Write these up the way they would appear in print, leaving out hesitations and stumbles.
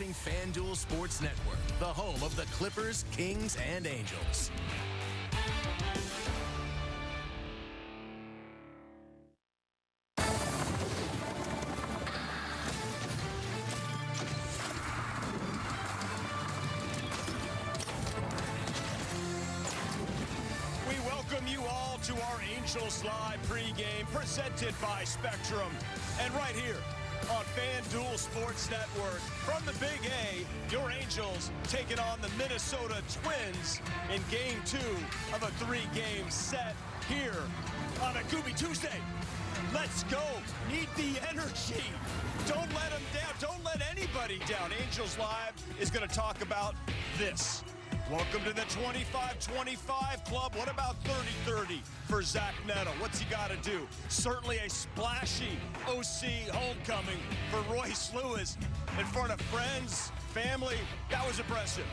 FanDuel Sports Network, the home of the Clippers, Kings, and Angels. We welcome you all to our Angels Live pregame presented by Spectrum. And right here on FanDuel Sports Network, from the Big A, your Angels taking on the Minnesota Twins in Game 2 of a 3-game set here on a Gooby Tuesday. Let's go. Need the energy. Don't let them down. Don't let anybody down. Angels Live is going to talk about this. Welcome to the 25-25 club. What about 30-30 for Zack Neto? What's he got to do? Certainly a splashy OC homecoming for Royce Lewis in front of friends, family. That was impressive.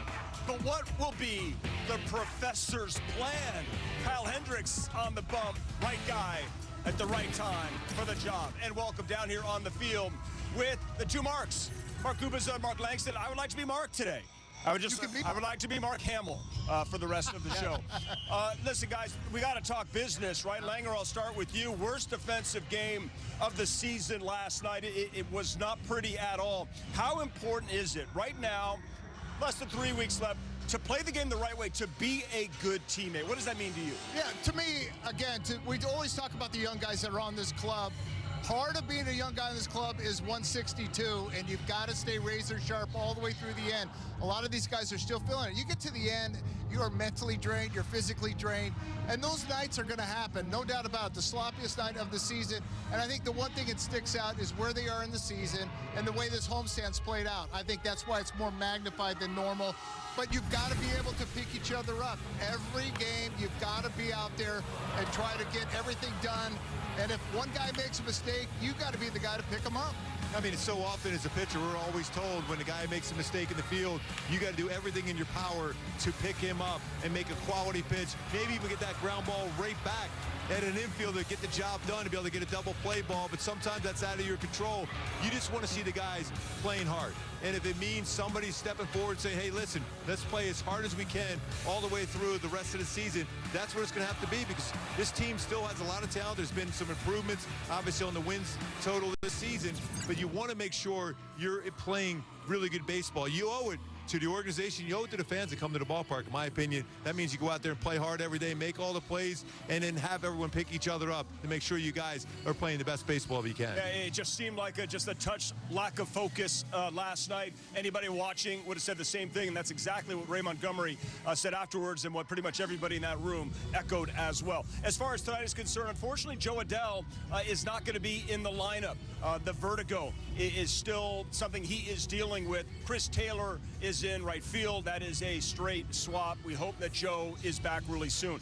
But what will be the professor's plan? Kyle Hendricks on the bump. Right guy at the right time for the job. And welcome down here on the field with the two Marks. Mark Kubica, Mark Langston. I would like to be Mark today. I would like to be Mark Hamill for the rest of the show. Listen, guys, we got to talk business, right? Langer, I'll start with you. Worst defensive game of the season last night. It was not pretty at all. How important is it right now, less than 3 weeks left, to play the game the right way, to be a good teammate? What does that mean to you? Yeah, to me, again, we always talk about the young guys that are on this club. Part of being a young guy in this club is 162, and you've got to stay razor sharp all the way through the end. A lot of these guys are still feeling it. You get to the end, you are mentally drained, you're physically drained, and those nights are going to happen, no doubt about it. The sloppiest night of the season, and I think the one thing that sticks out is where they are in the season and the way this homestand's played out. I think that's why it's more magnified than normal. But you've got to be able to pick each other up. Every game, you've got to be out there and try to get everything done. And if one guy makes a mistake, you got to be the guy to pick him up. I mean, so often as a pitcher, we're always told when a guy makes a mistake in the field, you got to do everything in your power to pick him up and make a quality pitch. Maybe even get that ground ball right back at an infielder, get the job done to be able to get a double play ball, but sometimes that's out of your control. You just want to see the guys playing hard. And if it means somebody stepping forward and saying, hey, listen, let's play as hard as we can all the way through the rest of the season, that's what it's going to have to be, because this team still has a lot of talent. There's been some improvements, obviously, on the wins total this season, but you want to make sure you're playing really good baseball. You owe it to the organization, you owe it to the fans that come to the ballpark, in my opinion. That means you go out there and play hard every day, make all the plays, and then have everyone pick each other up to make sure you guys are playing the best baseball you can. Yeah, it just seemed like just a touch lack of focus last night. Anybody watching would have said the same thing, and that's exactly what Ray Montgomery said afterwards, and what pretty much everybody in that room echoed as well. As far as tonight is concerned, unfortunately, Joe Adell is not going to be in the lineup. The vertigo is still something he is dealing with. Chris Taylor is in right field. That is a straight swap. We hope that Joe is back really soon.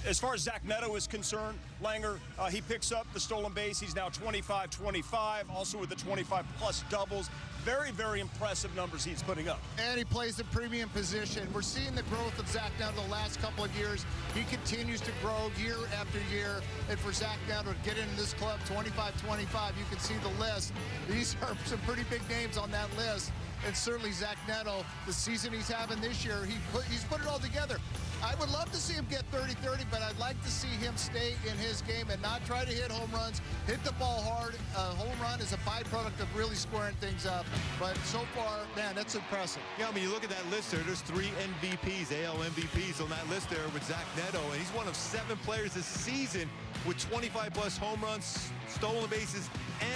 As far as Zack Neto is concerned, Langer, he picks up the stolen base. He's now 25-25, also with the 25-plus doubles. Very, very impressive numbers he's putting up. And he plays the premium position. We're seeing the growth of Zack Neto the last couple of years. He continues to grow year after year. And for Zack Neto to get into this club, 25-25, you can see the list. These are some pretty big names on that list. And certainly Zack Neto, the season he's having this year, he's put it all together. I would love to see him get 30-30, but I'd like to see him stay in his game and not try to hit home runs, hit the ball hard. Home run is a byproduct of really squaring things up. But so far, man, that's impressive. Yeah, I mean, you look at that list there, there's 3 MVPs, AL MVPs on that list there with Zack Neto, and he's one of 7 players this season with 25-plus home runs, stolen bases,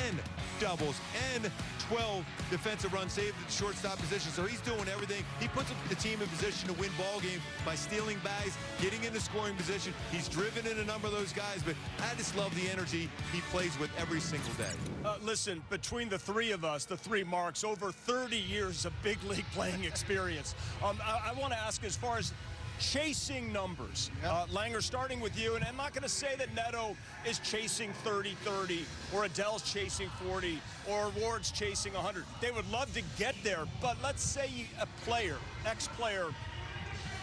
and doubles, and 12 defensive runs saved at the shortstop position. So he's doing everything. He puts the team in position to win ball games by stealing bags, getting into scoring position. He's driven in a number of those guys, but I just love the energy he plays with every single day. Listen, between the three of us, the 3 Marks, over 30 years of big league playing experience. I want to ask, as far as chasing numbers. Langer, starting with you, and I'm not going to say that Neto is chasing 30-30 or Adell's chasing 40 or Ward's chasing 100. They would love to get there, but let's say a player, ex-player,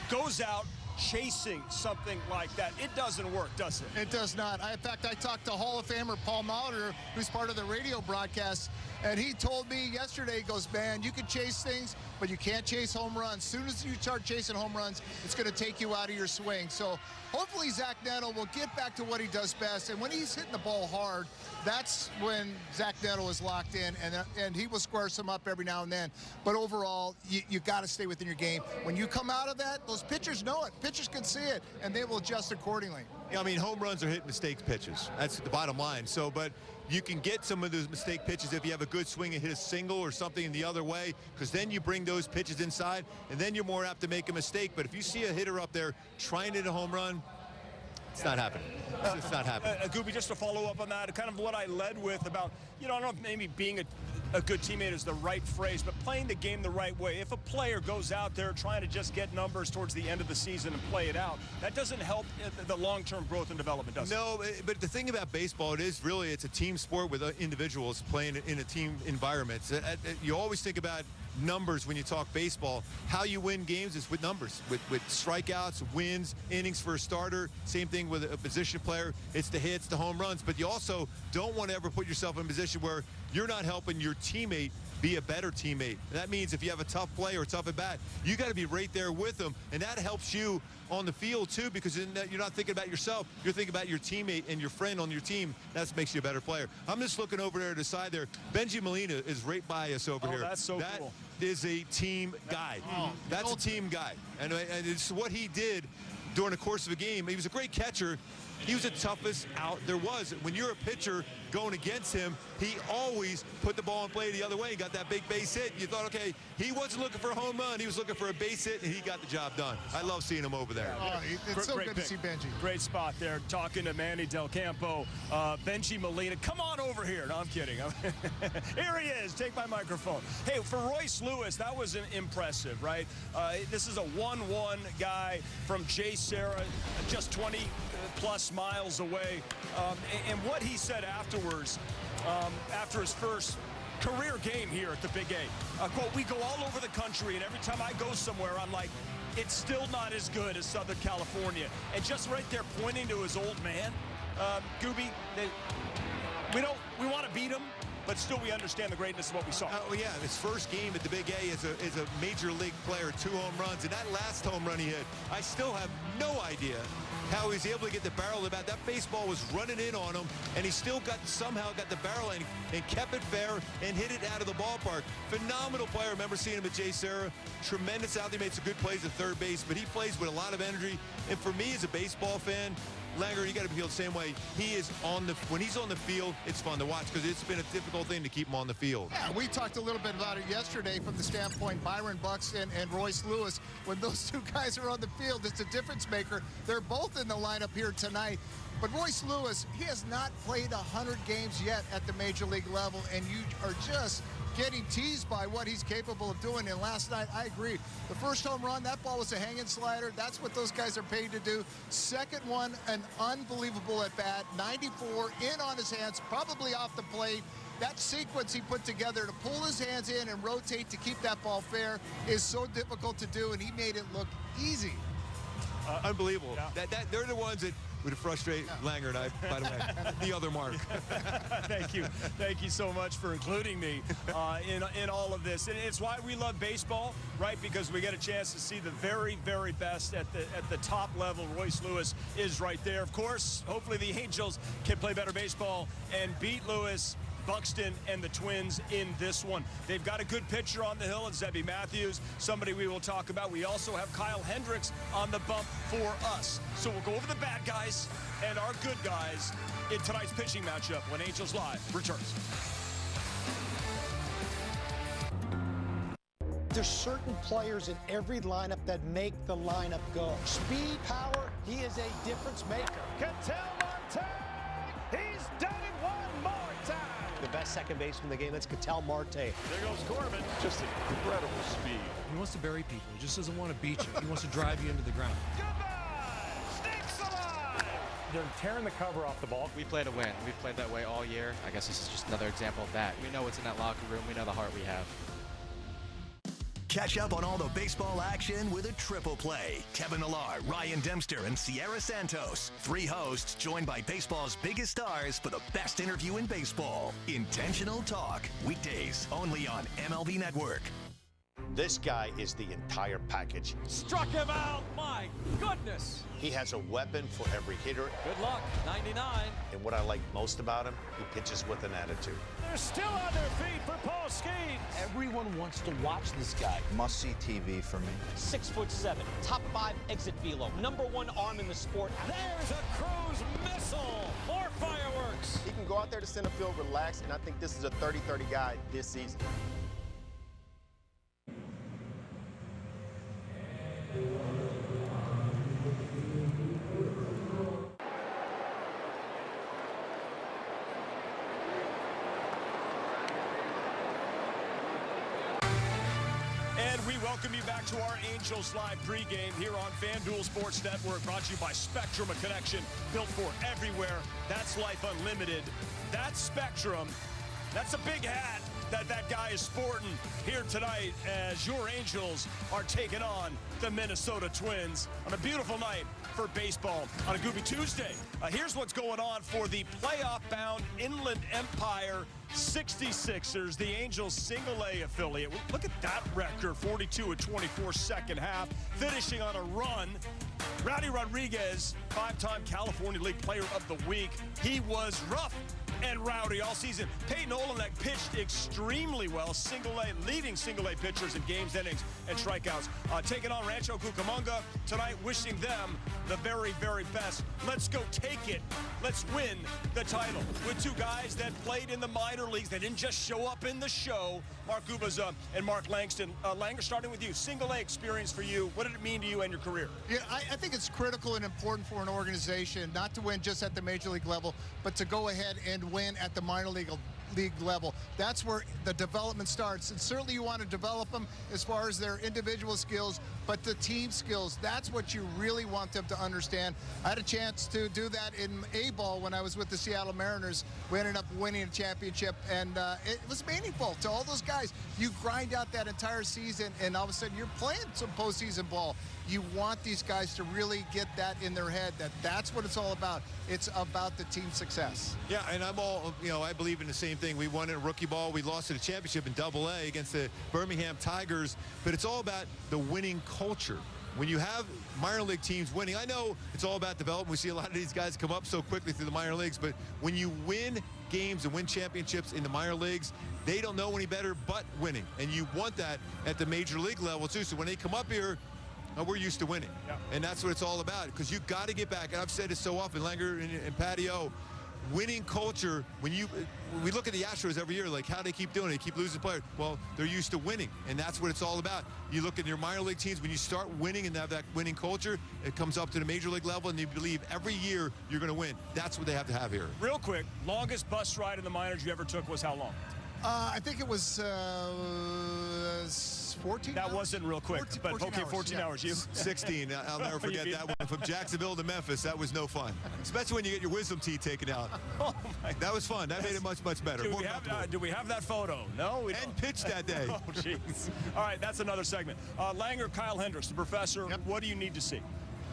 goes out, chasing something like that. It doesn't work, does it? It does not. In fact, I talked to Hall of Famer Paul Molitor, who's part of the radio broadcast, and he told me yesterday, he goes, man, you can chase things, but you can't chase home runs. As soon as you start chasing home runs, it's going to take you out of your swing. So hopefully Zack Neto will get back to what he does best, and when he's hitting the ball hard, that's when Zack Neto is locked in, and he will square some up every now and then. But overall, you got to stay within your game. When you come out of that, those pitchers know it. Pitchers can see it, and they will adjust accordingly. Yeah, I mean, home runs are hit mistake pitches. That's the bottom line. So, but you can get some of those mistake pitches if you have a good swing and hit a single or something in the other way, because then you bring those pitches inside, and then you're more apt to make a mistake. But if you see a hitter up there trying to hit a home run, it's not happening. It's just not happening. Gooby, just to follow up on that, kind of what I led with about, I don't know if maybe being a good teammate is the right phrase, but playing the game the right way. If a player goes out there trying to just get numbers towards the end of the season and play it out, that doesn't help the long-term growth and development, does it? No, but the thing about baseball, it's a team sport with individuals playing in a team environment. You always think about numbers when you talk baseball. How you win games is with numbers, with strikeouts, wins, innings for a starter. Same thing with a position player. It's the hits, the home runs, but you also don't want to ever put yourself in a position where you're not helping your teammate be a better teammate. And that means if you have a tough play or a tough at bat, you got to be right there with them, and that helps you on the field too, because you're not thinking about yourself, you're thinking about your teammate and your friend on your team. That makes you a better player. I'm just looking over there to the side there. Benji Molina is right by us over here. That's so cool. That is a team guy. That's a team guy, and it's what he did during the course of a game. He was a great catcher. He was the toughest out there was. When you're a pitcher going against him, he always put the ball in play the other way and got that big base hit. You thought, okay, he wasn't looking for a home run. He was looking for a base hit, and he got the job done. I love seeing him over there. Oh, it's so good to see Benji. Great spot there, talking to Manny Del Campo. Benji Molina, come on over here. No, I'm kidding. Here he is. Take my microphone. Hey, for Royce Lewis, that was impressive, right? This is a 1-1 guy from Jay Serra, just 20-plus miles away. And what he said afterwards, after his first career game here at the Big A, quote, we go all over the country, and every time I go somewhere, I'm like, it's still not as good as Southern California. And just right there pointing to his old man, Gooby, we want to beat him, but still we understand the greatness of what we saw. Oh, yeah, his first game at the Big A is a major league player, 2 home runs, and that last home run he hit, I still have no idea how he was able to get the barrel of the bat. That baseball was running in on him, and he still somehow got the barrel and kept it fair and hit it out of the ballpark. Phenomenal player. I remember seeing him at Jay Serra. Tremendous out. He made some good plays at third base, but he plays with a lot of energy. And for me as a baseball fan, Langer, you got to feel the same way. When he's on the field, it's fun to watch because it's been a difficult thing to keep him on the field. Yeah, we talked a little bit about it yesterday from the standpoint Byron Buxton and Royce Lewis. When those two guys are on the field, it's a difference maker. They're both in the lineup here tonight. But Royce Lewis, he has not played 100 games yet at the major league level, and you are just getting teased by what he's capable of doing. And last night, I agree. The first home run, that ball was a hanging slider. That's what those guys are paid to do. Second one, an unbelievable at bat. 94 in on his hands, probably off the plate. That sequence he put together to pull his hands in and rotate to keep that ball fair is so difficult to do, and he made it look easy. Unbelievable. Yeah. They're the ones that would frustrate Langer and I, by the way, the other Mark. Thank you. Thank you so much for including me in all of this. And it's why we love baseball, right? Because we get a chance to see the very, very best at the top level. Royce Lewis is right there. Of course, hopefully the Angels can play better baseball and beat Lewis, Buxton, and the Twins in this one. They've got a good pitcher on the hill in Zebby Matthews, somebody we will talk about. We also have Kyle Hendricks on the bump for us. So we'll go over the bad guys and our good guys in tonight's pitching matchup when Angels Live returns. There's certain players in every lineup that make the lineup go. Speed, power, he is a difference maker. Ketel Marte, he's done it one more time. The best second baseman in the game, that's Ketel Marte. There goes Corbin, just incredible speed. He wants to bury people. He just doesn't want to beat you. He wants to drive you into the ground. Goodbye, Snakes alive. They're tearing the cover off the ball. We play to win. We've played that way all year. I guess this is just another example of that. We know what's in that locker room. We know the heart we have. Catch up on all the baseball action with a triple play. Kevin Millar, Ryan Dempster, and Sierra Santos. 3 hosts joined by baseball's biggest stars for the best interview in baseball. Intentional Talk. Weekdays only on MLB Network. This guy is the entire package. Struck him out. My goodness. He has a weapon for every hitter. Good luck. 99. And what I like most about him, he pitches with an attitude. They're still on their feet for Postgame. Everyone wants to watch this guy. Must-see TV for me. 6'7", top 5 exit velo, #1 arm in the sport. There's a cruise missile. More fireworks. He can go out there to center field, relax, and I think this is a 30-30 guy this season. And we welcome you back to our Angels Live pregame here on FanDuel Sports Network, brought to you by Spectrum, a connection built for everywhere. That's life unlimited. That's Spectrum. That's a big hat that guy is sporting here tonight as your Angels are taking on the Minnesota Twins on a beautiful night for baseball on a Gooby Tuesday. Here's what's going on for the playoff-bound Inland Empire 66ers, the Angels single-A affiliate. Look at that record, 42-24 second half, finishing on a run. Rowdy Rodriguez, 5-time California League Player of the Week. He was rough and rowdy all season. Peyton Olenek pitched extremely well, leading single-A pitchers in games, innings, and strikeouts. Taking on Rancho Cucamonga tonight, wishing them the very, very best. Let's go take it. Let's win the title with 2 guys that played in the minor leagues. They didn't just show up in the show. Mark Gubaza and Mark Langston. Langer, starting with you. Single-A experience for you. What did it mean to you and your career? Yeah, I think it's critical and important for an organization not to win just at the major league level, but to go ahead and win at the minor league level. That's where the development starts. And certainly you want to develop them as far as their individual skills, but the team skills, that's what you really want them to understand. I had a chance to do that in A-ball when I was with the Seattle Mariners. We ended up winning a championship, and it was meaningful to all those guys. You grind out that entire season, and all of a sudden you're playing some postseason ball. You want these guys to really get that in their head, that's what it's all about. It's about the team success. Yeah, and I believe in the same thing. We won in rookie ball. We lost in the championship in Double-A against the Birmingham Tigers. But it's all about the winning culture. When you have minor league teams winning, I know it's all about development. We see a lot of these guys come up so quickly through the minor leagues. But when you win games and win championships in the minor leagues, they don't know any better but winning. And you want that at the major league level, too. So when they come up here, we're used to winning. Yeah. And that's what it's all about, because you've got to get back. And I've said it so often, Langer and Patio, winning culture, we look at the Astros every year, like how they keep doing it, they keep losing players. Well, they're used to winning, and that's what it's all about. You look at your minor league teams, when you start winning and have that winning culture, it comes up to the major league level, and you believe every year you're going to win. That's what they have to have here. Real quick, longest bus ride in the minors you ever took was how long? I think it was 14 That wasn't real quick, 14 hours. You? 16. I'll never forget that one. From Jacksonville to Memphis, that was no fun. Especially when you get your wisdom teeth taken out. Oh my. That was fun. That made it much, much better. Do we have that photo? No, we don't. And pitched that day. Oh, jeez. All right, that's another segment. Langer, Kyle Hendricks, the professor, what do you need to see?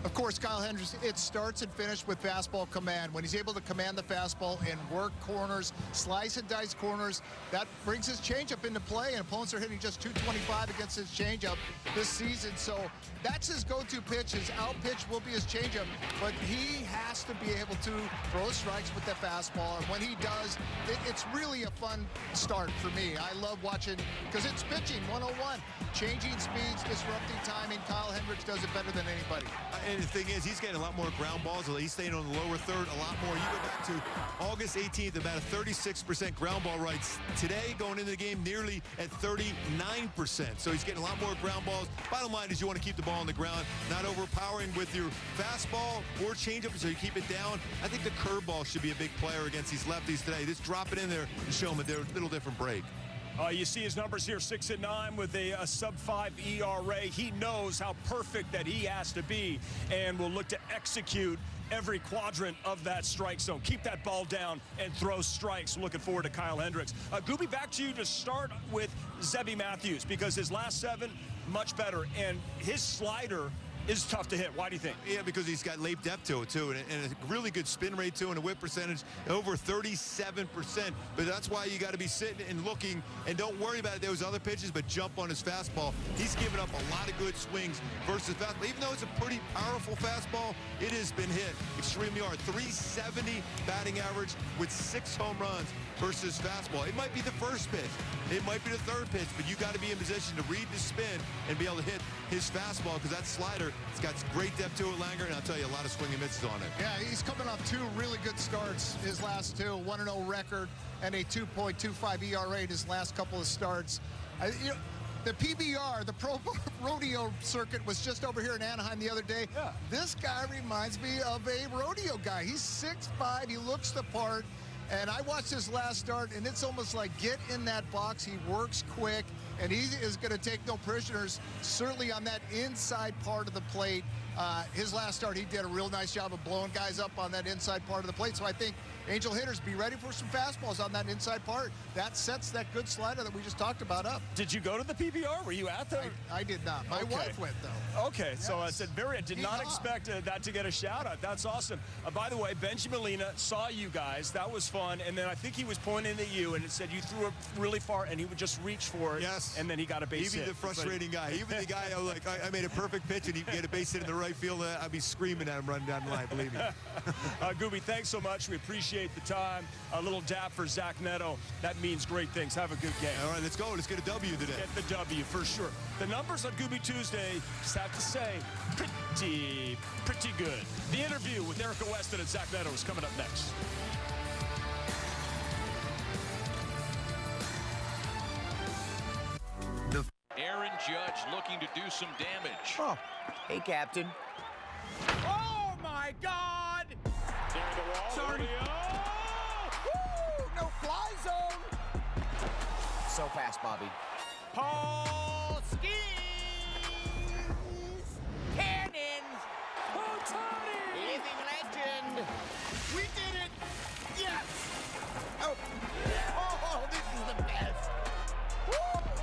Of course, Kyle Hendricks, it starts and finishes with fastball command. When he's able to command the fastball and work corners, slice and dice corners, that brings his changeup into play, and opponents are hitting just 225 against his changeup this season. So that's his go-to pitch. His out pitch will be his changeup, but he has to be able to throw strikes with the fastball, and when he does, it's really a fun start for me. I love watching, because it's pitching 101, changing speeds, disrupting timing. Kyle Hendricks does it better than anybody. And the thing is, he's getting a lot more ground balls. He's staying on the lower third a lot more. You go back to August 18th, about a 36% ground ball rights. Today, going into the game, nearly at 39%. So he's getting a lot more ground balls. Bottom line is you want to keep the ball on the ground, not overpowering with your fastball or changeup, so you keep it down. I think the curveball should be a big player against these lefties today. Just drop it in there and show them a little different break. You see his numbers here, 6-9 with a sub-5 ERA. He knows how perfect that he has to be and will look to execute every quadrant of that strike zone. Keep that ball down and throw strikes. Looking forward to Kyle Hendricks. Gooby, back to you to start with Zebby Matthews, because his last 7, much better, and his slider is tough to hit. Why do you think? Yeah, because he's got late depth to it, too, and a really good spin rate, too, and a whip percentage over 37%. But that's why you got to be sitting and looking, and don't worry about those other pitches, but jump on his fastball. He's given up a lot of good swings versus fastball. Even though it's a pretty powerful fastball, it has been hit extremely hard. 370 batting average with 6 home runs versus fastball. It might be the first pitch. It might be the third pitch, but you got to be in position to read the spin and be able to hit his fastball, because that slider, it's got great depth to it, Langer, and I'll tell you, a lot of swing and misses on it. Yeah, he's coming off 2 really good starts, his last 2, 1-0 record and a 2.25 ERA in his last couple of starts. The PBR, the Pro Rodeo Circuit, was just over here in Anaheim the other day. Yeah. This guy reminds me of a rodeo guy. He's 6'5", he looks the part. And I watched his last start, and it's almost like, get in that box. He works quick, and he is going to take no prisoners, certainly on that inside part of the plate. His last start, he did a real nice job of blowing guys up on that inside part of the plate. So I think Angel hitters, be ready for some fastballs on that inside part. That sets that good slider that we just talked about up. Did you go to the PBR? Were you at there? I did not. My wife went, though. Okay, yes. So I said, I did not Yeehaw. expect that to get a shout-out. That's awesome. By the way, Benjamin Molina saw you guys. That was fun. And then I think he was pointing at you, and it said you threw it really far, and he would just reach for it. Yes. And then he got a base hit. Even the frustrating guy. Even the guy, I made a perfect pitch, and he get a base hit in the right field. I'd be screaming at him running down the line, believe me. Gooby, thanks so much. We appreciate the time. A little dap for Zack Neto. That means great things. Have a good game. All right, let's go. Let's get a W today. Get the W for sure. The numbers on Gooby Tuesday, just have to say, pretty good. The interview with Erica Weston and Zack Neto is coming up next. Aaron Judge looking to do some damage. Oh, hey, Captain. Oh, my God! Near the wall. Sorry. Woo! No fly zone. So fast, Bobby. Paul skis. Cannons. Otani. Living legend. We did it. Yes. Oh. Oh, this is the best. Woo!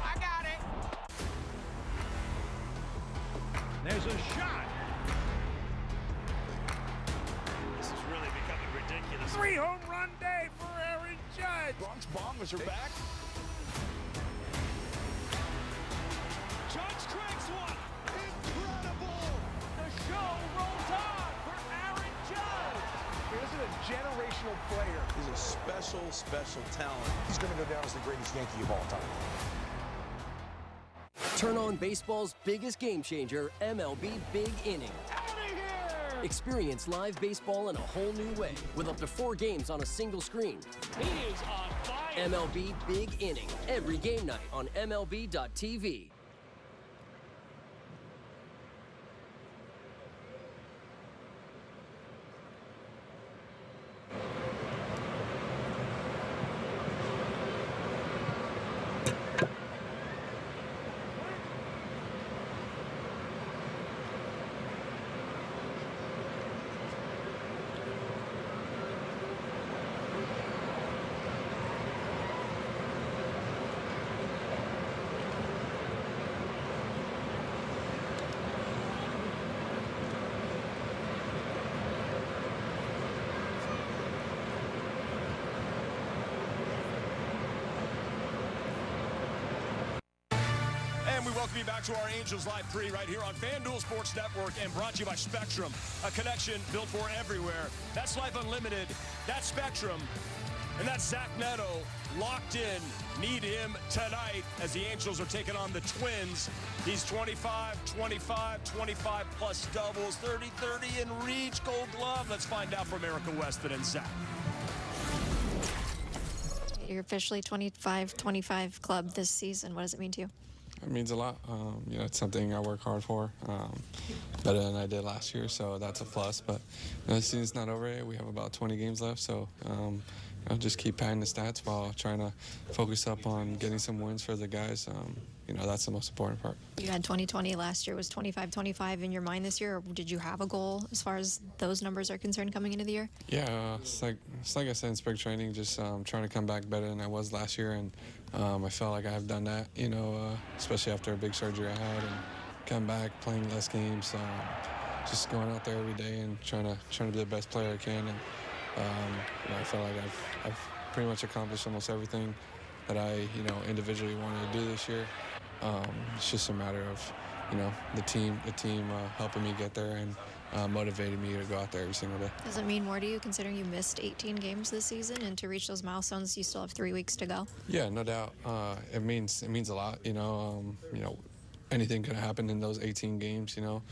I got it. There's a shot. This is really becoming ridiculous. 3-home run day for Aaron Judge. Bronx Bombers are back. Judge cracks one. Incredible. The show rolls on for Aaron Judge. This is a generational player. He's a special, special talent. He's going to go down as the greatest Yankee of all time. Turn on baseball's biggest game changer, MLB Big Innings. Experience live baseball in a whole new way with up to 4 games on a single screen. He is on fire. MLB Big Inning, every game night on MLB.tv. Welcome you back to our Angels Live Pre right here on FanDuel Sports Network and brought to you by Spectrum, a connection built for everywhere. That's Life Unlimited, that's Spectrum, and that's Zack Neto locked in. Need him tonight as the Angels are taking on the Twins. He's 25, 25, 25 plus doubles, 30, 30 in reach, Gold Glove. Let's find out from Erica Weston and Zack. You're officially 25-25 club this season. What does it mean to you? It means a lot. It's something I work hard for, better than I did last year, so that's a plus. But the season's not over yet. We have about 20 games left, so just keep padding the stats while trying to focus up on getting some wins for the guys. That's the most important part. You had 2020 last year. Was 25-25 in your mind this year, or did you have a goal as far as those numbers are concerned coming into the year? Yeah, it's like I said in spring training, just trying to come back better than I was last year, and I felt like I have done that, you know, especially after a big surgery I had and come back playing less games, just going out there every day and trying to be the best player I can. And you know, I feel like I've pretty much accomplished almost everything that I, you know, individually wanted to do this year. It's just a matter of, you know, the team helping me get there and motivating me to go out there every single day. Does it mean more to you considering you missed 18 games this season, and to reach those milestones you still have 3 weeks to go? Yeah, no doubt. It means a lot, you know. Anything could happen in those 18 games, you know.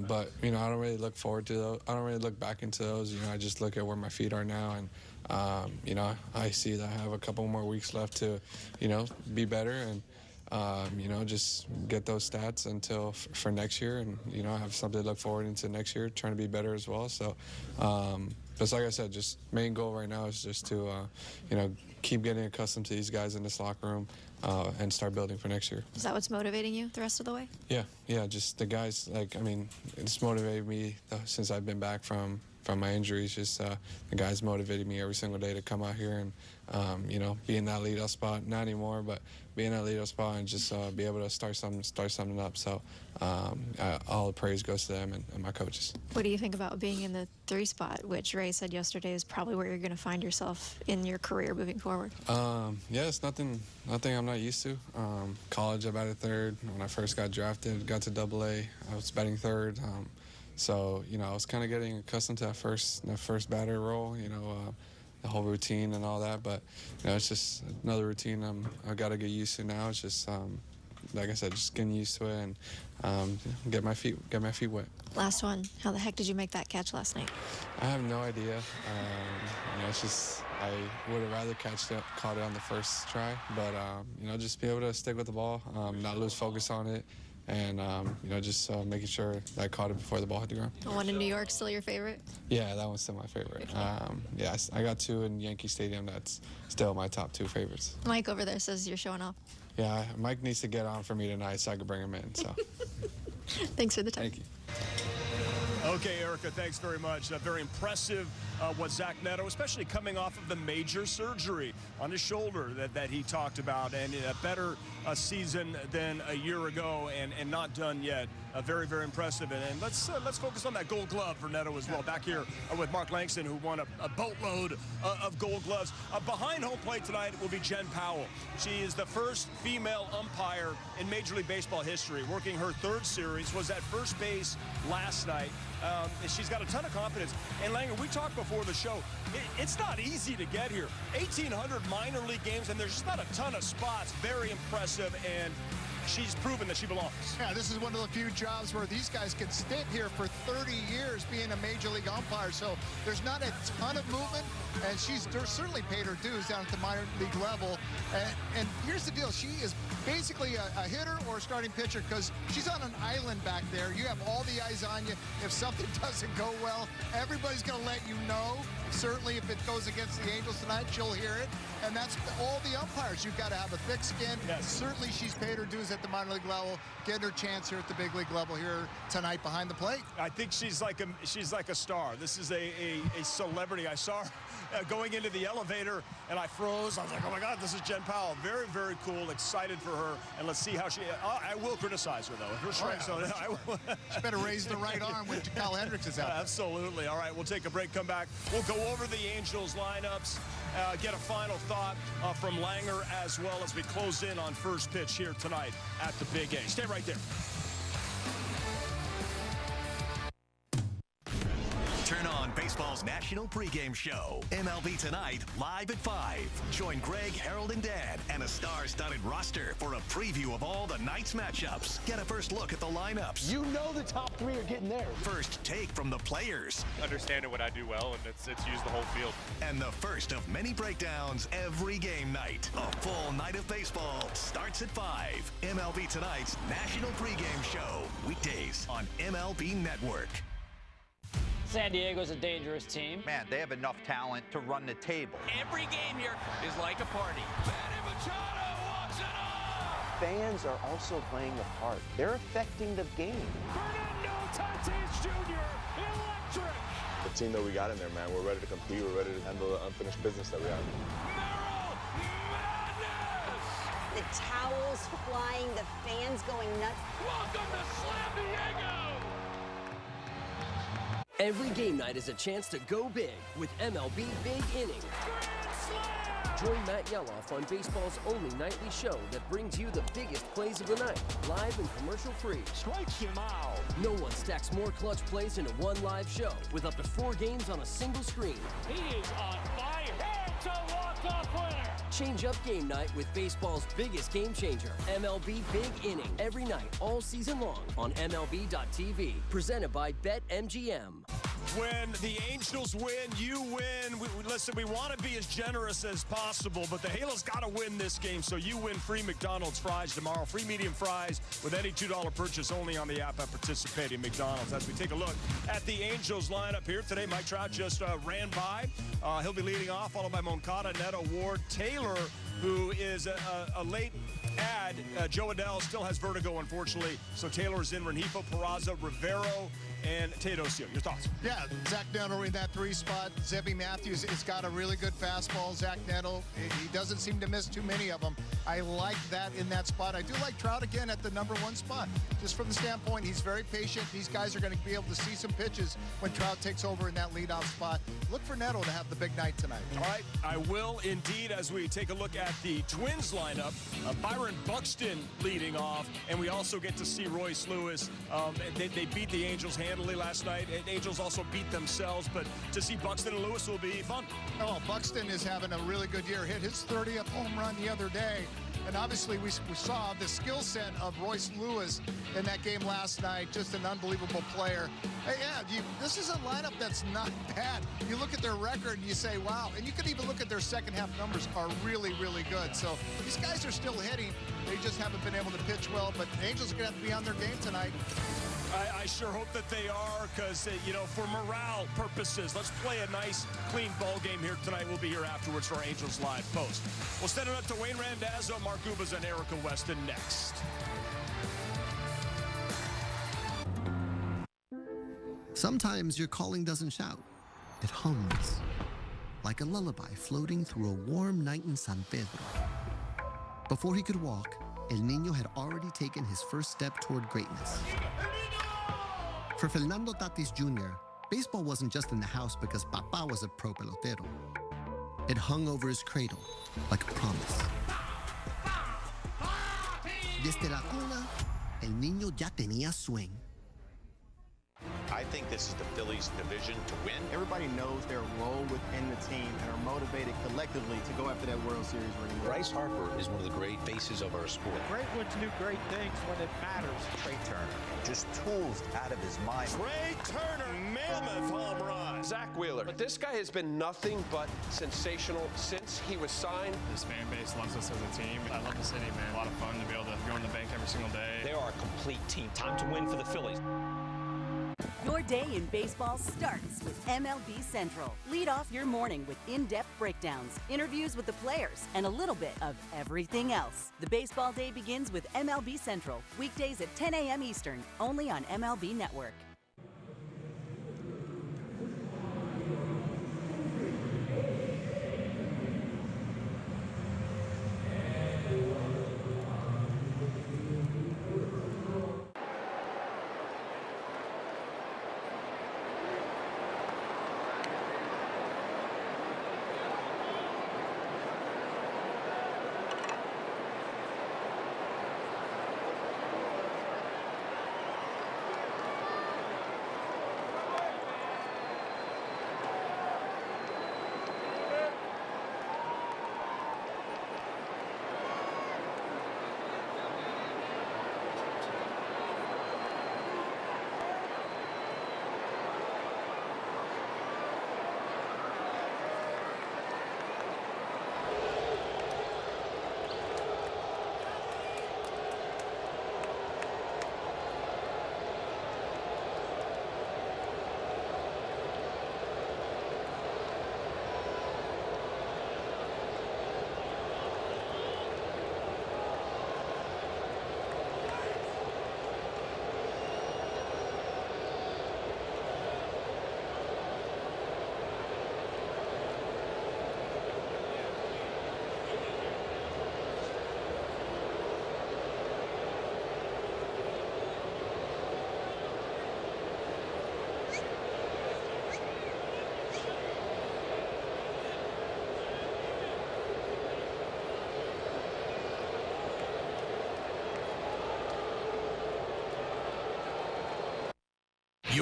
But, you know, I don't really look forward to those. I don't really look back into those. You know, I just look at where my feet are now. And, you know, I see that I have a couple more weeks left to, you know, be better and, you know, just get those stats until for next year. And, you know, I have something to look forward into next year, trying to be better as well. So, but like I said, just main goal right now is just to, you know, keep getting accustomed to these guys in this locker room and start building for next year. Is that what's motivating you the rest of the way? Yeah, just the guys, like, I mean, it's motivated me since I've been back from my injuries. Just the guys motivated me every single day to come out here and, you know, be in that leadoff spot. Not anymore, but be in that leadoff spot and just be able to start something up. So all the praise goes to them and my coaches. What do you think about being in the 3 spot, which Ray said yesterday is probably where you're going to find yourself in your career moving forward? Yeah, it's nothing I'm not used to. College, I batted 3rd. When I first got drafted, got to AA, I was batting 3rd. So, you know, I was kind of getting accustomed to that first batter role, you know, the whole routine and all that. But, you know, it's just another routine I've got to get used to now. It's just, like I said, just getting used to it and get my feet wet. Last one. How the heck did you make that catch last night? I have no idea. You know, it's just I would have rather caught it on the first try, but you know, just be able to stick with the ball, not lose focus on it. And, you know, just making sure that I caught it before the ball hit the ground. The one in New York still your favorite? Yeah, that one's still my favorite. Yeah, I got 2 in Yankee Stadium. That's still my top 2 favorites. Mike over there says you're showing off. Yeah, Mike needs to get on for me tonight so I can bring him in. So. Thanks for the time. Thank you. Okay, Erica, thanks very much. Very impressive what Zack Neto, especially coming off of the major surgery on his shoulder that he talked about, and a better season than a year ago and not done yet. Very, very impressive. And let's focus on that Gold Glove for Neto as well. Back here with Mark Langston, who won a boatload of Gold Gloves. Behind home plate tonight will be Jen Powell. She is the first female umpire in Major League Baseball history, working her 3rd series, was at first base last night. She's got a ton of confidence. And Langer, we talked before the show, it's not easy to get here. 1,800 minor league games, and there's just not a ton of spots. Very impressive, and she's proven that she belongs. Yeah, this is one of the few jobs where these guys can sit here for 30 years being a major league umpire, so there's not a ton of movement, and she's certainly paid her dues down at the minor league level. And here's the deal, she is basically a hitter or a starting pitcher because she's on an island back there. You have all the eyes on you. If something doesn't go well, everybody's going to let you know. Certainly if it goes against the Angels tonight, she'll hear it. And that's all the umpires. You've got to have a thick skin. Yes. Certainly she's paid her dues at the minor league level, getting her chance here at the big league level here tonight behind the plate. I think she's like a star. This is a celebrity. I saw her going into the elevator and I froze. I was like, oh my God, this is Jen Powell. Very, very cool. Excited for her. And let's see how she, I will criticize her though. Her strength, I will. She better raise the right arm when Kyle Hendricks is out there. Absolutely. All right, we'll take a break, come back. We'll go over the Angels lineups, get a final thought from Langer as well as we close in on first pitch here tonight at the Big A. Stay right there. Turn on baseball's national pregame show. MLB Tonight, live at 5. Join Greg, Harold, and Dan and a star-studded roster for a preview of all the night's matchups. Get a first look at the lineups. You know the top 3 are getting there. First take from the players. Understanding what I do well, and it's used the whole field. And the first of many breakdowns every game night. A full night of baseball starts at 5. MLB Tonight's national pregame show. Weekdays on MLB Network. San Diego's a dangerous team. Man, they have enough talent to run the table. Every game here is like a party. Fans are also playing a part. They're affecting the game. Fernando Tatis Jr., electric. The team that we got in there, man, we're ready to compete. We're ready to handle the unfinished business that we have. Merrill Madness! the towels flying, the fans going nuts. Welcome to San Diego! Every game night is a chance to go big with MLB Big Innings. Join Matt Yeloff on baseball's only nightly show that brings you the biggest plays of the night, live and commercial-free. Strikes him out. No one stacks more clutch plays into one live show with up to 4 games on a single screen. He is on fire. It's a walk-off winner. Change up game night with baseball's biggest game changer, MLB Big Inning. Every night, all season long on MLB.tv. Presented by BetMGM. When the Angels win, you win. Listen, we want to be as generous as possible, but the Halos got to win this game, so you win free McDonald's fries tomorrow. Free medium fries with any $2 purchase only on the app at participating McDonald's. As we take a look at the Angels lineup here today, Mike Trout just ran by. He'll be leading off, followed by Moncada, Neto, Ward, Taylor, who is a late add. Joe Adell still has vertigo, unfortunately, so Taylor is in. Rengifo, Peraza, Rivero, and Teodosio. Your thoughts? Yeah, Zack Neto in that 3 spot. Zebby Matthews has got a really good fastball. Zack Neto, he doesn't seem to miss too many of them. I like that in that spot. I do like Trout again at the #1 spot. Just from the standpoint, he's very patient. These guys are going to be able to see some pitches when Trout takes over in that leadoff spot. Look for Neto to have the big night tonight. All right, I will indeed as we take a look at the Twins lineup. Byron Buxton leading off, and we also get to see Royce Lewis. They beat the Angels handily last night. And Angels also beat themselves, but to see Buxton and Lewis will be fun. Oh, Buxton is having a really good year. Hit his 30th home run the other day. And obviously, we saw the skill set of Royce Lewis in that game last night. Just an unbelievable player. Hey, yeah, this is a lineup that's not bad. You look at their record and you say, wow. And you can even look at their second half numbers are really, really good. So these guys are still hitting. They just haven't been able to pitch well. But the Angels are going to have to be on their game tonight. I sure hope that they are, because, you know, for morale purposes, let's play a nice, clean ball game here tonight. We'll be here afterwards for our Angels Live post. We'll send it up to Wayne Randazzo, Mark Ubas, and Erica Weston next. Sometimes your calling doesn't shout. It hums, like a lullaby floating through a warm night in San Pedro. Before he could walk, El Niño had already taken his first step toward greatness. For Fernando Tatis Jr., baseball wasn't just in the house because Papa was a pro pelotero. It hung over his cradle like a promise. Desde la cuna, El Niño ya tenía swing. I think this is the Phillies' division to win. Everybody knows their role within the team and are motivated collectively to go after that World Series ring. Bryce Harper is one of the great faces of our sport. Great ones do great things when it matters. Trey Turner, just tools out of his mind. Trey Turner, mammoth home run. Zach Wheeler. But this guy has been nothing but sensational since he was signed. This fan base loves us as a team. I love the city, man. A lot of fun to be able to go in the bank every single day. They are a complete team. Time to win for the Phillies. Your day in baseball starts with MLB Central. Lead off your morning with in-depth breakdowns, interviews with the players, and a little bit of everything else. The baseball day begins with MLB Central, weekdays at 10 a.m. Eastern, only on MLB Network.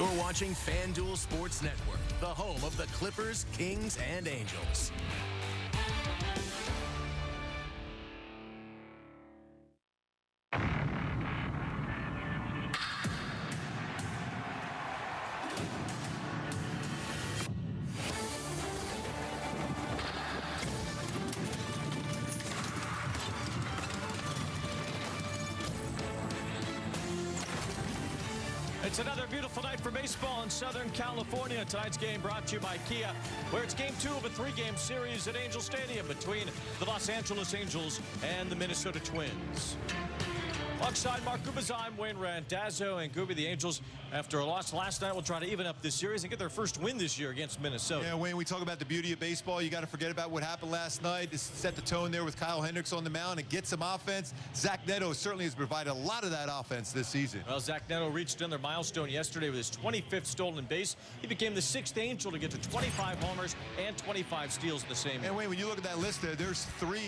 You're watching FanDuel Sports Network, the home of the Clippers, Kings, and Angels. It's another beautiful night for baseball in Southern California. Tonight's game brought to you by Kia, where it's game 2 of a 3-game series at Angel Stadium between the Los Angeles Angels and the Minnesota Twins. Alongside Mark Gubas, I'm Wayne Randazzo, and Gooby, the Angels, after a loss last night, will try to even up this series and get their first win this year against Minnesota. Yeah, Wayne, we talk about the beauty of baseball. You got to forget about what happened last night. Just set the tone there with Kyle Hendricks on the mound and get some offense. Zack Neto certainly has provided a lot of that offense this season. Well, Zack Neto reached another milestone yesterday with his 25th stolen base. He became the 6th Angel to get to 25 homers and 25 steals in the same year. And Wayne, when you look at that list there's 3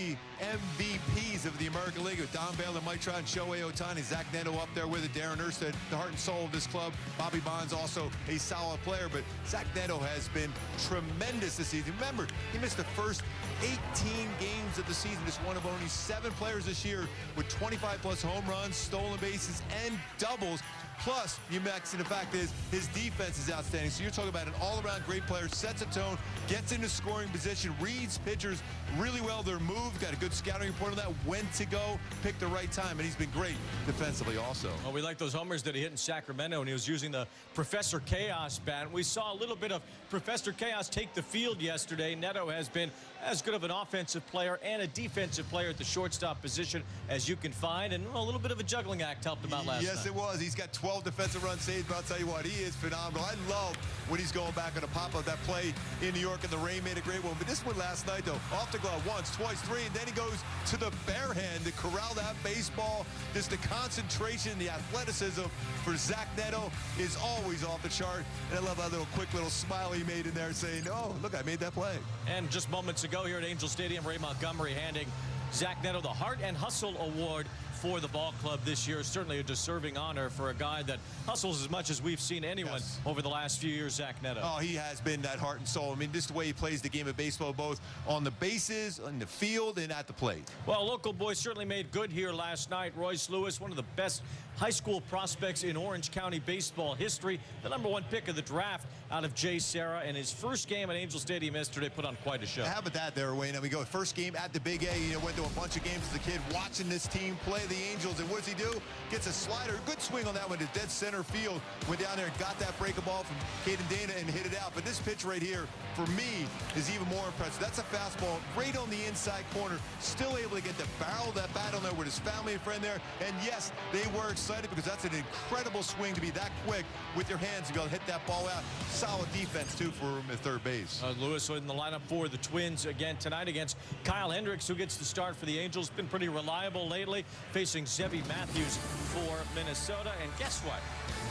MVPs of the American League with Don Baylor, Mike Trout, and Shohei Ohtani. Zack Neto up there with it. Darren Erstad, the heart and soul of this club. Bobby Bonds also a solid player, but Zack Neto has been tremendous this season. Remember, he missed the first 18 games of the season. Just one of only 7 players this year with 25+ home runs, stolen bases, and doubles. Plus, you max, and the fact is, his defense is outstanding. So you're talking about an all-around great player, sets a tone, gets into scoring position, reads pitchers really well, their move, got a good scouting report on that, when to go, pick the right time, and he's been great defensively also. Well, we like those homers that he hit in Sacramento, and he was using the Professor Chaos bat. We saw a little bit of Professor Chaos take the field yesterday. Neto has been as good of an offensive player and a defensive player at the shortstop position as you can find, and a little bit of a juggling act helped him out last night. Yes, it was. He's got 12 defensive run saves, but I'll tell you what, he is phenomenal. I love when he's going back on a pop-up. That play in New York, and the rain made a great one. But this one last night, though, off the glove once, twice, 3, and then he goes to the bare hand to corral that baseball. Just the concentration, the athleticism for Zack Neto is always off the chart. And I love that little quick little smile he made in there saying, oh, look, I made that play. And just moments ago here at Angel Stadium, Ray Montgomery handing Zack Neto the Heart and Hustle Award for the ball club this year. Certainly a deserving honor for a guy that hustles as much as we've seen anyone over the last few years, Zack Neto. Oh, he has been that heart and soul. I mean, this is the way he plays the game of baseball, both on the bases, on the field, and at the plate. Well, local boys certainly made good here last night. Royce Lewis, one of the best high school prospects in Orange County baseball history, the #1 pick of the draft out of Jay Serra, and his first game at Angel Stadium yesterday put on quite a show. How about that there, Wayne? We go first game at the Big A. You know, went to a bunch of games as a kid watching this team play the Angels, and what does he do? Gets a slider, good swing on that one to dead center field. Went down there and got that breaking ball from Caden Dana and hit it out. But this pitch right here, for me, is even more impressive. That's a fastball right on the inside corner, still able to get the barrel of that bat on there with his family and friend there. And yes, they were excited because that's an incredible swing to be that quick with your hands to be able to hit that ball out. Solid defense, too, for him at third base. Lewis in the lineup for the Twins again tonight against Kyle Hendricks, who gets the start for the Angels. Been pretty reliable lately, facing Zebby Matthews for Minnesota. And guess what?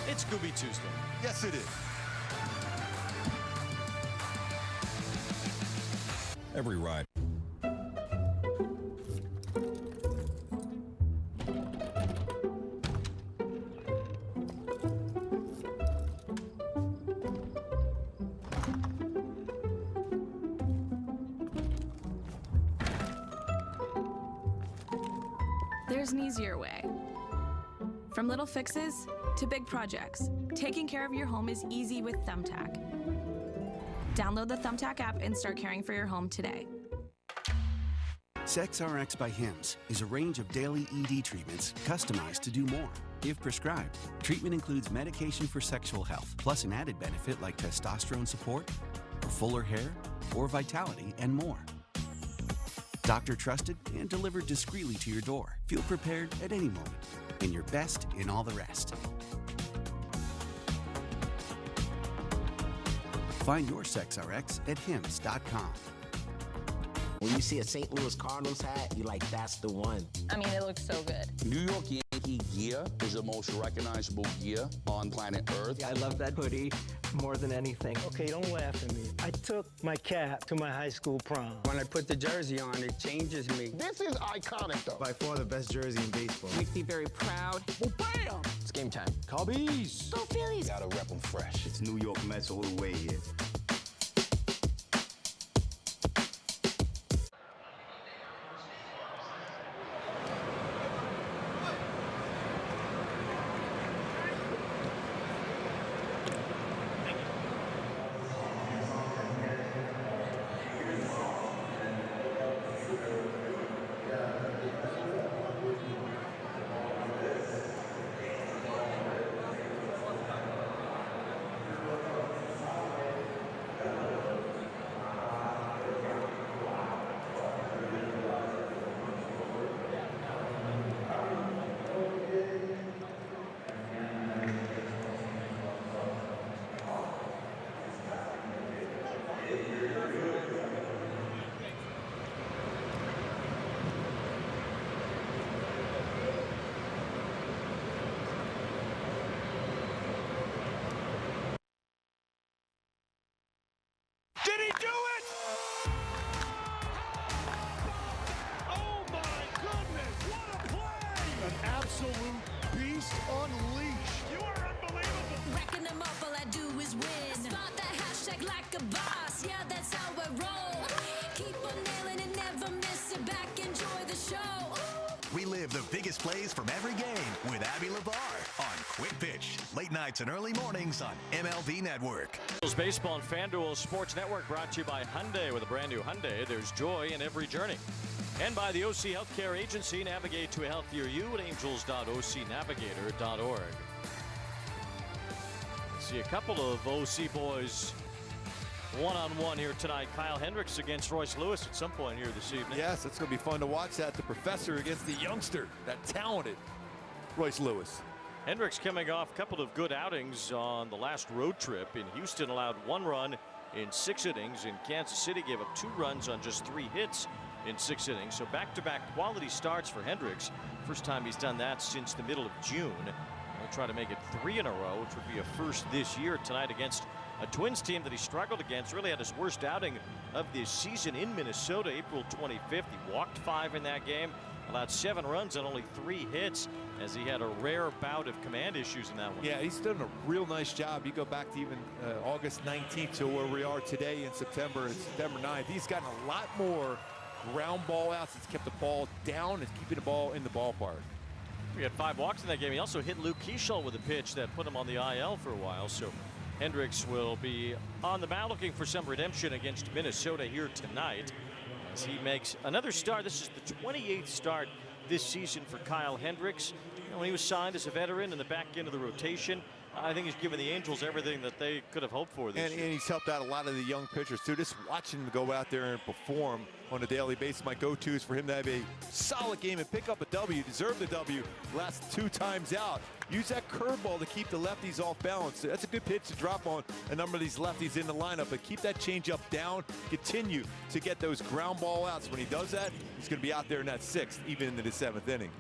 It's Gooby Tuesday. Yes, it is. Every ride. There's an easier way. From little fixes to big projects, taking care of your home is easy with Thumbtack. Download the Thumbtack app and start caring for your home today. SexRx by Hims is a range of daily ED treatments customized to do more, if prescribed. Treatment includes medication for sexual health, plus an added benefit like testosterone support, or fuller hair, or vitality, and more. Doctor trusted and delivered discreetly to your door. Feel prepared at any moment, and your best in all the rest. Find your SexRx at hims.com. When you see a St. Louis Cardinals hat, you're like, that's the one. I mean, it looks so good. New York Yankees Nike gear is the most recognizable gear on planet Earth. I love that hoodie more than anything. Okay, don't laugh at me. I took my cap to my high school prom. When I put the jersey on, it changes me. This is iconic, though. By far the best jersey in baseball. Makes me very proud. Well, bam! It's game time. Cubbies! Go Phillies! Gotta rep them fresh. It's New York Mets all the way here. Did he do it? Oh my goodness, what a play! An absolute beast unleashed. You are unbelievable. Racking them up, all I do is win. Start that hashtag like a boss, yeah, that's how I roll. Keep on nailing it, never miss it, back, enjoy the show. Relive the biggest plays from every game with Abby LeVar on Quick Pitch. Late nights and early mornings on MLB Network. Baseball and FanDuel Sports Network brought to you by Hyundai. With a brand new Hyundai, there's joy in every journey. And by the OC Healthcare Agency. Navigate to a healthier you at angels.ocnavigator.org. See a couple of OC boys one-on-one here tonight. Kyle Hendricks against Royce Lewis at some point here this evening. Yes, it's going to be fun to watch that. The professor against the youngster, that talented Royce Lewis. Hendricks coming off a couple of good outings on the last road trip. In Houston, allowed 1 run in 6 innings. In Kansas City, gave up 2 runs on just 3 hits in 6 innings. So back-to-back quality starts for Hendricks. First time he's done that since the middle of June. He'll try to make it 3 in a row, which would be a first this year tonight against a Twins team that he struggled against. Really had his worst outing of this season in Minnesota, April 25th. He walked 5 in that game, allowed 7 runs on only 3 hits, as he had a rare bout of command issues in that one. Yeah, he's done a real nice job. You go back to even August 19th to where we are today in September, September 9th. He's gotten a lot more ground ball outs. He's kept the ball down and keeping the ball in the ballpark. He had 5 walks in that game. He also hit Luke Keeschel with a pitch that put him on the IL for a while. So Hendricks will be on the mound looking for some redemption against Minnesota here tonight as he makes another start. This is the 28th start this season for Kyle Hendricks. You know, when he was signed as a veteran in the back end of the rotation, I think he's given the Angels everything that they could have hoped for this year. And he's helped out a lot of the young pitchers too. Just watching him go out there and perform on a daily basis. My go-to is for him to have a solid game and pick up a W. Deserve the W last 2 times out. Use that curveball to keep the lefties off balance. That's a good pitch to drop on a number of these lefties in the lineup, but keep that changeup down. Continue to get those ground ball outs. When he does that, he's going to be out there in that 6th, even into the 7th inning.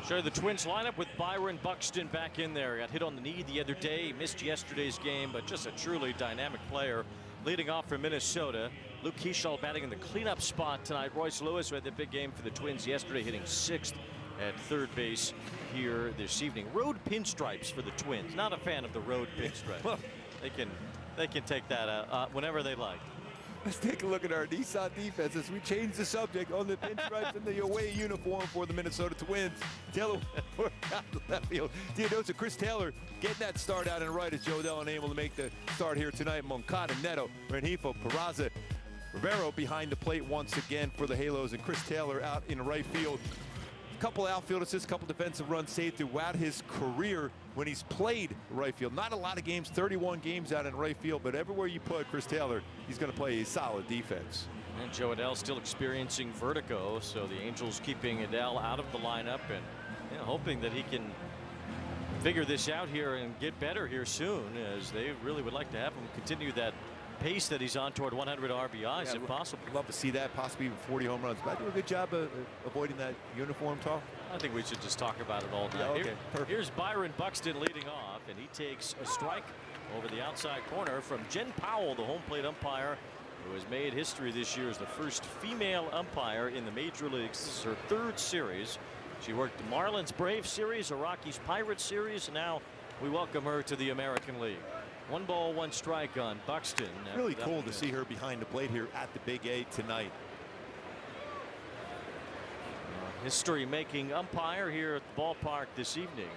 Sure, the Twins lineup with Byron Buxton back in there. Got hit on the knee the other day, missed yesterday's game, but just a truly dynamic player. Leading off for Minnesota, Luke Keeschel batting in the cleanup spot tonight. Royce Lewis, who had the big game for the Twins yesterday, hitting 6th at 3rd base here this evening. Road pinstripes for the Twins. Not a fan of the road pinstripes. They can take that whenever they like. Let's take a look at our Nissan defense as we change the subject on the pinstripes and the away uniform for the Minnesota Twins. Taylor out the left field. Theodosia, Chris Taylor getting that start out and right as Joe Dell unable to make the start here tonight. Moncada, Neto, Rengifo, Peraza, Rivero behind the plate once again for the Halos, and Chris Taylor out in right field. Couple outfield assists, couple defensive runs saved throughout his career when he's played right field. Not a lot of games, 31 games out in right field, but everywhere you put Chris Taylor, he's going to play a solid defense. And Joe Adell still experiencing vertigo, so the Angels keeping Adell out of the lineup and hoping that he can figure this out here and get better here soon, as they really would like to have him continue that pace that he's on toward 100 RBIs, if possible. Love to see that, possibly even 40 home runs. But I do a good job of avoiding that uniform talk. I think we should just talk about it all night. Yeah, okay, Here's Byron Buxton leading off, and he takes a strike over the outside corner from Jen Powell, the home plate umpire, who has made history this year as the first female umpire in the major leagues. This is her 3rd series. She worked the Marlins Braves series, a Rockies Pirates series, and now we welcome her to the American League. 1 ball, 1 strike on Buxton. Really cool to see her behind the plate here at the Big A tonight. History-making umpire here at the ballpark this evening.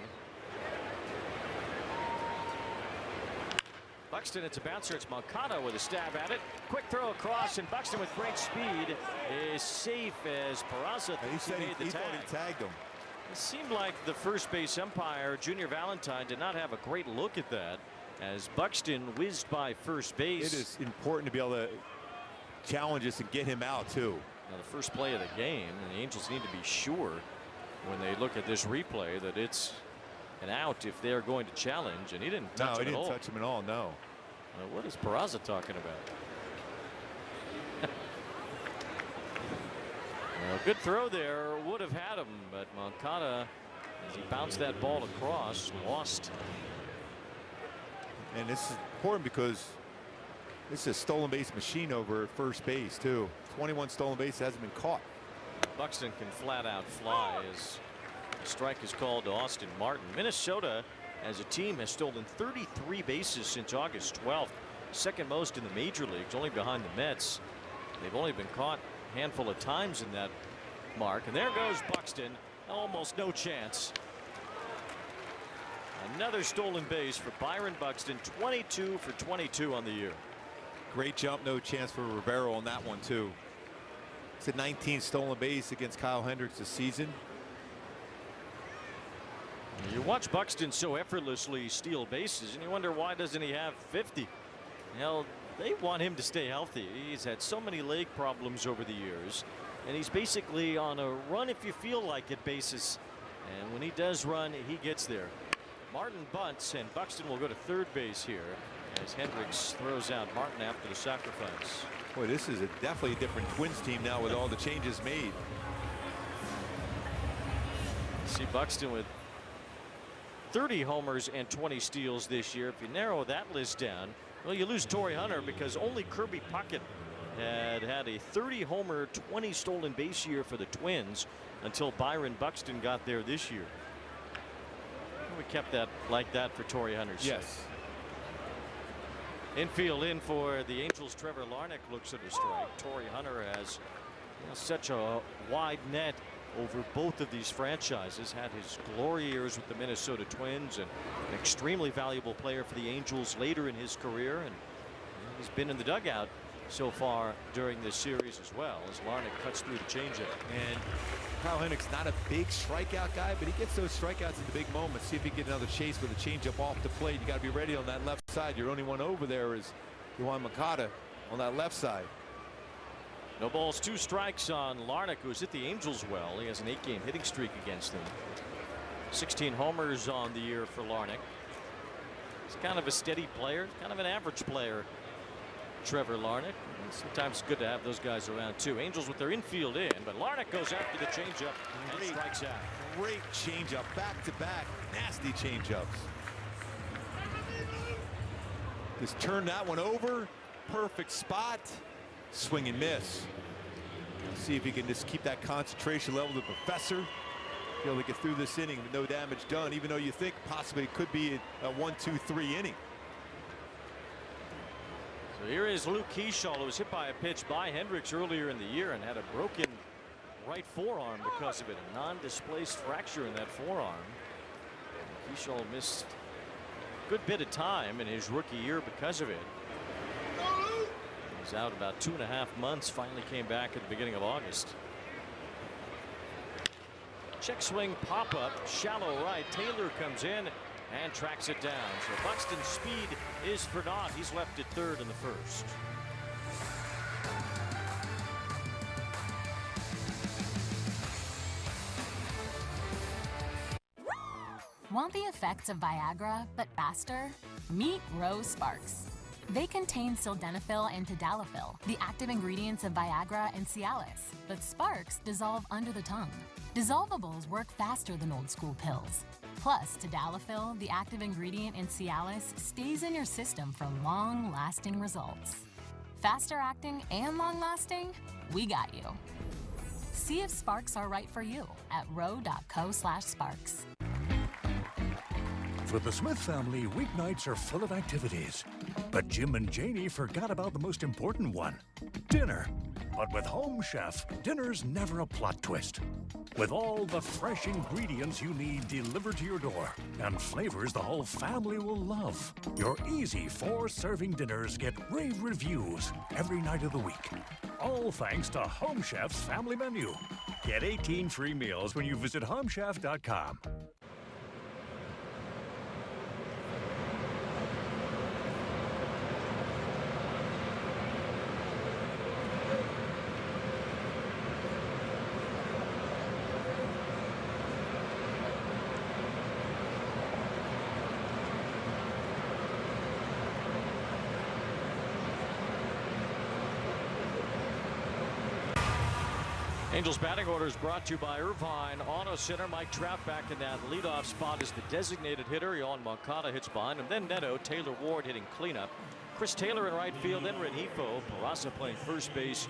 Buxton, it's a bouncer. It's Moncada with a stab at it. Quick throw across, and Buxton with great speed is safe as Peraza He said made the he tag. thought he tagged him. It seemed like the first base umpire, Junior Valentine, did not have a great look at that as Buxton whizzed by first base. It is important to be able to challenge this and get him out, too. Now, the first play of the game, and the Angels need to be sure when they look at this replay that it's an out if they're going to challenge, and he didn't touch him at all. No, he didn't touch him at all, no. What is Peraza talking about? Well, good throw there, would have had him, but Moncada, as he bounced that ball across, lost. And this is important because this is a stolen base machine over at first base, too. 21 stolen bases, hasn't been caught. Buxton can flat out fly as the strike is called to Austin Martin. Minnesota as a team has stolen 33 bases since August 12th, 2nd most in the major leagues, only behind the Mets. They've only been caught a handful of times in that mark, and there goes Buxton. Almost no chance. Another stolen base for Byron Buxton, 22 for 22 on the year. Great jump, no chance for Rivero on that one, too. It's a 19 stolen base against Kyle Hendricks this season. You watch Buxton so effortlessly steal bases, and you wonder why doesn't he have 50? Hell, they want him to stay healthy. He's had so many leg problems over the years, and he's basically on a run if you feel like it basis. And when he does run, he gets there. Martin bunts, and Buxton will go to 3rd base here as Hendricks throws out Martin after the sacrifice. Boy, this is definitely a different Twins team now with all the changes made. See Buxton with 30 homers and 20 steals this year. If you narrow that list down, well, you lose Torrey Hunter because only Kirby Puckett had a 30 homer, 20 stolen base year for the Twins until Byron Buxton got there this year. We kept that like that for Torrey Hunter's sake. Yes. Infield in for the Angels. Trevor Larnach looks at a strike. Torrey Hunter has such a wide net over both of these franchises. Had his glory years with the Minnesota Twins and an extremely valuable player for the Angels later in his career. And he's been in the dugout so far during this series as well as Larnach cuts through the changeup. And Kyle Hendricks not a big strikeout guy, but he gets those strikeouts in the big moments. See if he can get another chase with a changeup off the plate. You got to be ready on that left side. Your only one over there is Yohan Moncada on that left side. No balls, 2 strikes on Larnach, who's hit the Angels well. He has an 8-game hitting streak against them. 16 homers on the year for Larnach. He's kind of a steady player, kind of an average player, Trevor Larnach. And sometimes it's good to have those guys around too. Angels with their infield in, but Larnach goes after the changeup and strikes out. Great changeup, back-to-back, nasty changeups. Just turn that one over, perfect spot, swing and miss. See if he can just keep that concentration level. The professor be able to get through this inning with no damage done, even though you think possibly it could be a 1-2-3 inning. So here is Luke Keyshaw, who was hit by a pitch by Hendricks earlier in the year and had a broken right forearm because of it, a non-displaced fracture in that forearm. Keyshaw missed a good bit of time in his rookie year because of it. He's out about 2.5 months, finally came back at the beginning of August. Check swing pop up, shallow right. Taylor comes in and tracks it down. So Buxton's speed is for naught. He's left at 3rd in the 1st. Want the effects of Viagra, but faster? Meet Rose Sparks. They contain sildenafil and tadalafil, the active ingredients of Viagra and Cialis, but Sparks dissolve under the tongue. Dissolvables work faster than old school pills. Plus, tadalafil, the active ingredient in Cialis, stays in your system for long-lasting results. Faster acting and long-lasting? We got you. See if Sparks are right for you at ro.co/sparks. For the Smith family, weeknights are full of activities. But Jim and Janie forgot about the most important one, dinner. But with Home Chef, dinner's never a plot twist. With all the fresh ingredients you need delivered to your door and flavors the whole family will love. Your easy 4-serving dinners get rave reviews every night of the week. All thanks to Home Chef's family menu. Get 18 free meals when you visit homechef.com. Angels batting orders brought to you by Irvine Auto Center. Mike Trout back in that leadoff spot as the designated hitter. Yohan Moncada hits behind him. Then Neto, Taylor Ward hitting cleanup. Chris Taylor in right field. Then Rengifo. Peraza playing first base.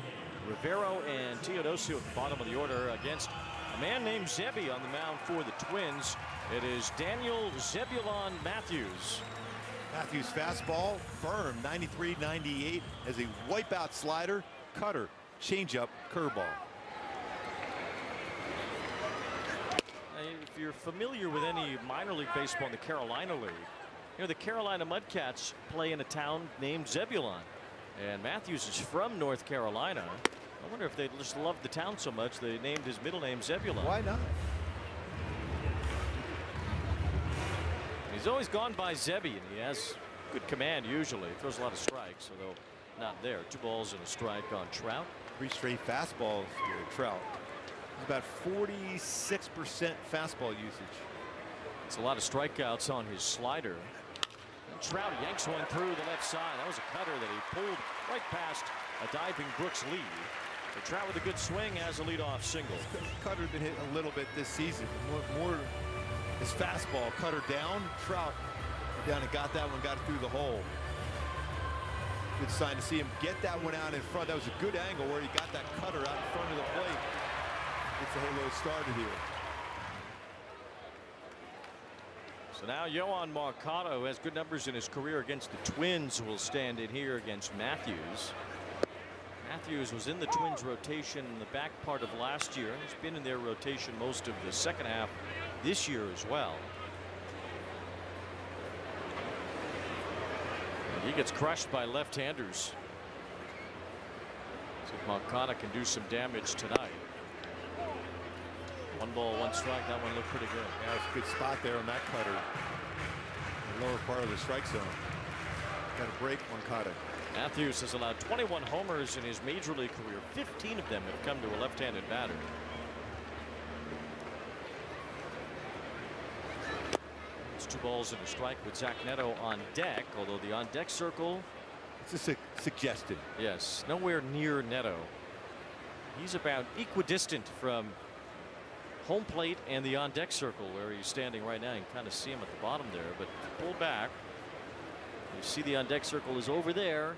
Rivero and Teodosio at the bottom of the order against a man named Zebby on the mound for the Twins. It is Daniel Zebulon Matthews. Matthews fastball firm 93-98 as a wipeout slider, cutter, changeup, curveball. If you're familiar with any minor league baseball in the Carolina League, you know the Carolina Mudcats play in a town named Zebulon, and Matthews is from North Carolina. I wonder if they just loved the town so much they named his middle name Zebulon. Why not? He's always gone by Zebby, and he has good command usually. He throws a lot of strikes, although not there. 2 balls and a strike on Trout. 3 straight fastballs to Trout. About 46% fastball usage. It's a lot of strikeouts on his slider. And Trout yanks one through the left side. That was a cutter that he pulled right past a diving Brooks Lee. But Trout with a good swing has a leadoff single. Cutter's been hit a little bit this season. More his fastball. Cutter down. Trout down and got that one. Got it through the hole. Good sign to see him get that one out in front. That was a good angle where he got that cutter out in front of the plate. It's a halo started here. So now Yohan Moncada, who has good numbers in his career against the Twins, will stand in here against Matthews. Matthews was in the Twins rotation in the back part of last year. He's been in their rotation most of the second half this year as well. And he gets crushed by left-handers. So if Moncada can do some damage tonight. 1 ball, 1 strike. That one looked pretty good. Yeah, it's a good spot there on that cutter. The lower part of the strike zone. Got a break, Moncada. Matthews has allowed 21 homers in his major league career. 15 of them have come to a left-handed batter. It's 2 balls and a strike with Zack Neto on deck, although the on-deck circle. It's a suggested. Yes, nowhere near Neto. He's about equidistant from home plate and the on-deck circle where he's standing right now. You can kind of see him at the bottom there, but pull back. You see the on-deck circle is over there.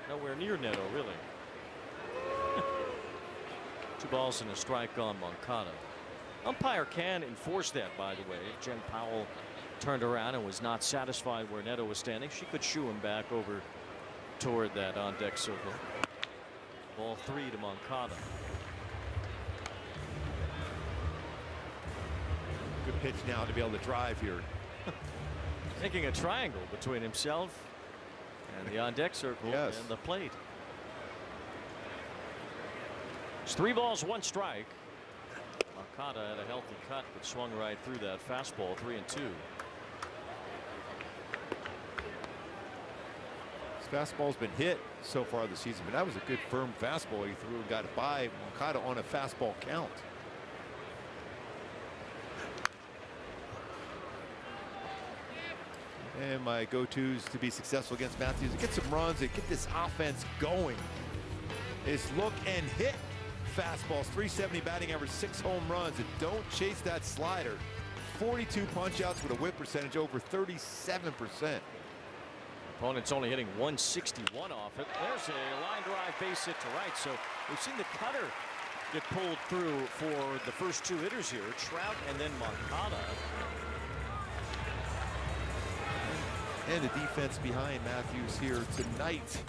Nowhere near Neto, really. 2 balls and a strike on Moncada. Umpire can enforce that, by the way. If Jen Powell turned around and was not satisfied where Neto was standing, she could shoo him back over toward that on-deck circle. Ball 3 to Moncada. Good pitch now to be able to drive here. Making a triangle between himself and the on-deck circle and the plate. It's 3 balls, 1 strike. Moncada had a healthy cut but swung right through that fastball. 3-2. His fastball's been hit so far this season, but that was a good firm fastball he threw and got it by Moncada on a fastball count. And my go-tos to be successful against Matthews, get some runs and get this offense going, is look and hit fastballs. 370 batting average, 6 home runs, and don't chase that slider. 42 punch-outs with a whip percentage over 37%. Opponent's only hitting 161 off it. There's a line drive base hit to right. So we've seen the cutter get pulled through for the first 2 hitters here, Trout and then Moncada. And the defense behind Matthews here tonight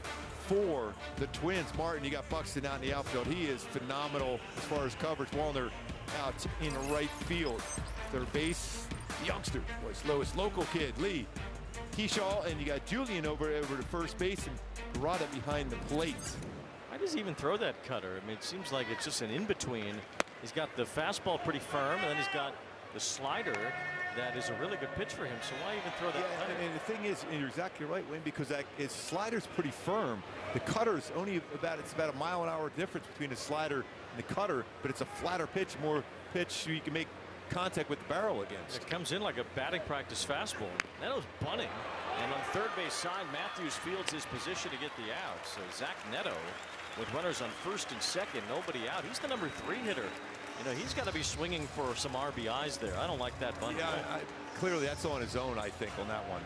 for the Twins. Martin, you got Buxton out in the outfield. He is phenomenal as far as coverage. Wallner out in right field. Third base, youngster, Royce Lewis, local kid, Lee. Keyshaw, and you got Julian over to first base and Rada behind the plate. Why does he even throw that cutter? I mean, it seems like it's just an in-between. He's got the fastball pretty firm, and then he's got the slider that is a really good pitch for him. So why even throw that cutter? And the thing is, and you're exactly right, Wayne, because his slider's pretty firm. The cutter's only about a mile-an-hour difference between the slider and the cutter, but it's a flatter pitch, more pitch so you can make contact with the barrel against. It comes in like a batting practice fastball. Neto's bunting, and on third base side, Matthews fields his position to get the out. So Zack Neto with runners on first and second, nobody out. He's the number 3 hitter. You know, he's got to be swinging for some RBIs there. I don't like that bunt. Yeah, clearly that's on his own, I think, on that one.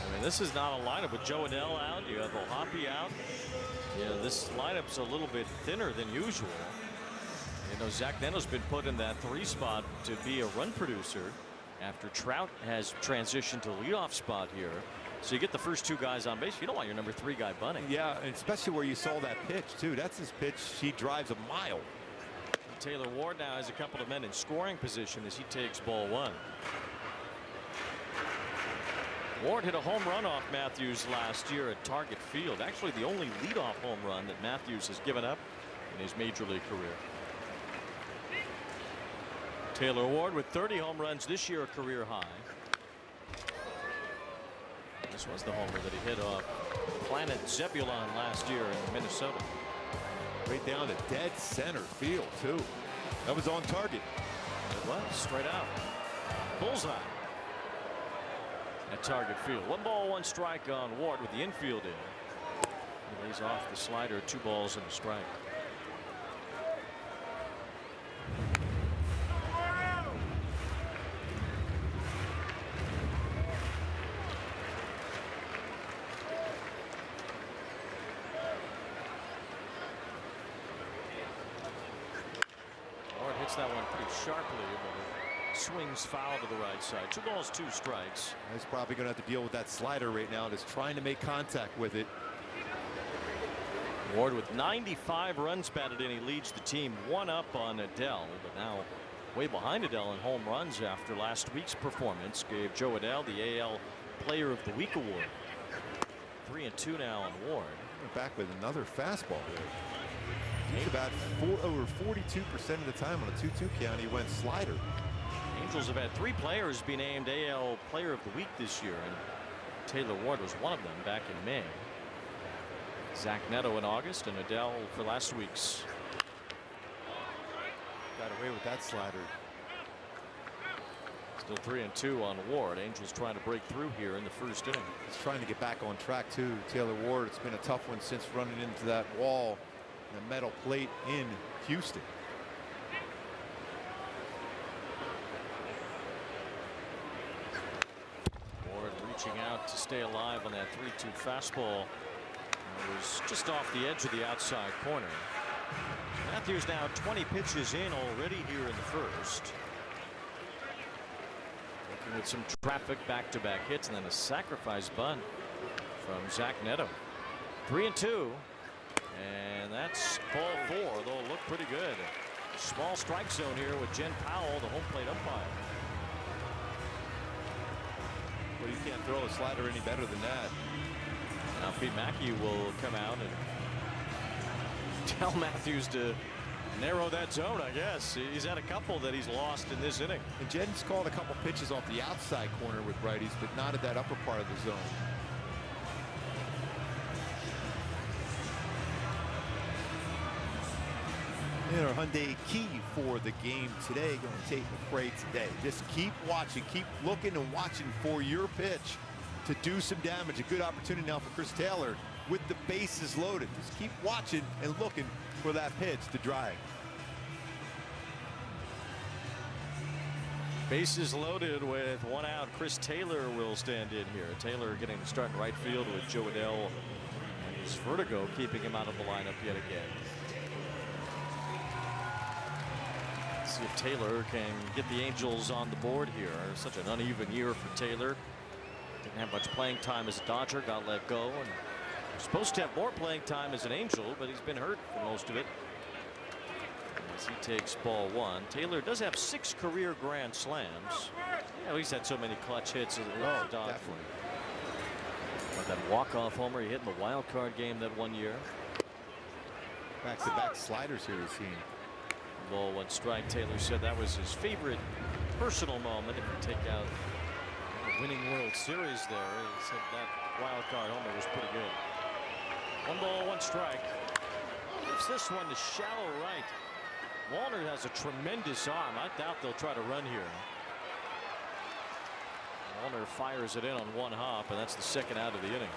I mean, this is not a lineup with Joe Adell out. You have O'Hoppe out. You know, this lineup's a little bit thinner than usual. You know, Zack Neto's been put in that 3 spot to be a run producer after Trout has transitioned to leadoff spot here. So you get the first 2 guys on base. You don't want your number 3 guy bunting. Yeah, and especially where you saw that pitch too. That's his pitch. He drives a mile. Taylor Ward now has a couple of men in scoring position as he takes ball 1. Ward hit a home run off Matthews last year at Target Field. Actually, the only leadoff home run that Matthews has given up in his major league career. Taylor Ward with 30 home runs this year, a career high. This was the homer that he hit off Planet Zebulon last year in Minnesota. Right down to dead center field, too. That was on target. It was straight out. Bullseye at Target Field. 1 ball, 1 strike on Ward with the infield in. He lays off the slider, 2 balls and a strike. That one pretty sharply, but it swings foul to the right side. 2 balls, 2 strikes. He's probably going to have to deal with that slider right now, just trying to make contact with it. Ward with 95 runs batted in. He leads the team 1 up on Adell, but now way behind Adell in home runs after last week's performance. Gave Joe Adell the AL Player of the Week award. 3-2 now on Ward. We're back with another fastball there. He's about over 42% of the time on a 2-2 count. He went slider. Angels have had 3 players be named AL Player of the Week this year, and Taylor Ward was one of them back in May. Zack Neto in August, and Adell for last week's. Got away with that slider. Still 3-2 on Ward. Angels trying to break through here in the first inning. He's trying to get back on track too. Taylor Ward. It's been a tough one since running into that wall. The metal plate in Houston. Ward reaching out to stay alive on that 3-2 fastball. It was just off the edge of the outside corner. Matthews now 20 pitches in already here in the first. Working with some traffic, back-to-back hits, and then a sacrifice bunt from Zack Neto. 3-2. And that's ball 4, though it looked pretty good. Small strike zone here with Jen Powell, the home plate umpire. Well, you can't throw a slider any better than that. Now Pete Mackey will come out and tell Matthews to narrow that zone, I guess. He's had a couple that he's lost in this inning. And Jen's called a couple pitches off the outside corner with righties, but not at that upper part of the zone. Hyundai key for the game today. Going to take the freight today. Just keep watching, keep looking and watching for your pitch to do some damage. A good opportunity now for Chris Taylor with the bases loaded. Just keep watching and looking for that pitch to drive. Bases loaded with 1 out. Chris Taylor will stand in here. Taylor getting the start in right field with Joe Adell and his vertigo keeping him out of the lineup yet again. Let's see if Taylor can get the Angels on the board here. Such an uneven year for Taylor. Didn't have much playing time as a Dodger, got let go, and was supposed to have more playing time as an Angel, but he's been hurt for most of it. As he takes ball 1. Taylor does have 6 career grand slams. Yeah, he's had so many clutch hits as a Dodger. Definitely. But that walk-off homer he hit in the wild card game that one year. Back-to-back sliders here we've seen. Ball 1 strike. Taylor said that was his favorite personal moment. If you take out the winning World Series there, he said that wild card homer was pretty good. 1 ball, 1 strike. Lifts this one to shallow right. Wallner has a tremendous arm. I doubt they'll try to run here. Wallner fires it in on 1 hop, and that's the 2nd out of the inning.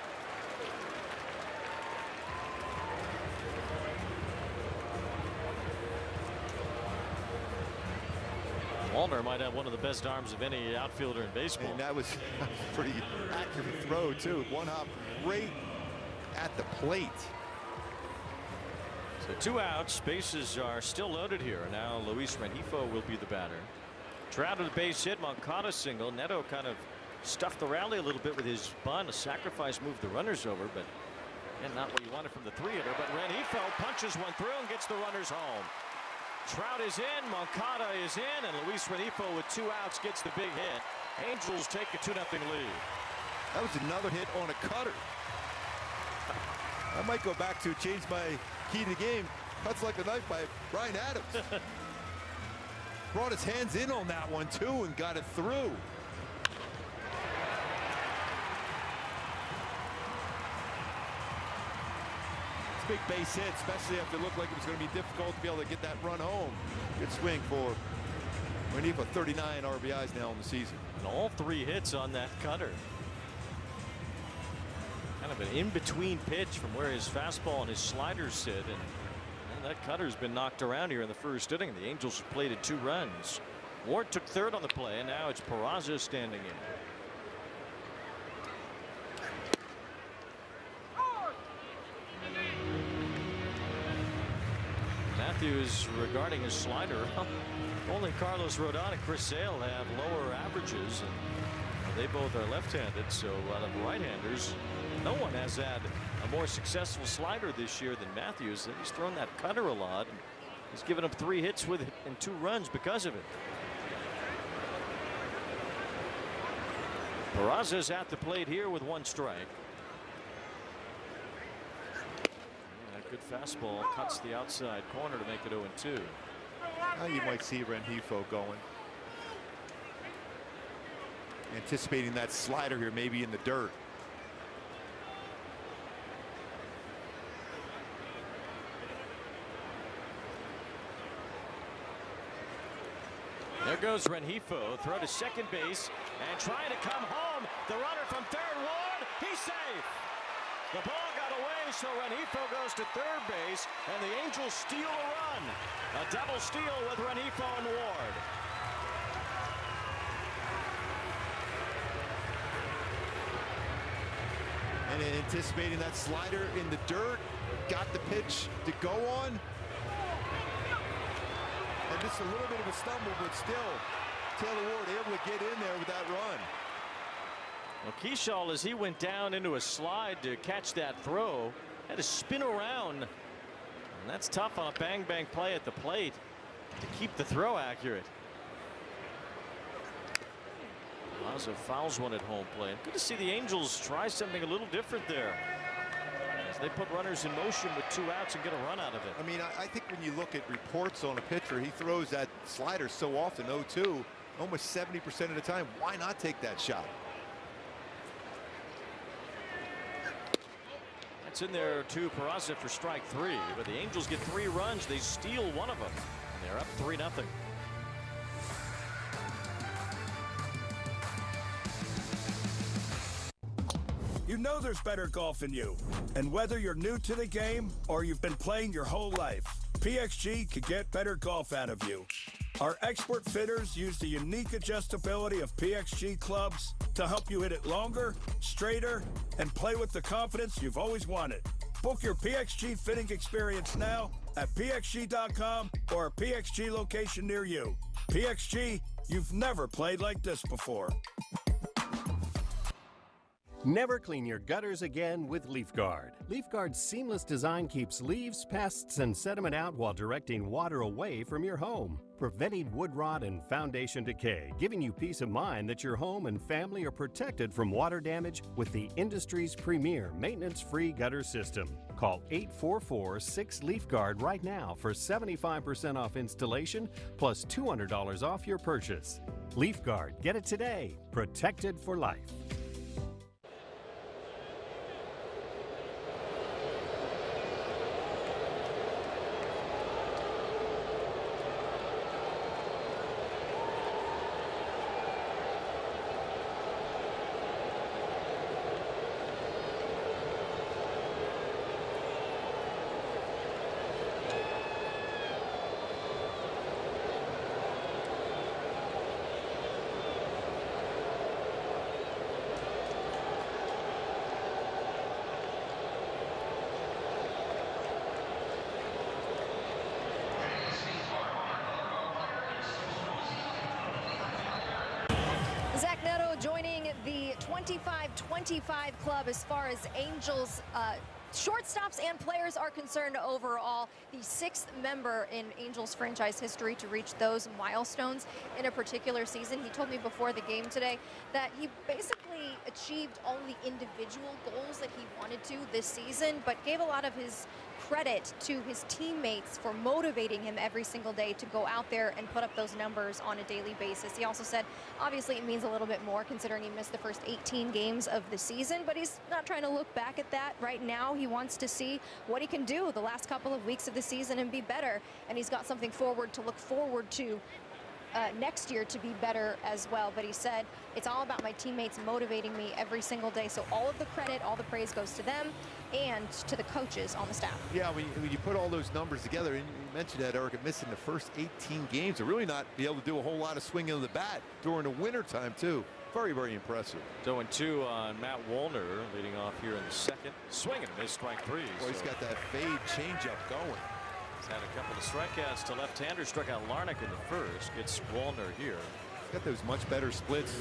Wallner might have one of the best arms of any outfielder in baseball. And that was a pretty accurate throw, too. 1 hop right at the plate. So 2 outs. Bases are still loaded here. Now Luis Rengifo will be the batter. Trout with a base hit. Moncada single. Neto kind of stuffed the rally a little bit with his bunt. A sacrifice moved the runners over, but again, not what you wanted from the 3-hitter. But Rengifo punches one through and gets the runners home. Trout is in, Moncada is in, and Luis Rengifo with 2 outs gets the big hit. Angels take a 2-0 lead. That was another hit on a cutter. I might go back to change my key to the game. Cuts like a knife by Brian Adams. Brought his hands in on that one too and got it through. Big base hit, especially after it looked like it was going to be difficult to be able to get that run home. Good swing for Rengifo. 39 RBIs now in the season. And all 3 hits on that cutter. Kind of an in-between pitch from where his fastball and his sliders sit, and that cutter's been knocked around here in the 1st inning. The Angels have plated 2 runs. Ward took 3rd on the play, and now it's Peraza standing in. Matthews regarding his slider. Only Carlos Rodon and Chris Sale have lower averages, and they both are left-handed, so out of right-handers, no one has had a more successful slider this year than Matthews. He's thrown that cutter a lot, and he's given up 3 hits with it and 2 runs because of it. Peraza's at the plate here with 1 strike. Good fastball cuts the outside corner to make it 0-2. Now you might see Rengifo going. Anticipating that slider here, maybe in the dirt. There goes Rengifo. Throw to second base and trying to come home. The runner from 3rd, Ward. He's safe. The ball got away, so Rengifo goes to 3rd base, and the Angels steal a run. A double steal with Rengifo and Ward. And anticipating that slider in the dirt, got the pitch to go on. And just a little bit of a stumble, but still, Taylor Ward able to get in there with that run. Well, Keyshaw, as he went down into a slide to catch that throw, had to spin around. And that's tough on a bang-bang play at the plate to keep the throw accurate. Peraza fouls one at home plate. Good to see the Angels try something a little different there, as they put runners in motion with 2 outs and get a run out of it. I mean, I think when you look at reports on a pitcher, he throws that slider so often, 0-2, almost 70% of the time. Why not take that shot? It's in there to Peraza for strike 3, but the Angels get 3 runs. They steal one of them, and they're up 3-0. You know there's better golf in you. And whether you're new to the game or you've been playing your whole life, PXG can get better golf out of you. Our expert fitters use the unique adjustability of PXG clubs to help you hit it longer, straighter, and play with the confidence you've always wanted. Book your PXG fitting experience now at pxg.com or a PXG location near you. PXG, you've never played like this before. Never clean your gutters again with LeafGuard. LeafGuard's seamless design keeps leaves, pests, and sediment out while directing water away from your home, preventing wood rot and foundation decay, giving you peace of mind that your home and family are protected from water damage with the industry's premier maintenance-free gutter system. Call 844-6LeafGuard right now for 75% off installation plus $200 off your purchase. LeafGuard, get it today. Protected for life. Zack Neto joining the 25-25 club as far as Angels shortstops and players are concerned overall. The 6th member in Angels franchise history to reach those milestones in a particular season. He told me before the game today that he basically achieved all the individual goals that he wanted to this season, but gave a lot of his credit to his teammates for motivating him every single day to go out there and put up those numbers on a daily basis. He also said, obviously it means a little bit more considering he missed the first 18 games of the season, but he's not trying to look back at that right now. He wants to see what he can do the last couple of weeks of the season and be better, and he's got something to look forward to next year to be better as well. But he said, it's all about my teammates motivating me every single day. So all of the credit, all the praise goes to them and to the coaches on the staff. Yeah, when you put all those numbers together, and you mentioned that, Erica, missing the first 18 games, to really not be able to do a whole lot of swinging of the bat during the winter time too. Very, very impressive. 0-2 on Matt Wallner, leading off here in the second. Swing and a miss, strike 3. Boy, he's got that fade changeup going. He's had a couple of strikeouts to left-handers. Struck out Larnach in the first. Gets Wallner here. He's got those much better splits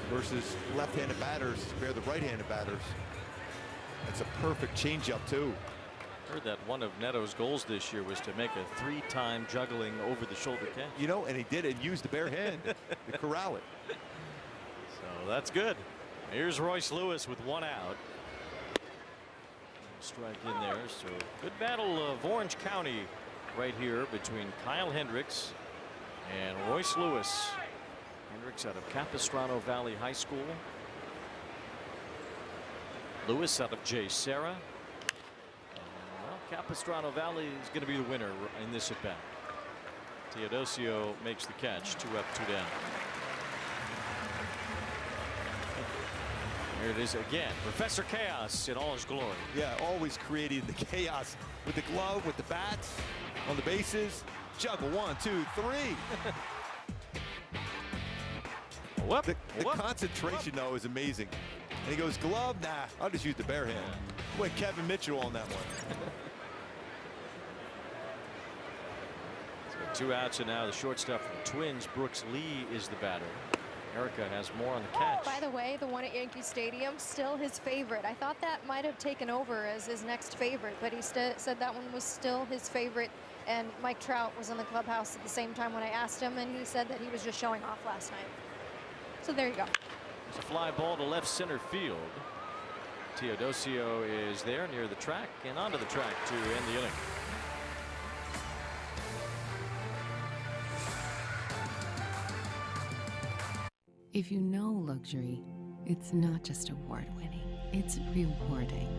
versus left-handed batters compared to right-handed batters. That's a perfect changeup too. Heard that one of Neto's goals this year was to make a 3-time juggling over-the-shoulder catch. You know, and he did it. Used the bare hand to corral it. So that's good. Here's Royce Lewis with 1 out. Strike in there. So good battle of Orange County right here between Kyle Hendricks and Royce Lewis. Hendricks out of Capistrano Valley High School. Lewis out of J. Serra. Well, Capistrano Valley is going to be the winner in this at bat. Teodosio makes the catch. 2 up, 2 down. Here it is again. Professor Chaos in all his glory. Yeah, always creating the chaos with the glove, with the bats, on the bases. Juggle 1, 2, 3. The concentration, though, is amazing. And he goes, glove? Nah, I'll just use the bare hand. Went Kevin Mitchell on that one. So 2 outs, and now the shortstop from the Twins, Brooks Lee, is the batter. Erica has more on the catch. By the way, the one at Yankee Stadium, still his favorite. I thought that might have taken over as his next favorite, but he said that one was still his favorite. And Mike Trout was in the clubhouse at the same time when I asked him, and he said that he was just showing off last night. So there you go. There's a fly ball to left center field. Teodosio is there near the track and onto the track to end the inning. If you know luxury, it's not just award-winning, it's rewarding.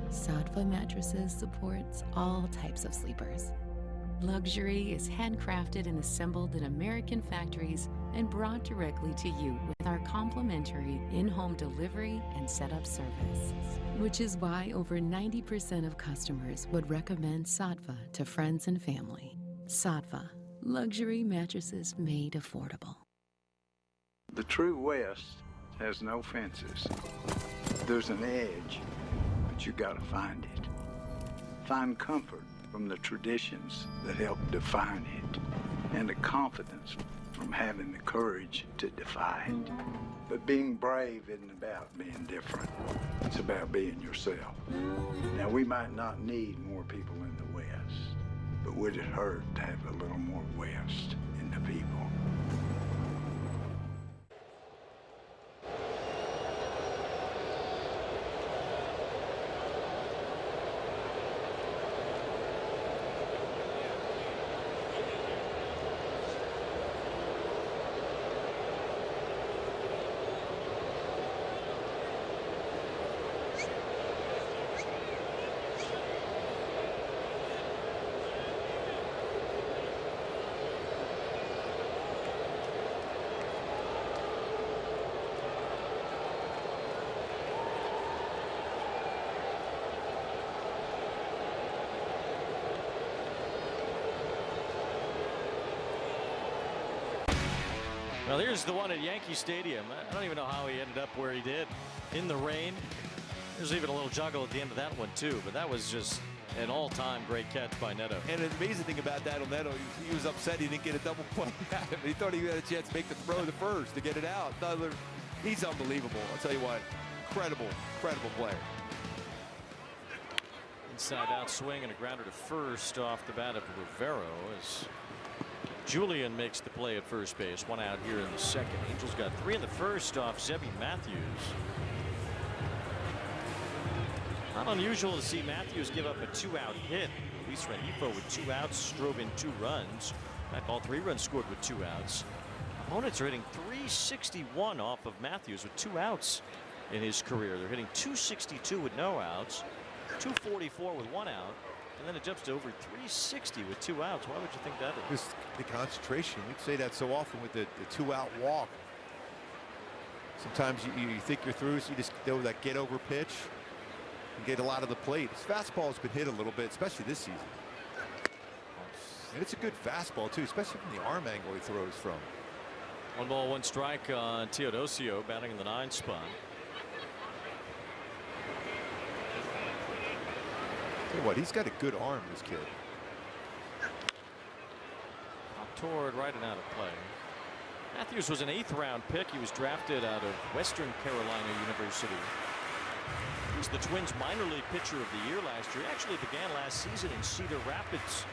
Sadva Mattresses supports all types of sleepers. Luxury is handcrafted and assembled in American factories and brought directly to you with our complimentary in-home delivery and setup service, which is why over 90% of customers would recommend Sadva to friends and family. Sadva, luxury mattresses made affordable. The true West has no fences. There's an edge, but you gotta find it. Find comfort from the traditions that help define it, and the confidence from having the courage to defy it. But being brave isn't about being different. It's about being yourself. Now, we might not need more people in the West, but would it hurt to have a little more West in the people? Well, here's the one at Yankee Stadium. I don't even know how he ended up where he did. In the rain. There's even a little juggle at the end of that one, too. But that was just an all-time great catch by Neto. And the amazing thing about that on Neto, he was upset he didn't get a double play at him. He thought he had a chance to make the throw to first to get it out. He's unbelievable. I'll tell you what. Incredible, incredible player. Inside out swing and a grounder to first off the bat of Rivero as Julian makes the play at first base. One out here in the second. Angels got 3 in the first off Zebby Matthews. Not unusual to see Matthews give up a 2-out hit. Luis Rengifo with 2 outs drove in 2 runs. In fact, all 3 runs scored with 2 outs. Opponents are hitting .361 off of Matthews with 2 outs in his career. They're hitting .262 with no outs, .244 with 1 out. And then it jumps to over .360 with 2 outs. Why would you think that is? Just the concentration. We'd say that so often with the 2-out walk. Sometimes you think you're through, so you just throw that get over pitch and get a lot of the plate. His fastball has been hit a little bit, especially this season. And it's a good fastball too, especially from the arm angle he throws from. 1 ball, 1 strike on Teodosio, batting in the 9 spot. Tell you what, he's got a good arm, this kid. Toward right and out of play. Matthews was an 8th round pick. He was drafted out of Western Carolina University. He was the Twins minor league pitcher of the year last year. He actually began last season in Cedar Rapids,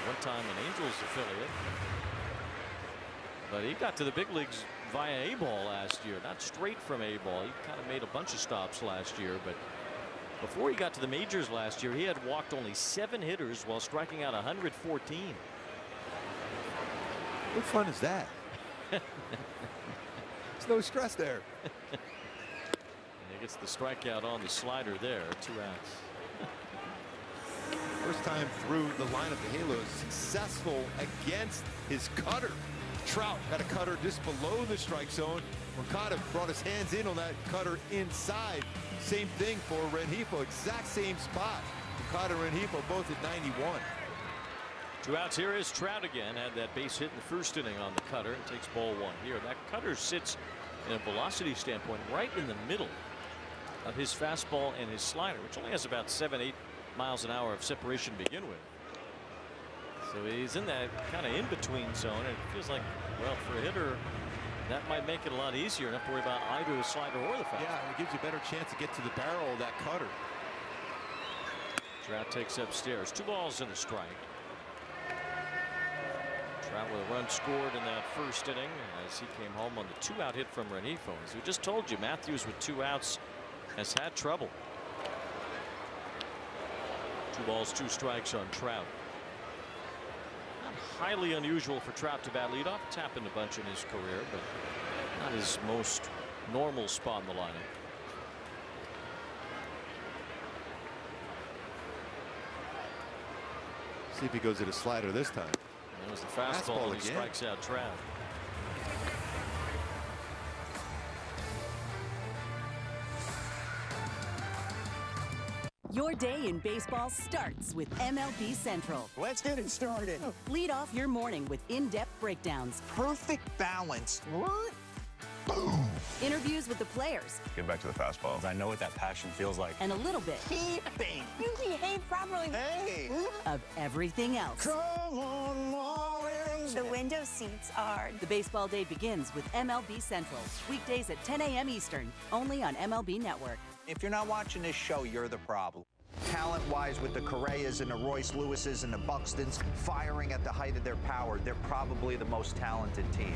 one time an Angels affiliate. But he got to the big leagues via A-ball last year, not straight from A-ball. He kind of made a bunch of stops last year, but before he got to the majors last year, he had walked only 7 hitters while striking out 114. What fun is that? There's no stress there. And he gets the strikeout on the slider there. 2 outs. First time through the line of the Halos, successful against his cutter. Trout had a cutter just below the strike zone. Mercado brought his hands in on that cutter inside. Same thing for Rengifo, exact same spot. Mercado and Rengifo both at 91. 2 outs. Here is Trout again. Had that base hit in the first inning on the cutter. It takes ball 1 here. That cutter sits in a velocity standpoint right in the middle of his fastball and his slider, which only has about 7-8 miles an hour of separation to begin with. So he's in that kind of in-between zone, and it feels like, well, for a hitter, that might make it a lot easier. Not to worry about either the slider or the fastball. Yeah, it gives you a better chance to get to the barrel of that cutter. Trout takes upstairs. 2 balls and a strike. Trout with a run scored in that first inning as he came home on the 2-out hit from Rengifo. As we just told you, Matthews with 2 outs has had trouble. 2 balls, 2 strikes on Trout. Not highly unusual for Trout to bat leadoff. It's happened a bunch in his career, but not his most normal spot in the lineup. See if he goes to the slider this time. It was the fastball and he strikes out Trav. Your day in baseball starts with MLB Central. Let's get it started. Lead off your morning with in-depth breakdowns. Perfect balance. Boom. Interviews with the players. Get back to the fastballs. I know what that passion feels like. And a little bit. Keeping. You behave properly. Hey. Of everything else. Come on, Marlins. The window seats are. The baseball day begins with MLB Central. Weekdays at 10 a.m. Eastern. Only on MLB Network. If you're not watching this show, you're the problem. Talent-wise, with the Correas and the Royce Lewises and the Buxtons firing at the height of their power, they're probably the most talented team.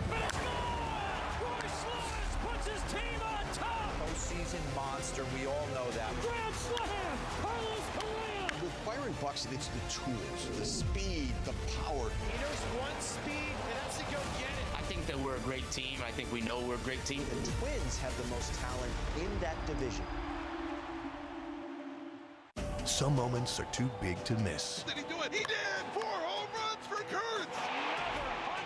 Royce Lewis puts his team on top. Postseason monster, we all know that. Grand slam, Carlos Correa. With Byron Buxton, it's the tools, the speed, the power. He knows one speed and has to go get it. I think that we're a great team. I think we know we're a great team. The Twins have the most talent in that division. Some moments are too big to miss. Did he do it? He did! 4 home runs for Kurtz!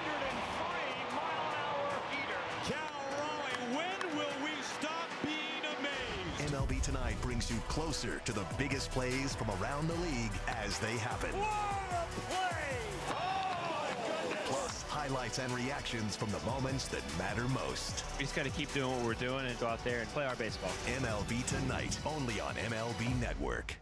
Another 103-mile-an-hour heater. Cal Raleigh, when will we stop being amazed? MLB Tonight brings you closer to the biggest plays from around the league as they happen. What a play! Oh, my goodness! Plus, highlights and reactions from the moments that matter most. We just got to keep doing what we're doing and go out there and play our baseball. MLB Tonight, only on MLB Network.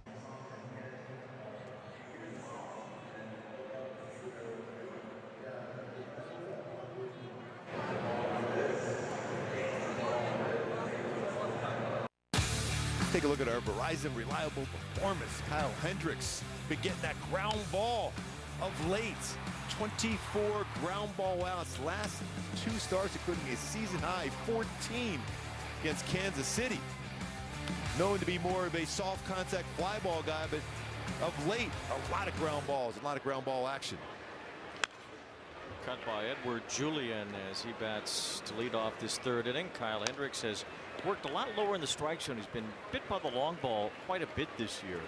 Take a look at our Verizon reliable performance. Kyle Hendricks been getting that ground ball of late. 24 ground ball outs. Last 2 starts, including a season high 14 against Kansas City. Known to be more of a soft contact fly ball guy, but of late, a lot of ground balls, a lot of ground ball action. Cut by Edward Julian as he bats to lead off this 3rd inning. Kyle Hendricks has worked a lot lower in the strike zone. He's been bit by the long ball quite a bit this year.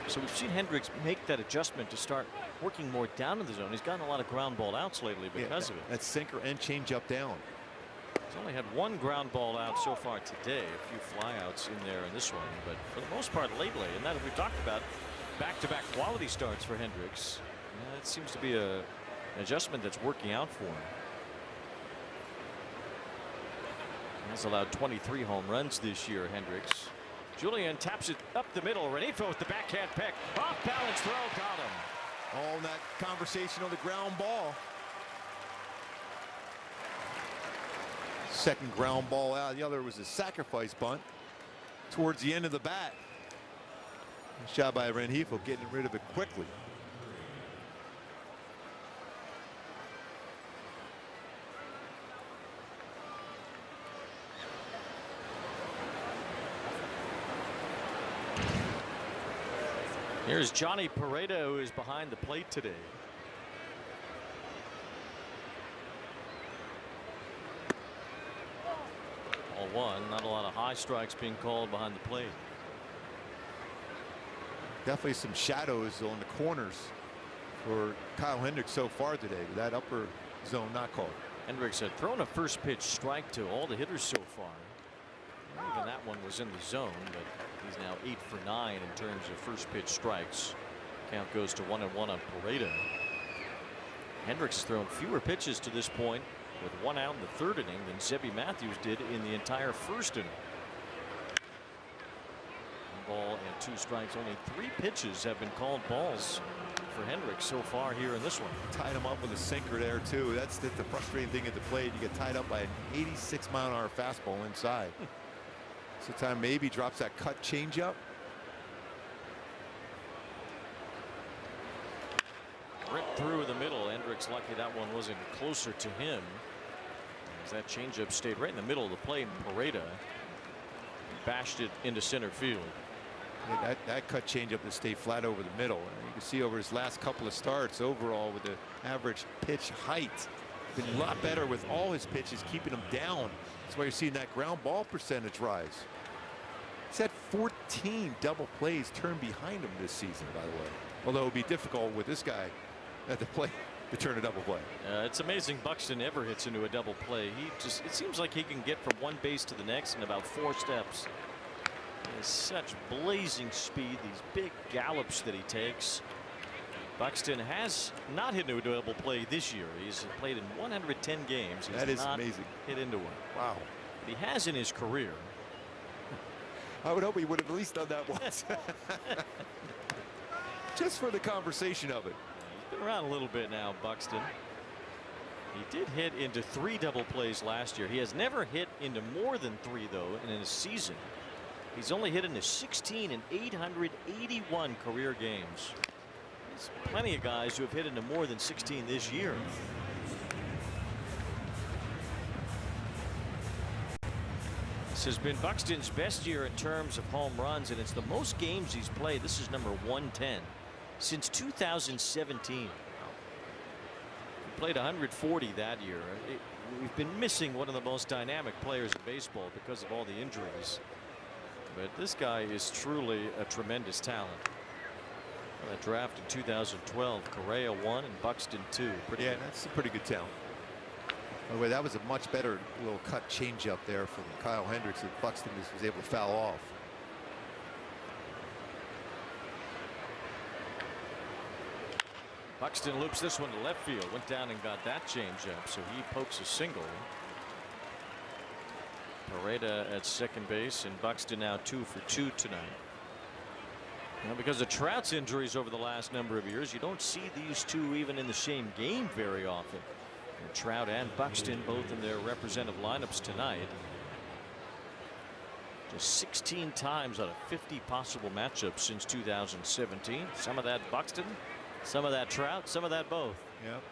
So we've seen Hendricks make that adjustment to start working more down in the zone. He's gotten a lot of ground ball outs lately because of it. That sinker and changeup down. He's only had 1 ground ball out so far today. A few flyouts in there in this one, but for the most part lately, and that we talked about, back-to-back quality starts for Hendricks. It seems to be an adjustment that's working out for him. He's allowed 23 home runs this year, Hendricks. Julian taps it up the middle. Renifo with the backhand pick. Off balance throw, got him. All in that conversation on the ground ball. Second ground ball out. The other was a sacrifice bunt towards the end of the bat. Shot by Renifo, getting rid of it quickly. Here's Johnny Pareda, who is behind the plate today. Ball 1. Not a lot of high strikes being called behind the plate. Definitely some shadows on the corners for Kyle Hendricks so far today. That upper zone not called. Hendricks had thrown a first pitch strike to all the hitters so far. Even that one was in the zone, but he's now 8 for 9 in terms of first pitch strikes. Count goes to 1-1 on Pareda. Hendricks has thrown fewer pitches to this point with 1 out in the 3rd inning than Zebby Matthews did in the entire 1st inning. 1 ball and 2 strikes. Only 3 pitches have been called balls for Hendricks so far here in this one. Tied him up with a sinker there too. That's the frustrating thing at the plate. You get tied up by an 86-mile-an-hour fastball inside. Sometimes maybe drops that cut changeup. Ripped through the middle. Hendricks lucky that one wasn't closer to him, as that changeup stayed right in the middle of the plate. And Pareda bashed it into center field. Yeah, that cut changeup that stayed flat over the middle. And you can see over his last couple of starts overall with the average pitch height, been a lot better with all his pitches, keeping them down. That's why you're seeing that ground ball percentage rise. He's had 14 double plays turned behind him this season, by the way. Although it would be difficult with this guy at the plate to turn a double play. It's amazing Buxton ever hits into a double play. It seems like he can get from one base to the next in about 4 steps. He has such blazing speed, these big gallops that he takes. Buxton has not hit into a double play this year. He's played in 110 games. He's that is not amazing. Hit into one. Wow. But he has in his career. I would hope he would have at least done that once. Just for the conversation of it. He's been around a little bit now, Buxton. He did hit into 3 double plays last year. He has never hit into more than 3, though, in a season. He's only hit into 16 in 881 career games. There's plenty of guys who have hit into more than 16 this year. This has been Buxton's best year in terms of home runs, and it's the most games he's played. This is number 110 since 2017. He played 140 that year. We've been missing one of the most dynamic players in baseball because of all the injuries. But this guy is truly a tremendous talent. That draft in 2012, Correa 1 and Buxton 2. Yeah, that's a pretty good talent. By the way, that was a much better little cut changeup there from Kyle Hendricks that Buxton was able to foul off. Buxton loops this one to left field. Went down and got that changeup, so he pokes a single. Pareda at second base, and Buxton now 2 for 2 tonight. Now, because of Trout's injuries over the last number of years, you don't see these two even in the same game very often. And Trout and Buxton both in their representative lineups tonight. Just 16 times out of 50 possible matchups since 2017. Some of that Buxton, some of that Trout, some of that both. Yep.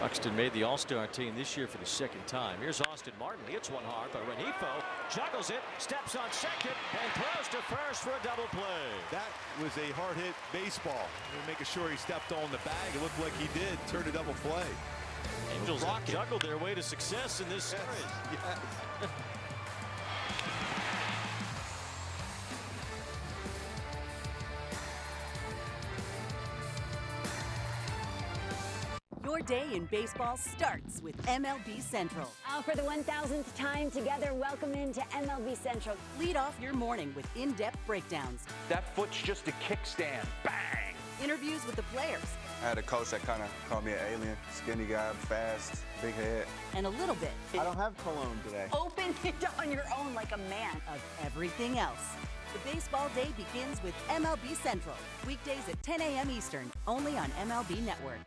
Buxton made the All-Star team this year for the 2nd time. Here's Austin Martin. He hits one hard, but Renifo juggles it, steps on second, and throws to first for a double play. That was a hard hit baseball. Making sure he stepped on the bag. It looked like he did. Turn a double play. Angels have juggled their way to success in this series. Yes. Your day in baseball starts with MLB Central. For the 1,000th time together, welcome into MLB Central. Lead off your morning with in-depth breakdowns. That foot's just a kickstand. Bang! Interviews with the players. I had a coach that kind of called me an alien. Skinny guy, fast, big head. And a little bit. I don't have cologne today. Open it on your own like a man. Of everything else. The baseball day begins with MLB Central. Weekdays at 10 a.m. Eastern, only on MLB Network.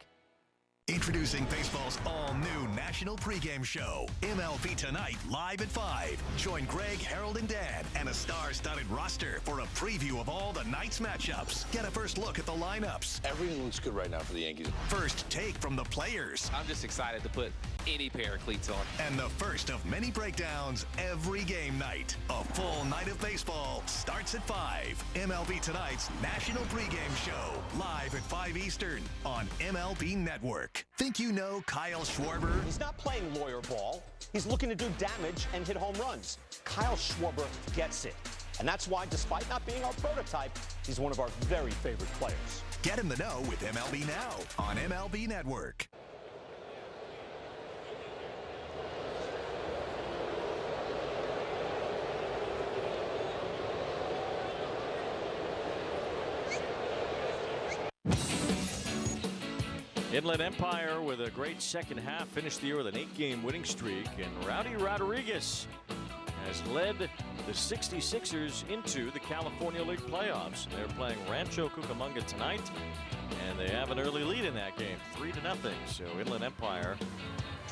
Introducing baseball's all-new national pregame show, MLB Tonight, live at 5. Join Greg, Harold, and Dan, and a star-studded roster for a preview of all the night's matchups. Get a first look at the lineups. Everything looks good right now for the Yankees. First take from the players. I'm just excited to put any pair of cleats on. And the first of many breakdowns every game night. A full night of baseball starts at 5. MLB Tonight's national pregame show, live at 5 Eastern on MLB Network. Think you know Kyle Schwarber? He's not playing lawyer ball. He's looking to do damage and hit home runs. Kyle Schwarber gets it. And that's why, despite not being our prototype, he's one of our very favorite players. Get in the know with MLB Now on MLB Network. Inland Empire with a great second half, finished the year with an 8-game winning streak, and Rowdy Rodriguez has led the 66ers into the California League playoffs. They're playing Rancho Cucamonga tonight, and they have an early lead in that game, 3-0. So Inland Empire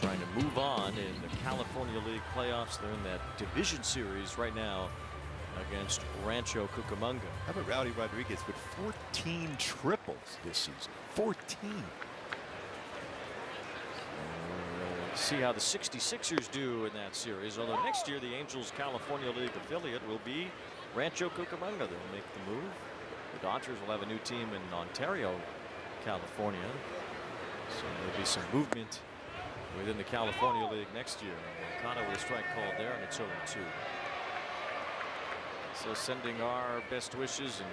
trying to move on in the California League playoffs. They're in that division series right now against Rancho Cucamonga. How about Rowdy Rodriguez with 14 triples this season? 14. See how the 66ers do in that series. Although next year the Angels California League affiliate will be Rancho Cucamonga. They'll make the move. The Dodgers will have a new team in Ontario, California. So there'll be some movement within the California League next year. Moncada with a strike called there, and it's 0-2. So sending our best wishes and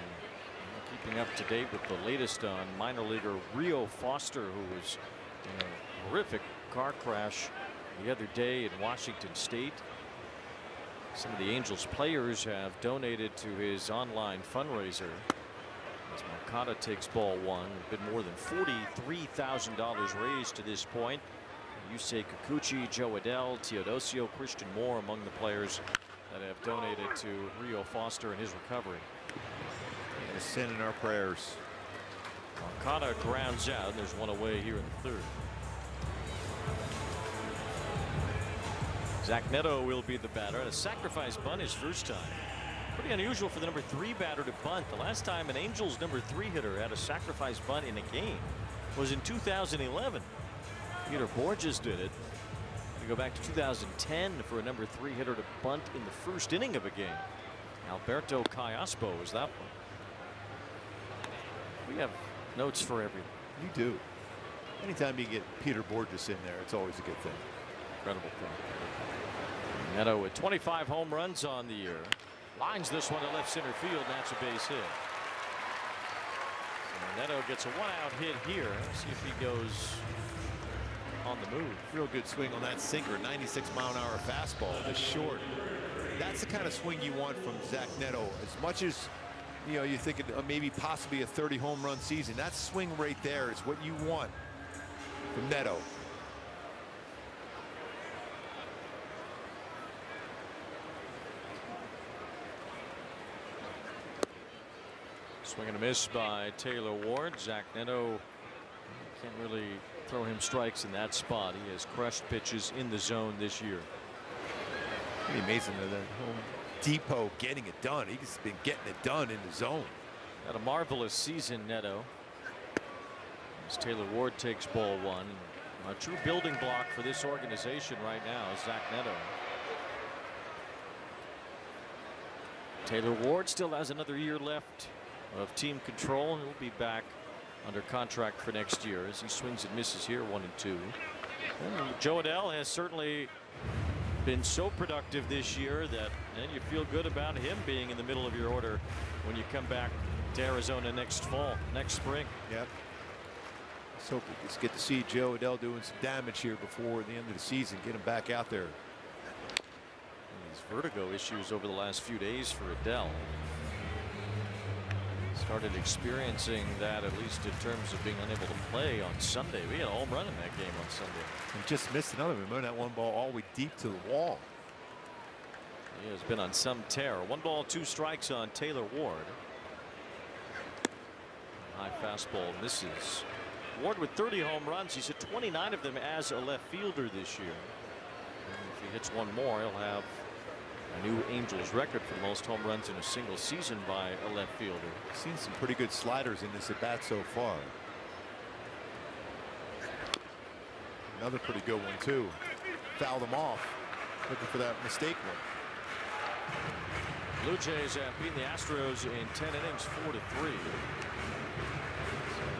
Keeping up to date with the latest on minor leaguer Rio Foster, who was in a horrific car crash the other day in Washington State. Some of the Angels players have donated to his online fundraiser. As Moncada takes ball one, there's been more than $43,000 raised to this point. Yusei Kikuchi, Joe Adele, Teodosio, Christian Moore among the players that have donated to Rio Foster and his recovery. And send in our prayers. Moncada grounds out. There's one away here in the third. Zack Neto will be the batter. A sacrifice bunt his first time. Pretty unusual for the number 3 batter to bunt. The last time an Angels number 3 hitter had a sacrifice bunt in a game was in 2011. Peter Borges did it. We go back to 2010 for a number 3 hitter to bunt in the first inning of a game. Alberto Callaspo was that one. We have notes for everything. You do. Anytime you get Peter Borges in there, it's always a good thing. Incredible thing. Neto with 25 home runs on the year. Lines this one to left center field, and that's a base hit. So Neto gets a 1-out hit here. Let's see if he goes on the move. Real good swing on that sinker. 96-mile-an-hour fastball. Just short. That's the kind of swing you want from Zack Neto. As much as you think maybe possibly a 30 home run season, that swing right there is what you want from Neto. Swing and a miss by Taylor Ward. Zack Neto can't really throw him strikes in that spot. He has crushed pitches in the zone this year. Pretty amazing that Home Depot getting it done. He's been getting it done in the zone. Had a marvelous season, Neto. As Taylor Ward takes ball one. A true building block for this organization right now is Zack Neto. Taylor Ward still has another year left of team control. He'll be back under contract for next year as he swings and misses here 1 and 2. And Joe Adele has certainly been so productive this year that then you feel good about him being in the middle of your order when you come back to Arizona next spring. Yep. Let's hope we just get to see Joe Adele doing some damage here before the end of the season. Get him back out there. And these vertigo issues over the last few days for Adele. Started experiencing that, at least in terms of being unable to play on Sunday. We had a home run in that game on Sunday. And just missed another one. Moved that one ball all the way deep to the wall. He has been on some tear. 1 ball, 2 strikes on Taylor Ward. High fastball misses. Ward with 30 home runs. He's hit 29 of them as a left fielder this year. And if he hits one more, he'll have a new Angels record for the most home runs in a single season by a left fielder. Seen some pretty good sliders in this at bat so far. Another pretty good one too. Fouled them off. Looking for that mistake one. Blue Jays have beaten the Astros in 10 innings 4-3.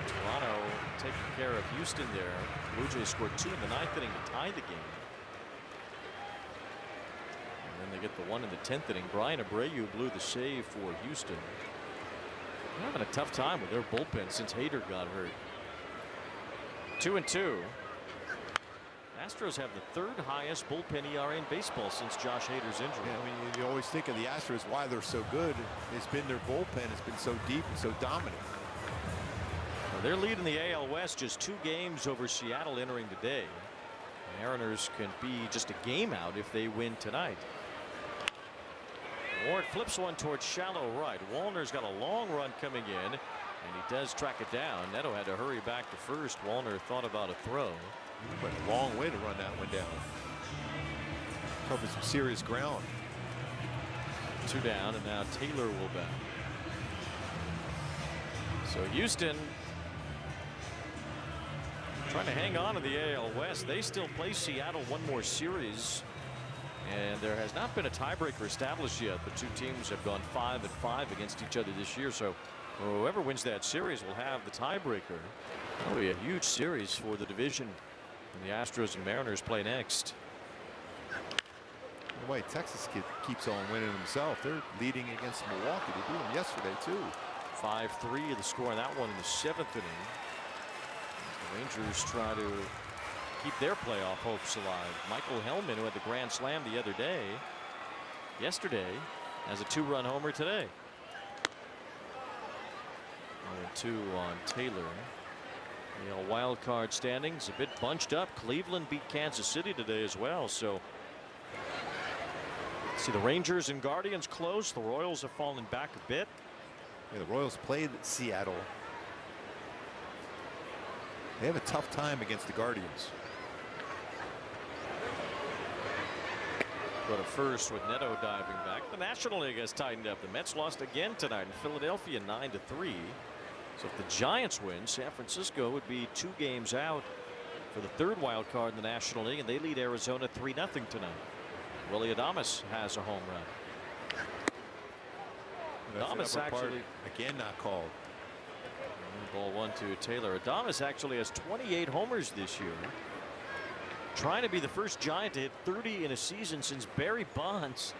Toronto taking care of Houston there. Blue Jays scored 2 in the 9th inning to tie the game. And then they get the 1 in the 10th inning. Brian Abreu blew the save for Houston. They're having a tough time with their bullpen since Hader got hurt. 2-2. Astros have the 3rd highest bullpen ERA in baseball since Josh Hader's injury. Yeah, I mean, you always think of the Astros, why they're so good. It's been their bullpen. It's been so deep and so dominant. Well, they're leading the AL West just 2 games over Seattle entering today. The Mariners can be just a game out if they win tonight. Ward flips one towards shallow right. Wallner's got a long run coming in, and he does track it down. Neto had to hurry back to first. Wallner thought about a throw. Went a long way to run that one down. Covered some serious ground. 2 down, and now Taylor will bat. So Houston trying to hang on to the AL West. They still play Seattle 1 more series, and there has not been a tiebreaker established yet. The 2 teams have gone 5-5 against each other this year, so whoever wins that series will have the tiebreaker. That'll be a huge series for the division. And the Astros and Mariners play next. The way Texas keeps on winning themselves. They're leading against Milwaukee. They beat them yesterday too. 5-3 the score on that one in the 7th inning. The Rangers try to keep their playoff hopes alive. Michael Hellman, who had the grand slam the other day, yesterday, has a 2-run homer today. 0-2 on Taylor. The wild card standings a bit bunched up. Cleveland beat Kansas City today as well. So see the Rangers and Guardians close. The Royals have fallen back a bit. Yeah, the Royals played Seattle. They have a tough time against the Guardians. Go to first with Neto diving back. The National League has tightened up. The Mets lost again tonight in Philadelphia 9-3. So if the Giants win, San Francisco would be 2 games out for the 3rd wild card in the National League, and they lead Arizona 3-0 tonight. Willie Adames has a home run. Adames actually again not called. Ball 1-2 Taylor. Adames actually has 28 homers this year. Trying to be the first Giant to hit 30 in a season since Barry Bonds.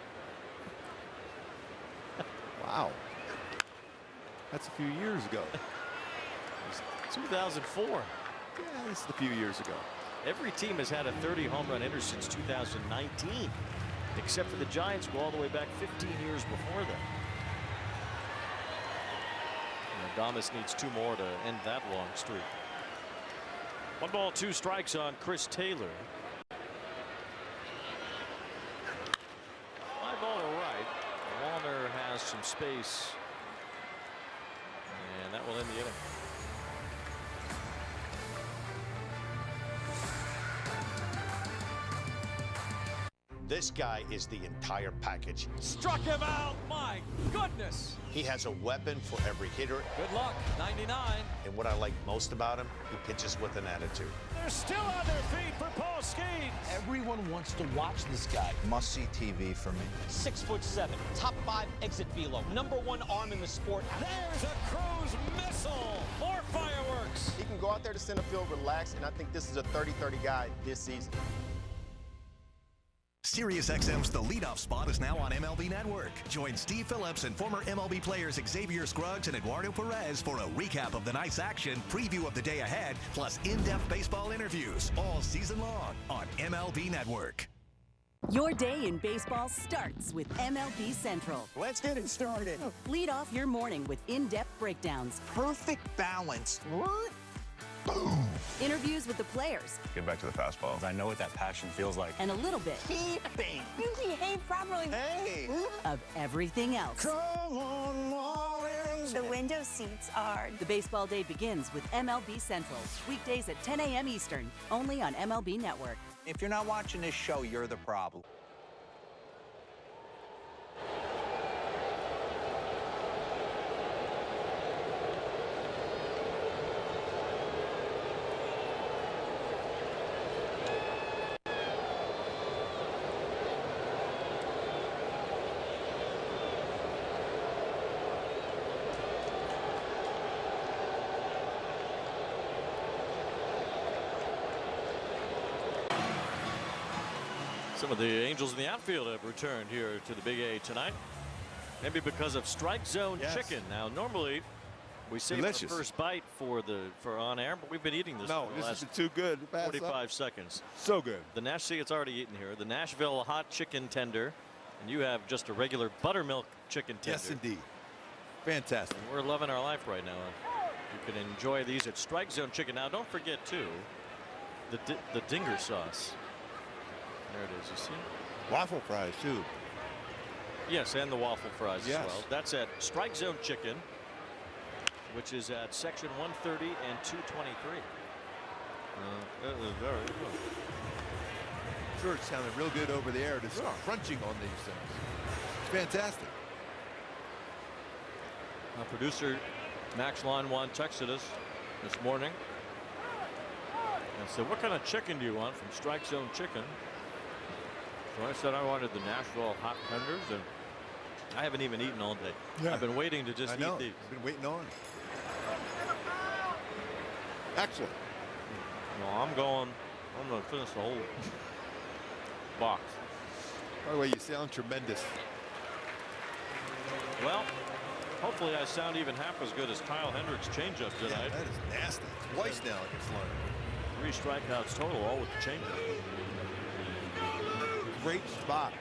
Wow. That's a few years ago. 2004. Yeah, this is a few years ago. Every team has had a 30 home run hitter since 2019, except for the Giants, go all the way back 15 years before that. Adames needs 2 more to end that long streak. 1 ball, 2 strikes on Chris Taylor. Fly ball to right. Wallner has some space. And that will end the inning. This guy is the entire package. Struck him out. My goodness. He has a weapon for every hitter. Good luck. 99. And what I like most about him, he pitches with an attitude. They're still on their feet for Postgame. Everyone wants to watch this guy. Must-see TV for me. 6'7", top 5 exit velo, #1 arm in the sport. There's a cruise missile. More fireworks. He can go out there to center field, relax, and I think this is a 30-30 guy this season. SiriusXM's The Leadoff Spot is now on MLB Network. Join Steve Phillips and former MLB players Xavier Scruggs and Eduardo Perez for a recap of the night's action, preview of the day ahead, plus in-depth baseball interviews all season long on MLB Network. Your day in baseball starts with MLB Central. Let's get it started. Lead off your morning with in-depth breakdowns. Perfect balance. What? Boom. Interviews with the players. Get back to the fastball. I know what that passion feels like. And a little bit. Keeping. You behave properly. Hey. Of everything else. Come on, Marlins. The window seats are. The baseball day begins with MLB Central. Weekdays at 10 a.m. Eastern. Only on MLB Network. If you're not watching this show, you're the problem. Some of the Angels in the outfield have returned here to the Big A tonight. Maybe because of strike zone chicken. Now, normally we save the first bite for on air, but we've been eating this for the last is too good. 45 seconds. So good. The see, it's already eaten here. The Nashville hot chicken tender, and you have just a regular buttermilk chicken tender. Yes, indeed. Fantastic. And we're loving our life right now. You can enjoy these at Strike Zone Chicken. Now, don't forget too the dinger sauce. There it is, you see? Waffle fries, too. Yes, and the waffle fries as well. That's at Strike Zone Chicken, which is at section 130 and 223. That is very good. I'm sure it sounded real good over the air, just crunching on these things. It's fantastic. Producer Max Lonwan texted us this morning and said, what kind of chicken do you want from Strike Zone Chicken? So I said I wanted the Nashville hot tenders, and I haven't even eaten all day. Yeah. I've been waiting to just eat these. I've been waiting on. Excellent. No, I'm going to finish the whole box. By the way, you sound tremendous. Well, Hopefully I sound even half as good as Kyle Hendricks' changeup tonight. Yeah, that is nasty. Twice now it gets low. 3 strikeouts total, all with the changeup. Great spot.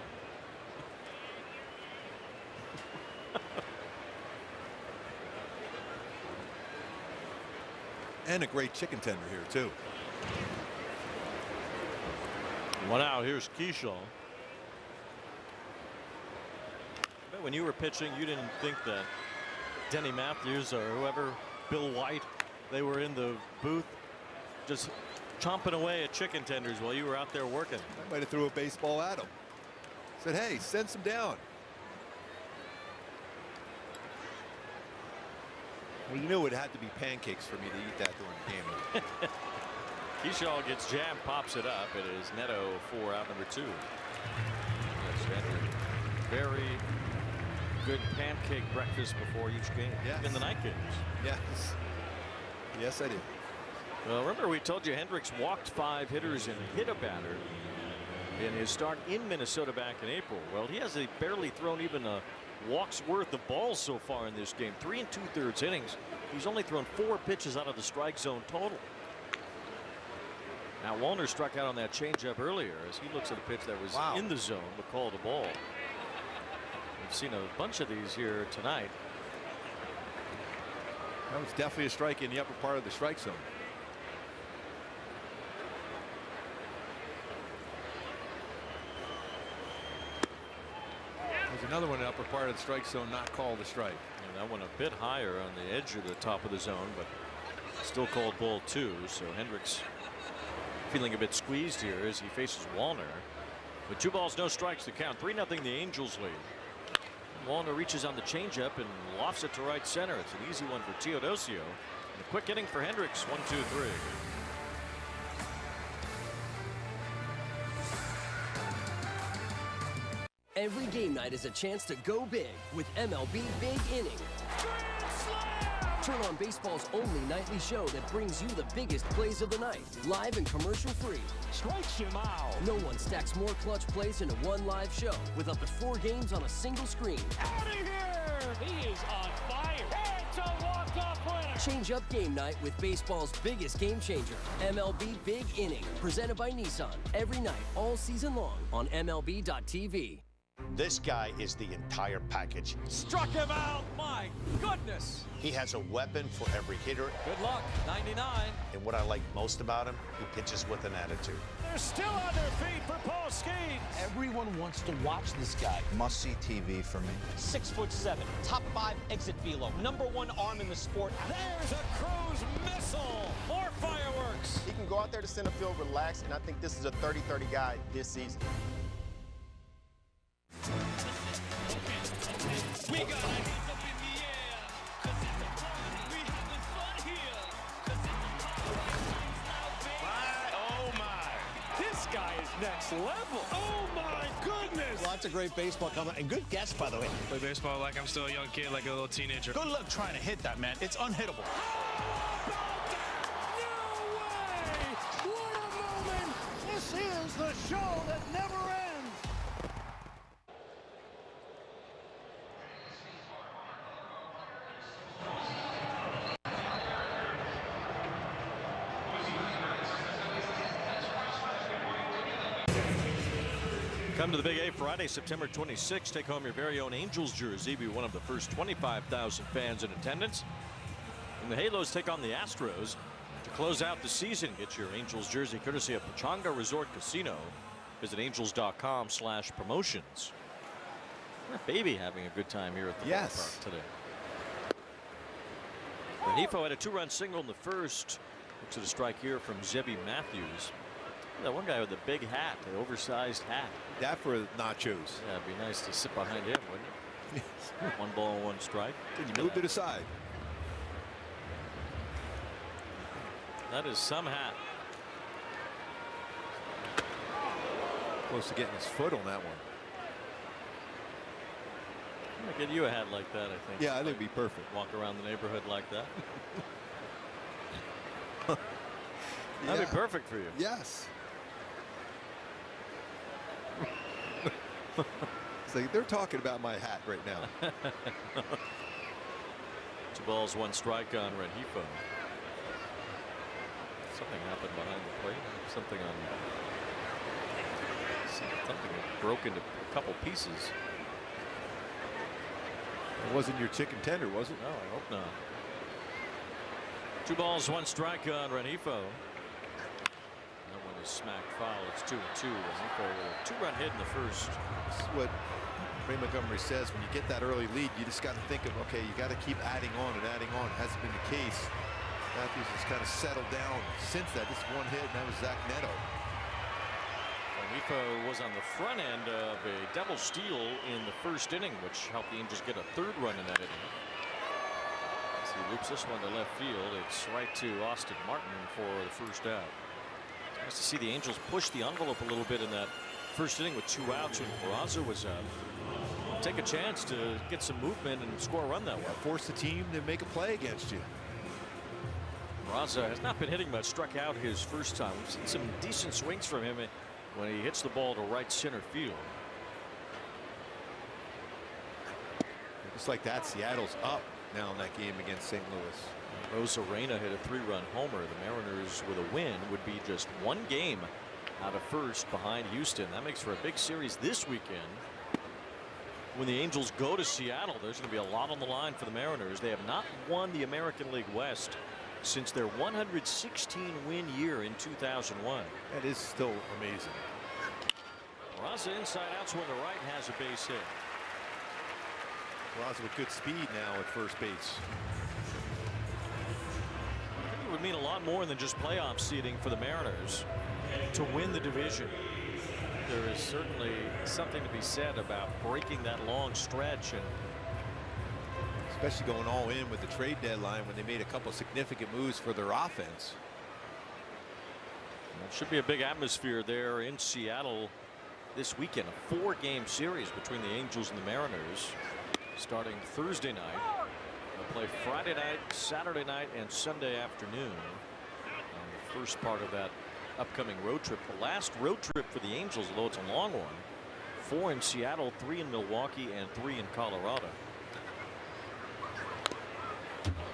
And a great chicken tender here too. 1 out. Here's Keyshaw. I bet when you were pitching, you didn't think that Denny Matthews or whoever, Bill White, they were in the booth just chomping away at chicken tenders while you were out there working. I might have threw a baseball at him. Said, hey, send some down. Well, you knew it had to be pancakes for me to eat that during the game. Keyshaw gets jammed, pops it up. It is Neto for out number 2. Yes, very good pancake breakfast before each game. Yes. In the night games. Yes. Yes, I did. Well, remember we told you Hendricks walked 5 hitters and hit a batter in his start in Minnesota back in April. Well, he has barely thrown even a walk's worth of balls so far in this game. 3 2/3 innings. He's only thrown 4 pitches out of the strike zone total. Now Wallner struck out on that changeup earlier as he looks at a pitch that was in the zone but called a ball. We've seen a bunch of these here tonight. That was definitely a strike in the upper part of the strike zone. There's another one in the upper part of the strike zone not called a strike. And that one a bit higher on the edge of the top of the zone, but still called ball 2. So Hendricks feeling a bit squeezed here as he faces Wallner. With 2 balls, no strikes to count. 3-0 the Angels lead. Wallner reaches on the changeup and lofts it to right center. It's an easy one for Teodosio. And a quick inning for Hendricks. 1, 2, 3. Every game night is a chance to go big with MLB Big Inning. Turn on baseball's only nightly show that brings you the biggest plays of the night, live and commercial-free. Strikes him out. No one stacks more clutch plays into one live show with up to 4 games on a single screen. Out of here! He is on fire. It's a walk-off winner. Change up game night with baseball's biggest game changer, MLB Big Inning, presented by Nissan. Every night, all season long on MLB.tv. This guy is the entire package. Struck him out. My goodness. He has a weapon for every hitter. Good luck. 99. And what I like most about him, he pitches with an attitude. They're still on their feet for Postgame. Everyone wants to watch this guy. Must-see TV for me. 6'7", top 5 exit velo, #1 arm in the sport. There's a cruise missile. More fireworks. He can go out there to center field, relax, and I think this is a 30-30 guy this season. We got our hands up in the air, 'cause it's a party. We having fun here, 'cause it's a party. Oh my, this guy is next level. Oh my goodness. Lots of great baseball coming, and good guess, by the way. Play baseball like I'm still a young kid, like a little teenager. Good luck trying to hit that, man. It's unhittable. No way! What a moment! This is the show that never ends. Come to the Big A Friday, September 26th. Take home your very own Angels jersey. Be one of the first 25,000 fans in attendance. And the Halos take on the Astros to close out the season. Get your Angels jersey courtesy of Pechanga Resort Casino. Visit angels.com/promotions. Baby having a good time here at the ballpark today. Renifo had a 2-run single in the first. Looks at a strike here from Zebby Matthews. That one guy with the big hat, the oversized hat. That for nachos. Yeah, it'd be nice to sit behind him, wouldn't it? 1 ball, 1 strike. Then you move to the side. That is some hat. Close to getting his foot on that one. I'm gonna get you a hat like that, I think. Yeah, I think it'd be perfect. Walk around the neighborhood like that. That'd be perfect for you. Yes. It's like they're talking about my hat right now. 2 balls, 1 strike on Rengifo. Something happened behind the plate. Something broke into a couple pieces. It wasn't your chicken tender, was it? No, I hope not. 2 balls, 1 strike on Rengifo. That one is smacked foul. It's 2-2. Rengifo with a 2-run hit in the first. This is what Ray Montgomery says. When you get that early lead, you just got to think of, okay, you got to keep adding on and adding on. It hasn't been the case. Matthews has kind of settled down since that. Just 1 hit, and that was Zack Neto. Rengifo was on the front end of a double steal in the first inning, which helped the Angels get a 3rd run in that inning. As he loops this one to left field, it's right to Austin Martin for the first out. It's nice to see the Angels push the envelope a little bit in that first inning with 2 outs when Peraza was out. Take a chance to get some movement and score a run that way. Force the team to make a play against you. Peraza has not been hitting much. Struck out his first time. We've seen some decent swings from him when he hits the ball to right center field. Just like that, Seattle's up now in that game against St. Louis. Rosarena hit a 3-run homer. The Mariners with a win would be just 1 game out of first behind Houston. That makes for a big series this weekend. When the Angels go to Seattle, there's going to be a lot on the line for the Mariners. They have not won the American League West since their 116-win year in 2001. That is still amazing. Peraza inside out swing to right, has a base hit. Peraza with good speed now at first base. I think it would mean a lot more than just playoff seeding for the Mariners to win the division. There is certainly something to be said about breaking that long stretch, and especially going all in with the trade deadline when they made a couple significant moves for their offense. It should be a big atmosphere there in Seattle this weekend. A 4-game series between the Angels and the Mariners starting Thursday night. They'll play Friday night, Saturday night, and Sunday afternoon on the first part of that upcoming road trip. The last road trip for the Angels, although it's a long one. 4 in Seattle, 3 in Milwaukee, and 3 in Colorado.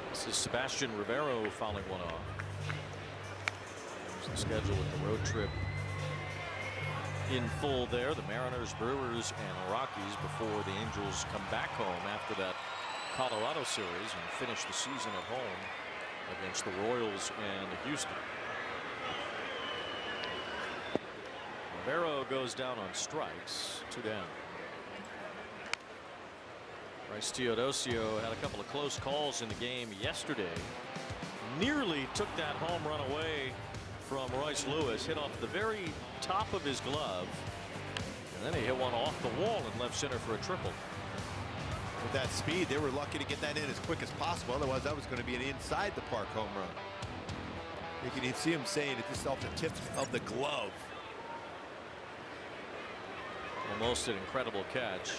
This is Sebastian Rivero fouling one off. There's the schedule with the road trip in full there. The Mariners, Brewers, and Rockies before the Angels come back home after that Colorado series and finish the season at home against the Royals and Houston. Rivero goes down on strikes. 2 down. Bryce Teodosio had a couple of close calls in the game yesterday. Nearly took that home run away from Royce Lewis. Hit off the very top of his glove. And then he hit one off the wall in left center for a triple. With that speed, they were lucky to get that in as quick as possible. Otherwise, that was going to be an inside the park home run. You can see him saying it just off the tip of the glove. Almost an incredible catch.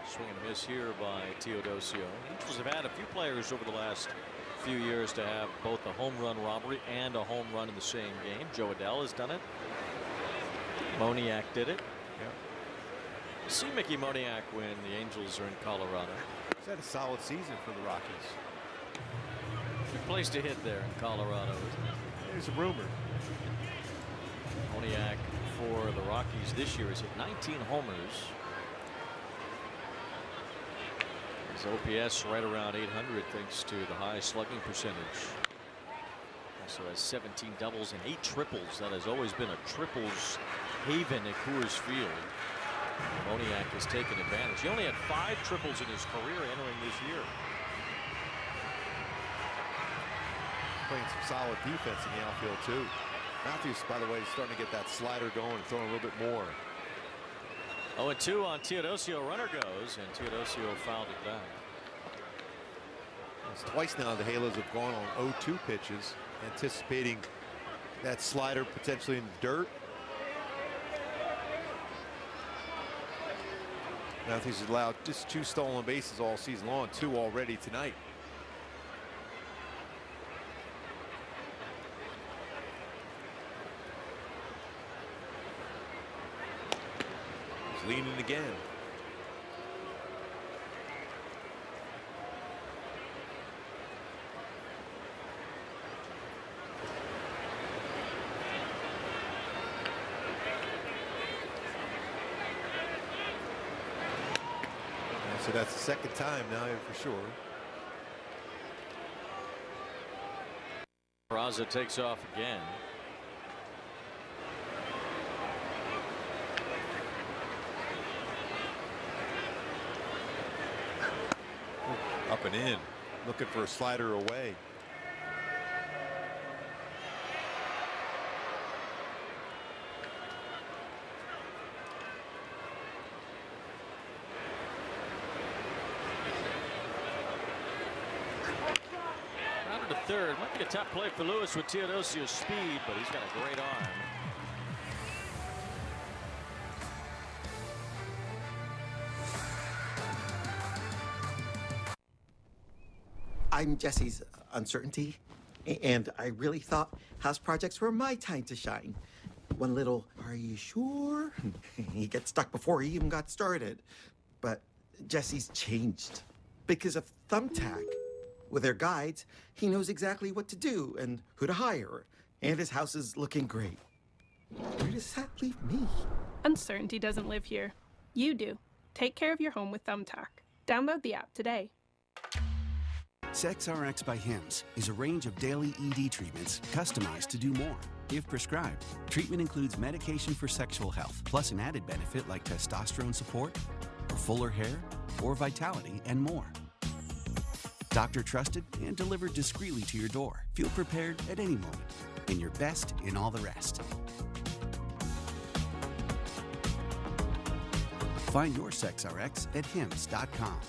Swing and miss here by Teodosio. Angels have had a few players over the last few years to have both a home run robbery and a home run in the same game. Joe Adell has done it. Moniak did it. See Mickey Moniak when the Angels are in Colorado. He's had a solid season for the Rockies. Good place to hit there in Colorado, isn't it? There's a rumor. Moniak for the Rockies this year has hit 19 homers. His OPS right around 800 thanks to the high slugging percentage. Also has 17 doubles and 8 triples. That has always been a triples haven at Coors Field. Moniak has taken advantage. He only had 5 triples in his career entering this year. Playing some solid defense in the outfield too. Matthews, by the way, is starting to get that slider going and throwing a little bit more. 0-2 on Teodosio. Runner goes, and Teodosio fouled it back. It's twice now the Halos have gone on 0-2 pitches, anticipating that slider potentially in the dirt. Matthews has allowed just 2 stolen bases all season long, 2 already tonight. He's leaning again. So that's the second time now for sure. Peraza takes off again. Up and in, looking for a slider away. Rounded to third. Might be a tough play for Lewis with Teodosio's speed, but he's got a great arm. I'm Jesse's uncertainty, and I really thought house projects were my time to shine. One little, "Are you sure?" He gets stuck before he even got started. But Jesse's changed because of Thumbtack. With their guides, he knows exactly what to do and who to hire, and his house is looking great. Where does that leave me? Uncertainty doesn't live here. You do. Take care of your home with Thumbtack. Download the app today. SexRx by Hims is a range of daily ED treatments customized to do more, if prescribed. Treatment includes medication for sexual health, plus an added benefit like testosterone support, or fuller hair, or vitality, and more. Doctor trusted and delivered discreetly to your door. Feel prepared at any moment, and your best in all the rest. Find your SexRx at hims.com.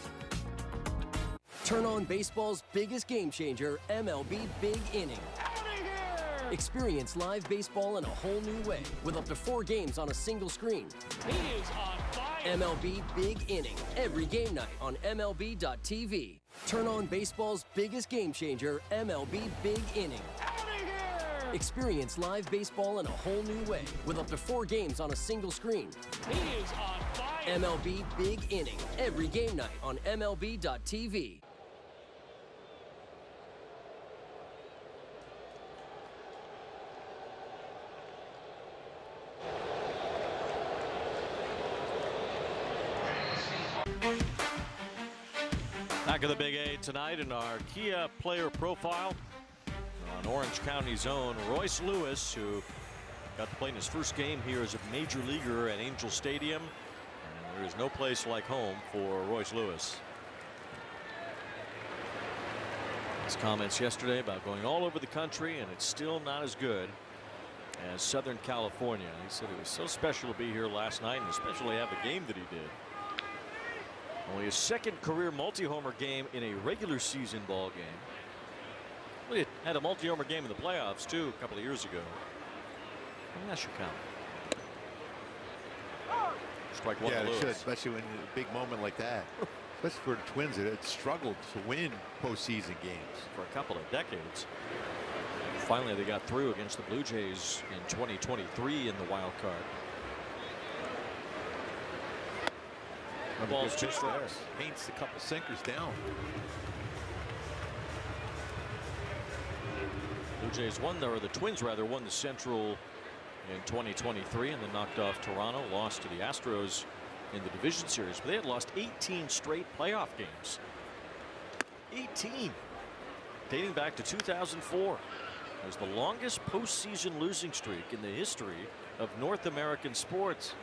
Turn on baseball's biggest game changer, MLB Big Inning. Experience live baseball in a whole new way with up to 4 games on a single screen. He is on fire. MLB Big Inning, every game night on MLB.tv. Turn on baseball's biggest game changer, MLB Big Inning. Experience live baseball in a whole new way with up to 4 games on a single screen. He is on fire. MLB Big Inning, every game night on MLB.tv. Back of the Big A tonight in our Kia player profile. On Orange County's own Royce Lewis, who got to play in his first game here as a major leaguer at Angel Stadium. And there is no place like home for Royce Lewis. His comments yesterday about going all over the country, and it's still not as good as Southern California. He said it was so special to be here last night, and especially have the game that he did. Only his second career multi-homer game in a regular season ball game. Well, he had a multi-homer game in the playoffs too a couple of years ago. And that should count. Strike one to Lewis. Should, especially when a big moment like that. Especially for the Twins that had struggled to win postseason games for a couple of decades. Finally, they got through against the Blue Jays in 2023 in the wild card. The ball's 2 strikes. Paints a couple sinkers down. Blue Jays won, or the Twins rather, won the Central in 2023 and then knocked off Toronto, lost to the Astros in the division series, but they had lost 18 straight playoff games. 18, dating back to 2004. It was the longest postseason losing streak in the history of North American sports.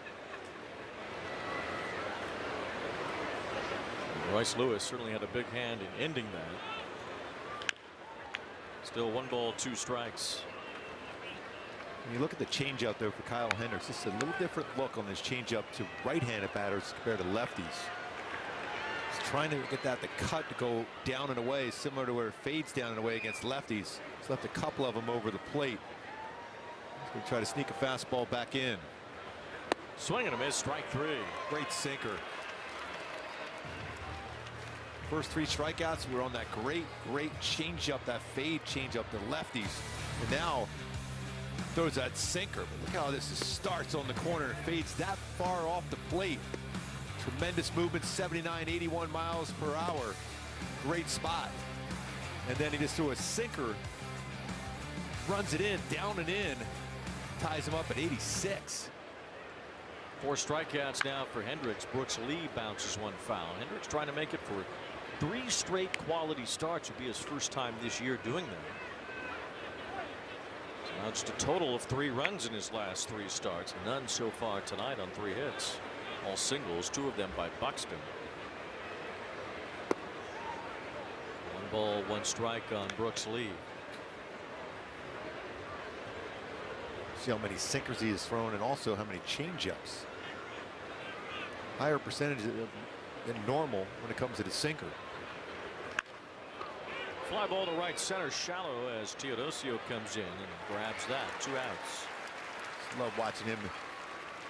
Royce Lewis certainly had a big hand in ending that. Still 1 ball, 2 strikes. When you look at the changeup there for Kyle Hendricks, it's a little different look on this changeup to right-handed batters compared to lefties. He's trying to get that to cut to go down and away, similar to where it fades down and away against lefties. He's left a couple of them over the plate. He's going to try to sneak a fastball back in. Swing and a miss, strike 3. Great sinker. First 3 strikeouts were on that great changeup, that fade changeup to lefties. And now throws that sinker. But look how this starts on the corner and fades that far off the plate. Tremendous movement, 79, 81 miles per hour. Great spot. And then he just threw a sinker, runs it in, down and in, ties him up at 86. 4 strikeouts now for Hendricks. Brooks Lee bounces one foul. Hendricks trying to make it for 3 straight quality starts. Would be his first time this year doing that. So now it's a total of 3 runs in his last 3 starts. None so far tonight on 3 hits. All singles, 2 of them by Buxton. 1 ball, 1 strike on Brooks Lee. See how many sinkers he has thrown and also how many changeups. Higher percentage than normal when it comes to the sinker. Fly ball to right center, shallow as Teodosio comes in and grabs that. 2 outs. Just love watching him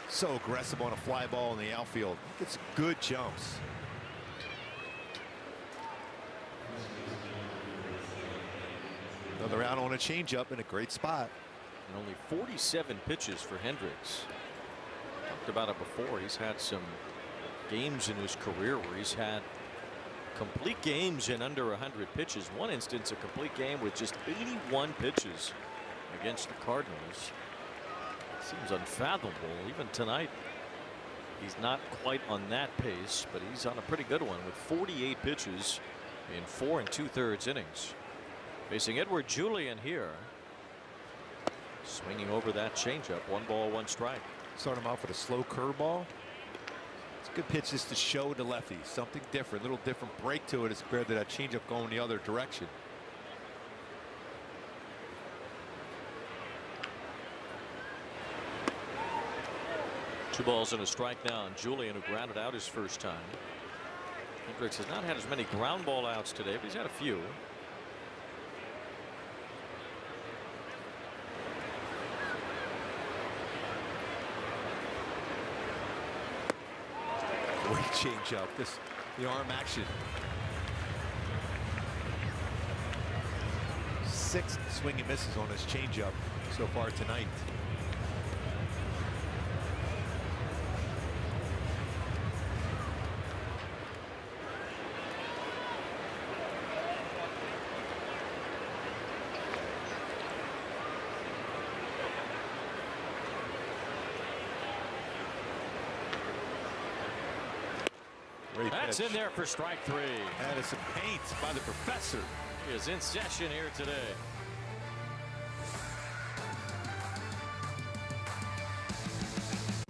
so aggressive on a fly ball in the outfield. Gets good jumps. Another out on a changeup in a great spot. And only 47 pitches for Hendricks. Talked about it before. He's had some games in his career where he's had complete games in under 100 pitches. One instance, a complete game with just 81 pitches against the Cardinals. Seems unfathomable. Even tonight, he's not quite on that pace, but he's on a pretty good one with 48 pitches in 4 2/3 innings. Facing Edward Julian here. Swinging over that changeup. 1 ball, 1 strike. Start him off with a slow curveball. It's a good pitch just to show the lefty something different, a little different break to it as compared to that changeup going the other direction. Two balls and a strike now on Julian, who grounded out his first time. Hendricks has not had as many ground ball outs today, but he's had a few. Great changeup. The arm action. 6 swing and misses on his changeup so far tonight. That's in there for strike 3. That is some paint by the professor. He is in session here today.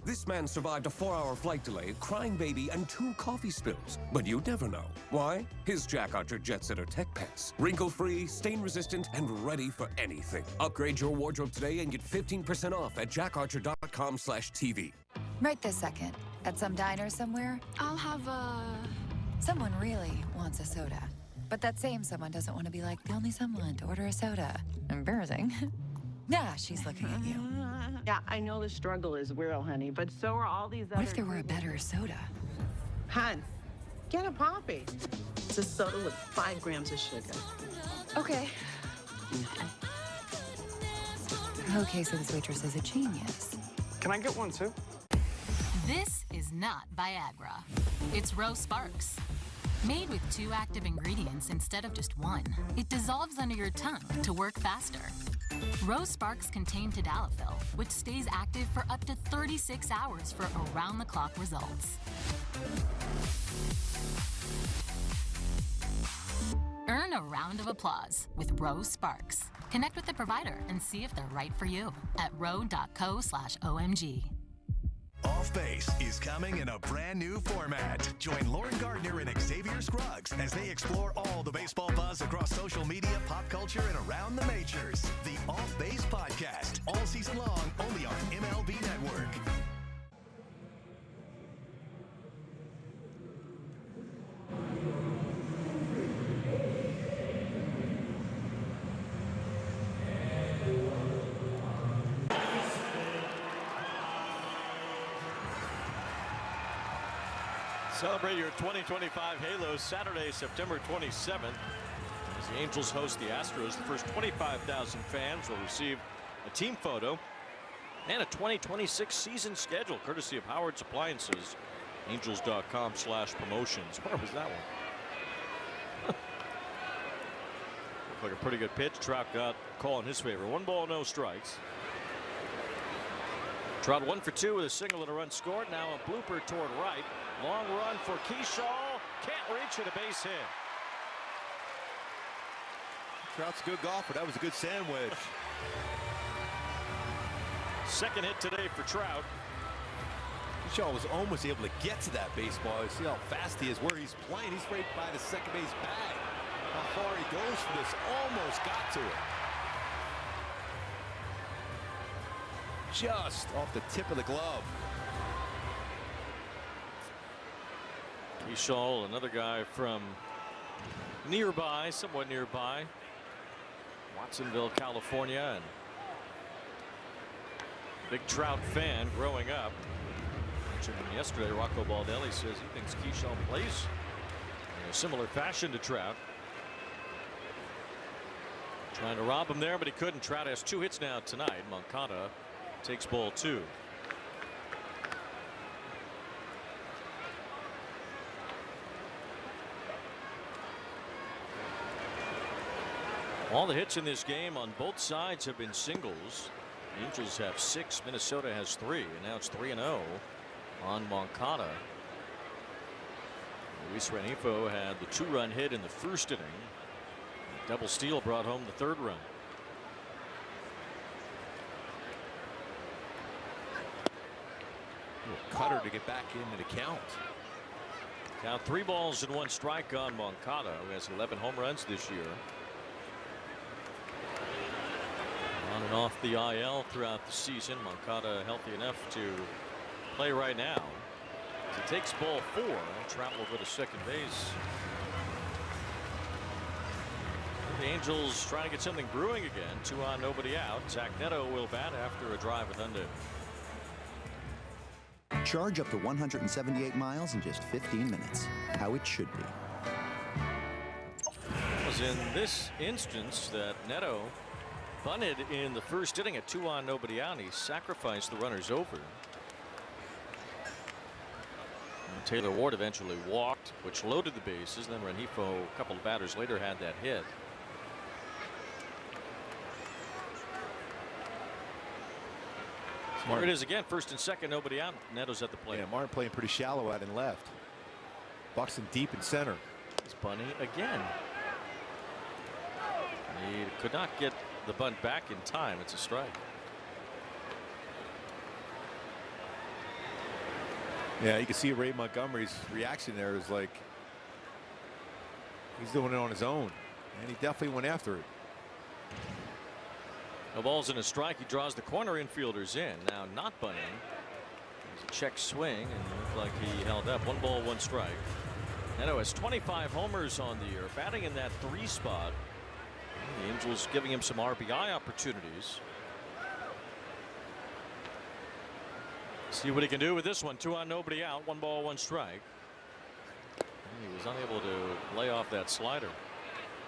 This man survived a 4-hour flight delay, crying baby, and 2 coffee spills. But you'd never know. Why? His Jack Archer Jet Setter Tech Pants. Wrinkle-free, stain-resistant, and ready for anything. Upgrade your wardrobe today and get 15% off at jackarcher.com/TV. Right this second. At some diner somewhere, I'll have a... Someone really wants a soda. But that same someone doesn't want to be like the only someone to order a soda. Embarrassing. Nah, she's looking at you. Yeah, I know the struggle is real, honey, but so are all these other... What if there were a better soda? Hun, get a Poppy. It's a soda with 5 grams of sugar. Okay. Okay, so this waitress is a genius. Can I get one too? This is not Viagra. It's Rose Sparks. Made with 2 active ingredients instead of just 1, it dissolves under your tongue to work faster. Rose Sparks contain tadalafil, which stays active for up to 36 hours for around-the-clock results. Earn a round of applause with Rose Sparks. Connect with the provider and see if they're right for you at ro.co/OMG. Off Base is coming in a brand new format. Join Lauren Gardner and Xavier Scruggs as they explore all the baseball buzz across social media, pop culture, and around the majors. The Off Base Podcast, all season long, only on MLB Network. Celebrate your 2025 Halo Saturday, September 27th. As the Angels host the Astros, the first 25,000 fans will receive a team photo and a 2026 season schedule, courtesy of Howard's Appliances. Angels.com/promotions. Where was that one? Looked like a pretty good pitch. Trout got a call in his favor. 1 ball, no strikes. Trout 1 for 2 with a single and a run scored. Now a blooper toward right. Long run for Keyshaw. Can't reach it. A base hit. Trout's a good golfer. That was a good sand wedge. Second hit today for Trout. Keyshaw was almost able to get to that baseball. You see how fast he is, where he's playing. He's right by the second base bag. How far he goes for this. Almost got to it. Just off the tip of the glove. Keyshaw, another guy from nearby, somewhat nearby, Watsonville, California, and big Trout fan growing up. Mentioned him yesterday. Rocco Baldelli says he thinks Keyshaw plays in a similar fashion to Trout. Trying to rob him there, but he couldn't. Trout has 2 hits now tonight. Moncada takes ball 2. All the hits in this game on both sides have been singles. The Angels have 6. Minnesota has 3. And now it's 3-0 on Moncada. Luis Rengifo had the 2-run hit in the first inning. Double steal brought home the 3rd run. Cutter to get back into the count. Count 3 balls and 1 strike on Moncada, who has 11 home runs this year. On and off the IL throughout the season. Moncada healthy enough to play right now. As he takes ball 4, Trout will go to second base. The Angels trying to get something brewing again. 2 on, nobody out. Zack Neto will bat after a drive at Hyundai. Charge up to 178 miles in just 15 minutes. How it should be. It was in this instance that Neto bunted in the first inning at 2 on, nobody out. He sacrificed the runners over. And Taylor Ward eventually walked, which loaded the bases. Then Rengifo, a couple of batters later, had that hit. Here it is again, first and second, nobody out. Neto's at the plate. Yeah, Martin playing pretty shallow out and left. Buxton deep in center. It's bunny again. He could not get the bunt back in time. It's a strike. Yeah, you can see Ray Montgomery's reaction there is like he's doing it on his own, and he definitely went after it. No balls and a strike. He draws the corner infielders in. Now not bunting. There's a check swing and looked like he held up. 1 ball, 1 strike. Neto has 25 homers on the year, batting in that 3 spot. The Angels giving him some RBI opportunities. See what he can do with this one. 2 on, nobody out. 1 ball, 1 strike. And he was unable to lay off that slider.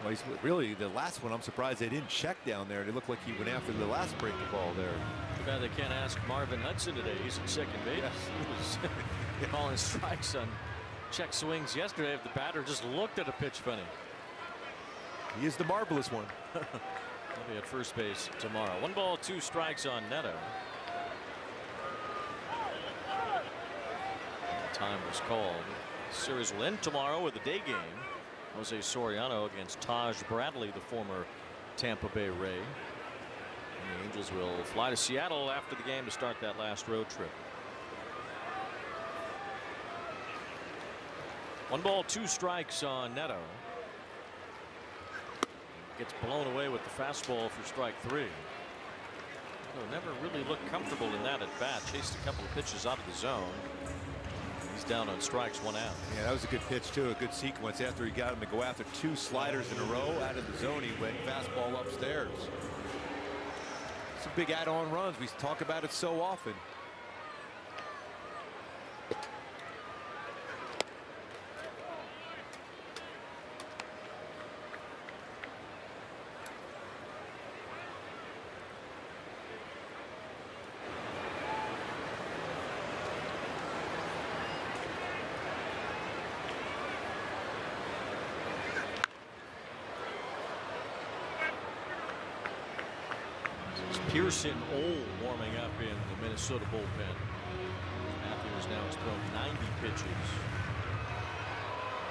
Well, he's really the last one. I'm surprised they didn't check down there. It looked like he went after the last breaking ball there. Too bad they can't ask Marvin Hudson today. He's at second base. Yes. He was calling strikes on check swings yesterday. If the batter just looked at a pitch funny. He is the marvelous one. He'll be at first base tomorrow. 1 ball, 2 strikes on Neto. Time was called. The series will end tomorrow with a day game. Jose Soriano against Taj Bradley, the former Tampa Bay Ray. And the Angels will fly to Seattle after the game to start that last road trip. 1 ball, 2 strikes on Neto. Gets blown away with the fastball for strike 3. Neto never really looked comfortable in that at bat. Chased a couple of pitches out of the zone. He's down on strikes, 1 out. Yeah, that was a good pitch too. A good sequence after he got him to go after 2 sliders in a row out of the zone. He went fastball upstairs. Some big add-on runs. We talk about it so often. Pearson Ole warming up in the Minnesota bullpen. Matthews now has thrown 90 pitches.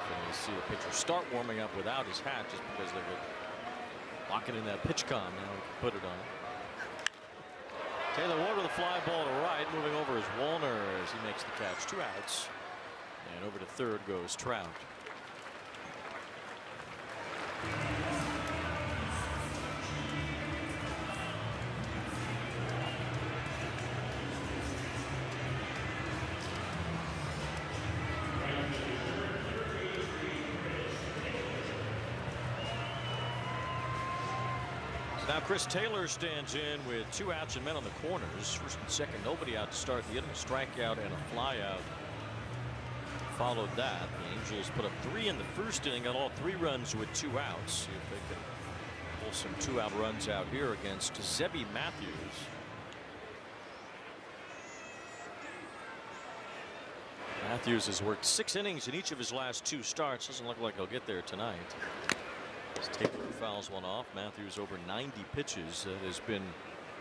And you see the pitcher start warming up without his hat just because they were locking in that pitch com. Now he can put it on. Taylor Ward with a fly ball to right. Moving over is Wallner as he makes the catch. 2 outs. And over to third goes Trout. Now Chris Taylor stands in with 2 outs and men on the corners. First and second, nobody out to start the inning. Strikeout and a flyout followed that. The Angels put up 3 in the first inning, got all 3 runs with 2 outs. See if they can pull some 2-out runs out here against Zebby Matthews. Matthews has worked 6 innings in each of his last 2 starts. Doesn't look like he'll get there tonight. As Taylor fouls one off. Matthews over 90 pitches. That has been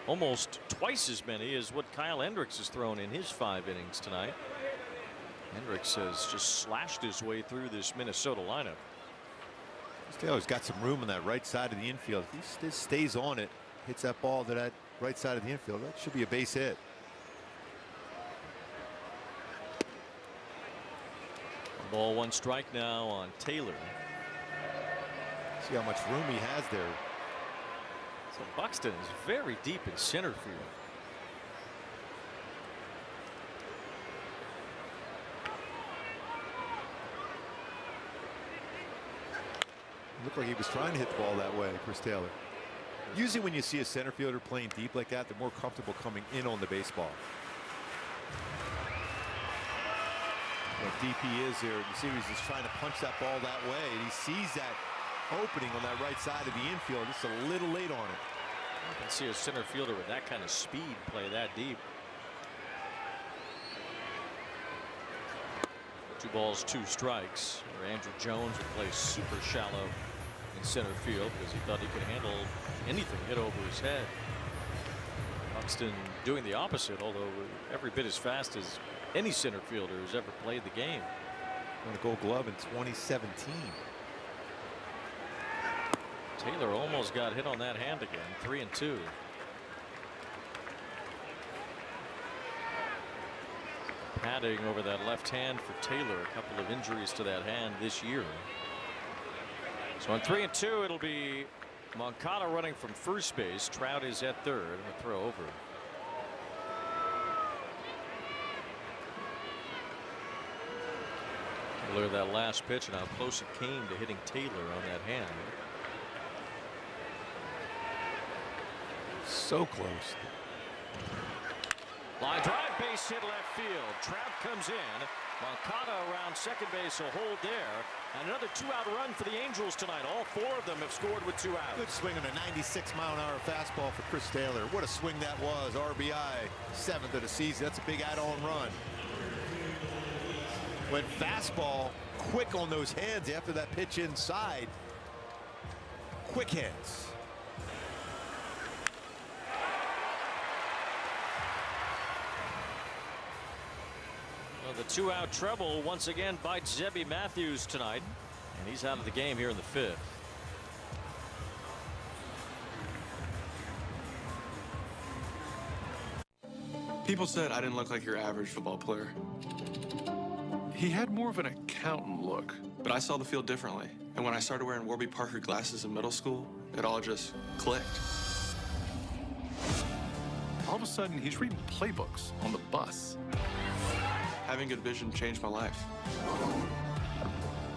almost twice as many as what Kyle Hendricks has thrown in his 5 innings tonight. Hendricks has just slashed his way through this Minnesota lineup. Taylor's got some room on that right side of the infield. If he stays on it, hits that ball to that right side of the infield, that should be a base hit. Ball 1 strike now on Taylor. See how much room he has there. So Buxton is very deep in center field. Looked like he was trying to hit the ball that way, Chris Taylor. Usually when you see a center fielder playing deep like that, they're more comfortable coming in on the baseball. What deep he is here. You see he's just trying to punch that ball that way, and he sees that opening on that right side of the infield. Just a little late on it. You can see a center fielder with that kind of speed play that deep. 2 balls, 2 strikes. Where Andrew Jones would play super shallow in center field because he thought he could handle anything hit over his head. Buxton doing the opposite, although every bit as fast as any center fielder who's ever played the game. Won a Gold Glove in 2017. Taylor almost got hit on that hand again. 3-2. Padding over that left hand for Taylor. A couple of injuries to that hand this year. So on 3-2, it'll be Moncada running from first base. Trout is at third. And a throw over. Taylor, that last pitch, and how close it came to hitting Taylor on that hand. So close. Line drive, base hit left field. Trout comes in. Moncada around second base, a hold there. And another 2-out run for the Angels tonight. All 4 of them have scored with 2 outs. Good swing on a 96-mile-an-hour fastball for Chris Taylor. What a swing that was. RBI, 7th of the season. That's a big add-on run. Went fastball quick on those hands after that pitch inside. Quick hands. Well, the 2-out treble once again bites Zebby Matthews tonight, and he's out of the game here in the 5th. People said I didn't look like your average football player. He had more of an accountant look, but I saw the field differently. And when I started wearing Warby Parker glasses in middle school, it all just clicked. All of a sudden, he's reading playbooks on the bus. Having good vision changed my life.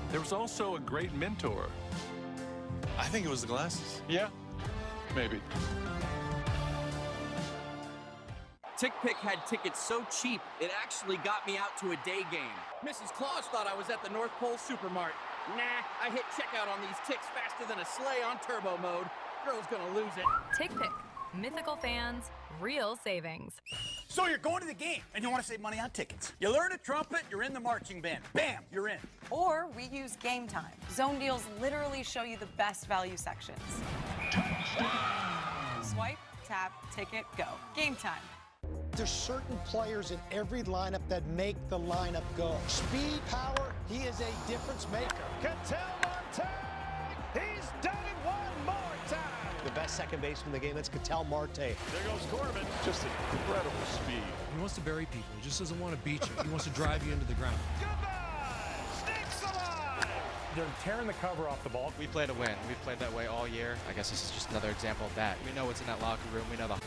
There was also a great mentor. I think it was the glasses. Yeah, maybe. TickPick had tickets so cheap, it actually got me out to a day game. Mrs. Claus thought I was at the North Pole Supermart. Nah, I hit checkout on these ticks faster than a sleigh on turbo mode. Girl's gonna lose it. TickPick. Mythical fans, real savings. So you're going to the game, and you want to save money on tickets. You learn a trumpet, you're in the marching band. Bam, you're in. Or we use Game Time. Zone deals literally show you the best value sections. Swipe, tap, ticket, go. Game time. There's certain players in every lineup that make the lineup go. Speed, power, he is a difference maker. Ketel Marte, he's done it one more time. The best second baseman in the game, that's Ketel Marte. There goes Corbin. Just incredible speed. He wants to bury people. He just doesn't want to beat you. He wants to drive you into the ground. Snakes alive. They're tearing the cover off the ball. We play to win. We've played that way all year. I guess this is just another example of that. We know what's in that locker room. We know the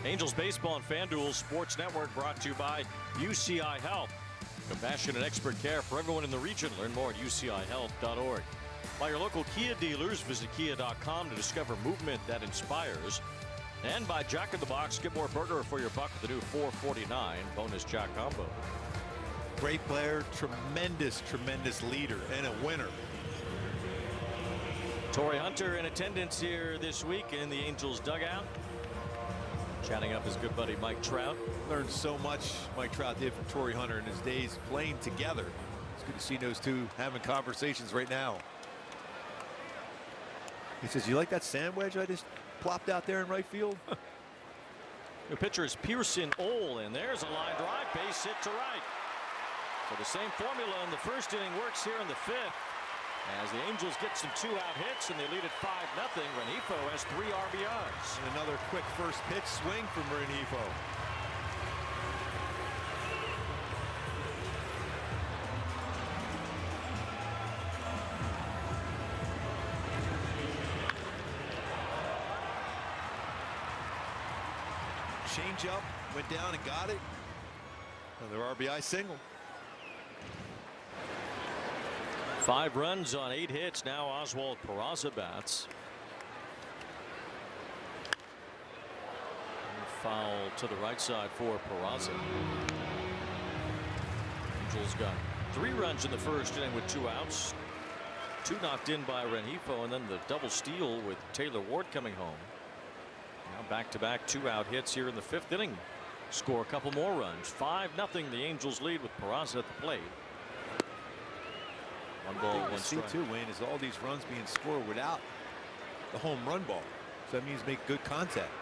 Angels Baseball and FanDuel Sports Network brought to you by UCI Health. Compassionate expert care for everyone in the region. Learn more at ucihealth.org. By your local Kia dealers, visit kia.com to discover movement that inspires. And by Jack in the Box, get more burger for your buck with the new $4.49 bonus Jack combo. Great player, tremendous leader, and a winner. Torrey Hunter in attendance here this week in the Angels dugout. Chatting up his good buddy Mike Trout. Learned so much Mike Trout did from Torrey Hunter in his days playing together. It's good to see those two having conversations right now. He says, "You like that sand wedge I just plopped out there in right field?" The pitcher is Pearson Ole, and there's a line drive, base hit to right. So the same formula in the first inning works here in the fifth, as the Angels get some two-out hits and they lead at 5-0. Renifo has 3 RBIs. And another quick first pitch swing from Renifo. Change up, went down and got it. Another RBI single. 5 runs on 8 hits. Now Oswald Peraza bats. Foul to the right side for Peraza. Angels got 3 runs in the first inning with 2 outs. 2 knocked in by Renifo, and then the double steal with Taylor Ward coming home. Now back-to-back 2-out hits here in the 5th inning. Score a couple more runs. 5-0. The Angels lead with Peraza at the plate. 1 ball, 1 strike. Too, Wayne, is all these runs being scored without the home run ball. So that means make good contact.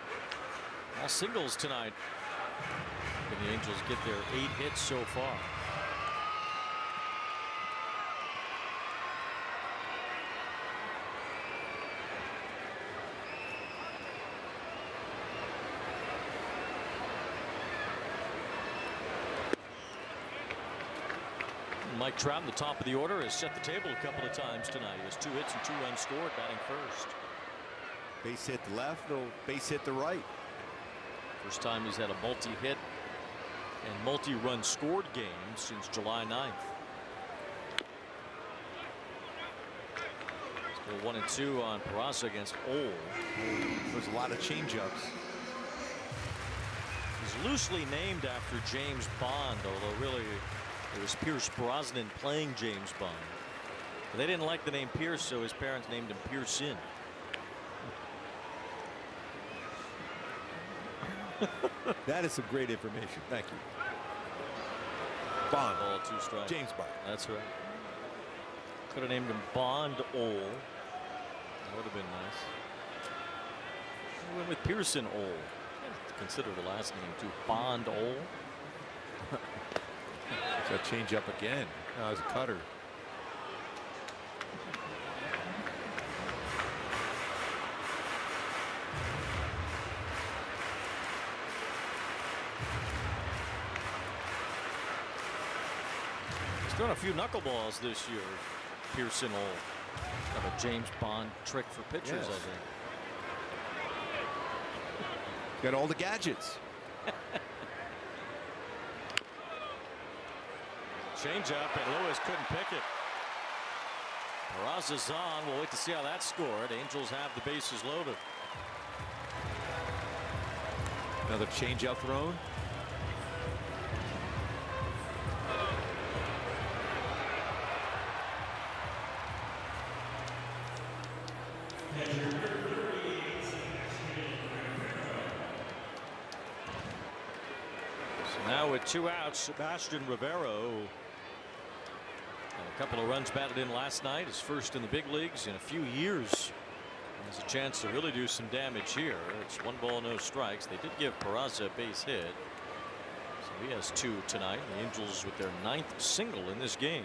All singles tonight. And the Angels get their 8 hits so far. Mike Trout in the top of the order has set the table a couple of times tonight. He has 2 hits and 2 runs scored, batting first. Base hit the left, or base hit the right. First time he's had a multi-hit and multi-run scored game since July 9th. Still 1 and 2 on Peraza against Ole. There's a lot of changeups. He's loosely named after James Bond, although really it was Pierce Brosnan playing James Bond. But they didn't like the name Pierce, so his parents named him Pearson. That is some great information. Thank you. Bond. Ball 2 strikes. James Bond. That's right. Could have named him Bond Ole. That would have been nice. We went with Pearson Ole. Consider the last name too. Bond Ole. So change up again. That was a cutter. He's thrown a few knuckleballs this year. Pearson Ole. Kind of a James Bond trick for pitchers, Yes. I think. Got all the gadgets. Change up, and Lewis couldn't pick it. Peraza's on. We'll wait to see how that's scored. Angels have the bases loaded. Another change up thrown. So now with 2 outs, Sebastian Rivero. A couple of runs batted in last night. His first in the big leagues in a few years. There's a chance to really do some damage here. It's 1 ball, no strikes. They did give Peraza a base hit. So he has 2 tonight. The Angels with their 9th single in this game.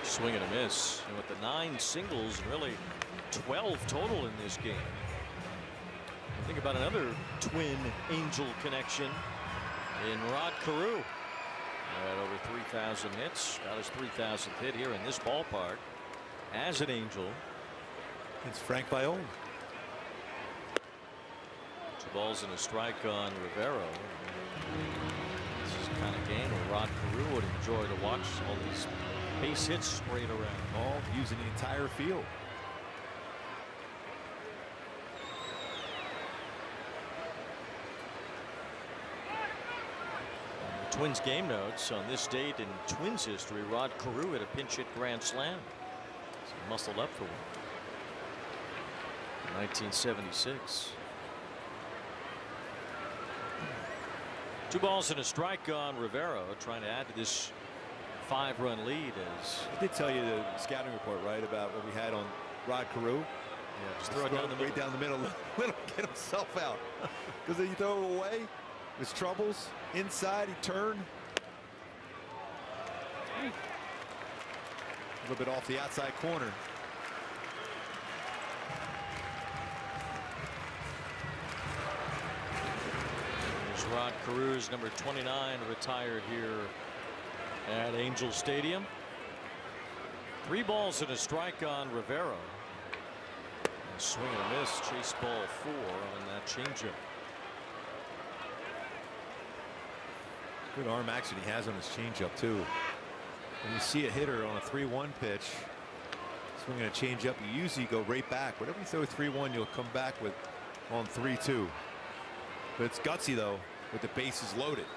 Swing and a miss. And with the 9 singles, and really 12 total in this game. Think about another twin Angel connection in Rod Carew. Had over 3,000 hits. Got his 3,000th hit here in this ballpark as an Angel. It's Frank Viola. 2 balls and a strike on Rivero. This is the kind of game where Rod Carew would enjoy to watch all these base hits sprayed around. All using the entire field. Twins game notes on this date in Twins history. Rod Carew had a pinch hit grand slam. So he muscled up for one. 1976. 2 balls and a strike on Rivero, trying to add to this 5-run lead. As I did tell you the scouting report, right, about what we had on Rod Carew. Yeah, just throw it down the middle. Right down the middle. Let him get himself out. Because then you throw it away. His troubles inside. He turned a little bit off the outside corner. There's Rod Carew's number 29 retired here at Angel Stadium. 3 balls and a strike on Rivero. And swing and a miss. Chase ball 4 on that changeup. Good arm action he has on his changeup too. When you see a hitter on a 3-1 pitch swinging a changeup, you usually go right back. Whatever you throw 3-1, you'll come back with on 3-2. But it's gutsy though, with the bases loaded.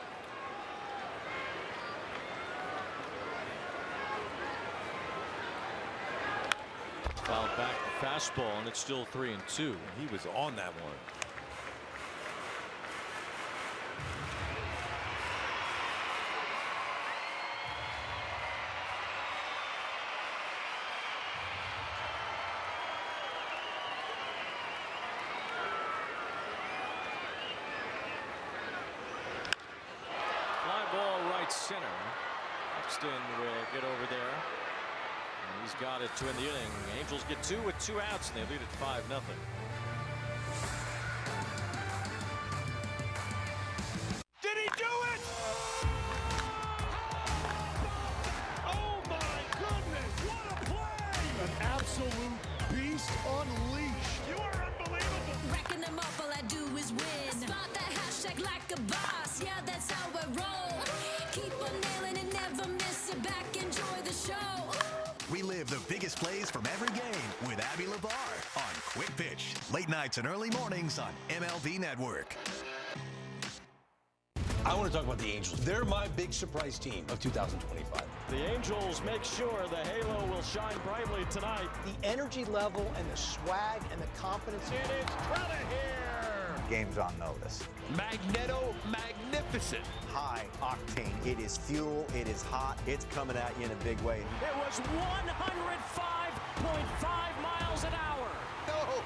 Fouled back the fastball, and it's still 3-2. He was on that one. Center. Buxton will get over there. And he's got it to end the inning. Angels get 2 with 2 outs, and they lead at 5-0. Did he do it? Oh my goodness, what a play! An absolute beast unleashed. You are unbelievable. Racking them up, all I do is win. Spot that hashtag like a boss. Yeah, that's how I roll. Keep on nailing and never miss it back. Enjoy the show. Relive the biggest plays from every game with Abby LeVar on Quick Pitch. Late nights and early mornings on MLB Network. I want to talk about the Angels. They're my big surprise team of 2025. The Angels make sure the halo will shine brightly tonight. The energy level and the swag and the confidence. It is here. Game's on notice. Magneto magnificent. High octane. It is fuel. It is hot. It's coming at you in a big way. It was 105.5 miles an hour. No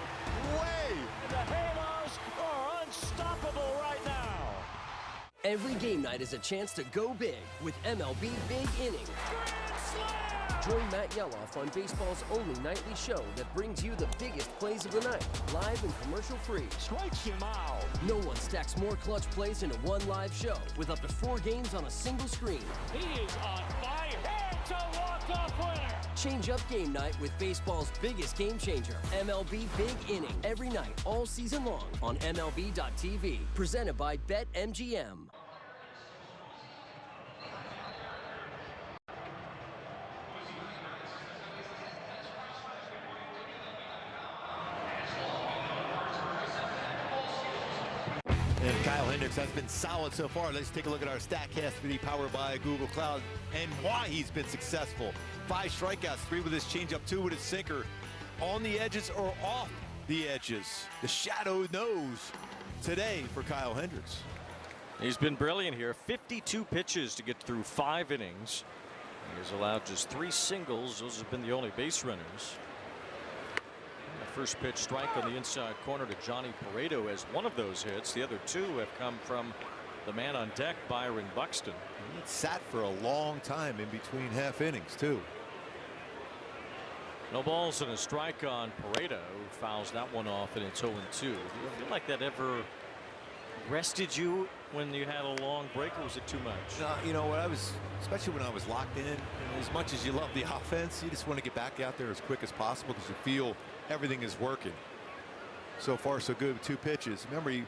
way. The Halos are unstoppable right now. Every game night is a chance to go big with MLB Big Inning. Join Matt Yeloff on baseball's only nightly show that brings you the biggest plays of the night, live and commercial-free. Strikes him out. No one stacks more clutch plays into one live show with up to 4 games on a single screen. He is on fire. It's a walk-off winner. Change up game night with baseball's biggest game changer, MLB Big Inning. Every night, all season long on MLB.tv. Presented by BetMGM. And Kyle Hendricks has been solid so far. Let's take a look at our StatCast 3D powered by Google Cloud and why he's been successful. 5 strikeouts, 3 with his changeup, 2 with his sinker. On the edges or off the edges. The shadow knows. today for Kyle Hendricks. He's been brilliant here. 52 pitches to get through 5 innings. He's allowed just 3 singles. Those have been the only base runners. And the first pitch strike on the inside corner to Johnny Pareto as one of those hits. The other 2 have come from the man on deck, Byron Buxton. He sat for a long time in between half innings too. No balls and a strike on Pareto, who fouls that one off, and it's 0-2. Do you feel like that ever rested you when you had a long break, or was it too much? No, you know what, especially when I was locked in, as much as you love the offense, you just want to get back out there as quick as possible because you feel everything is working. So far so good with 2 pitches. Remember, he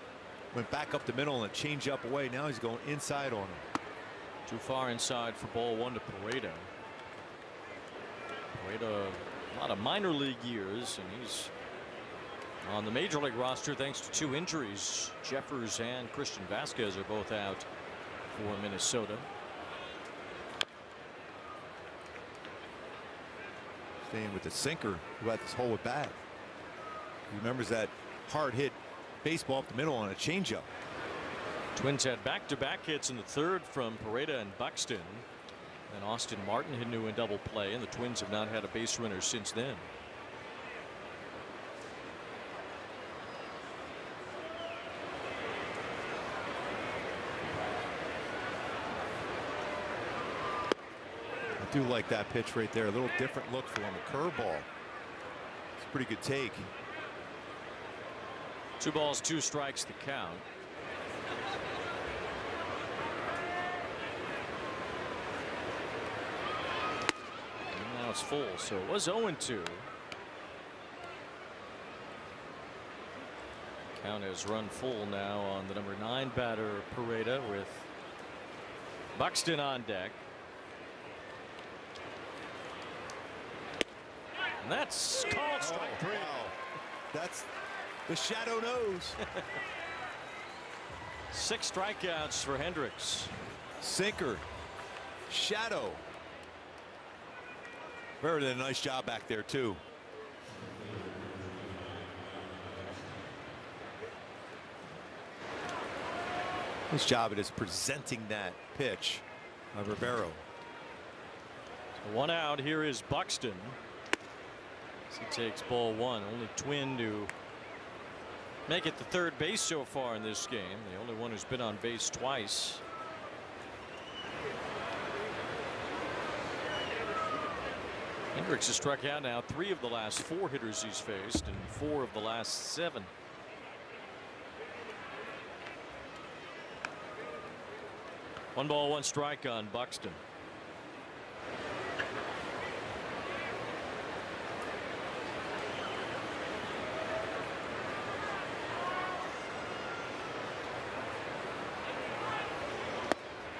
went back up the middle and a change up away. Now he's going inside on him. Too far inside for ball 1 to Pareto. Pareto, a lot of minor league years, and he's on the major league roster thanks to 2 injuries. Jeffers and Christian Vasquez are both out for Minnesota. Staying with the sinker, who had this hole at bat. He remembers that hard hit baseball up the middle on a changeup. Twins had back-to-back hits in the 3rd from Pareto and Buxton. And Austin Martin hit new in double play, and the Twins have not had a base runner since then. I do like that pitch right there. A little different look for him. A curveball. It's a pretty good take. 2 balls, 2 strikes the count. And now it's full, so it was 0-2. Count has run full now on the number 9 batter, Pareto, with Buxton on deck. And that's called strike 3. Wow. That's the shadow knows. 6 strikeouts for Hendricks. Sinker, shadow. Very did a nice job back there too. His job it is presenting that pitch of Rivero. So 1 out. Here is Buxton. As he takes ball 1. Only Twin to make it to 3rd base so far in this game. The only one who's been on base twice. Hendricks has struck out now 3 of the last 4 hitters he's faced and 4 of the last 7. One ball, 1 strike on Buxton.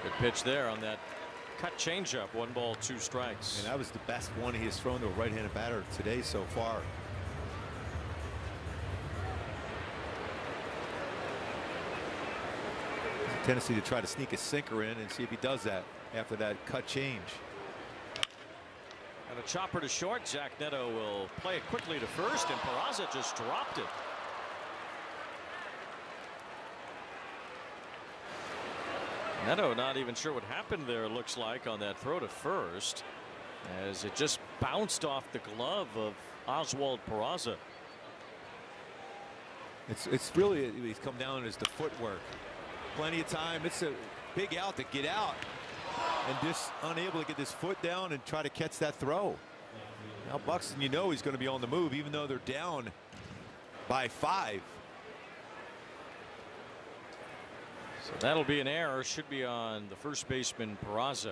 Good pitch there on that cut changeup. 1 ball, 2 strikes. And that was the best one he has thrown to a right-handed batter today so far. Tendency to try to sneak a sinker in and see if he does that after that cut change. And a chopper to short. Zack Neto will play it quickly to first, and Peraza just dropped it. Neto not even sure what happened there, it looks like, on that throw to first, as it just bounced off the glove of Oswald Peraza. It's really, he's come down as the footwork. Plenty of time. It's a big out to get out and just unable to get his foot down and try to catch that throw. Now Buxton, you know he's going to be on the move even though they're down by 5. So that'll be an error. Should be on the first baseman, Peraza.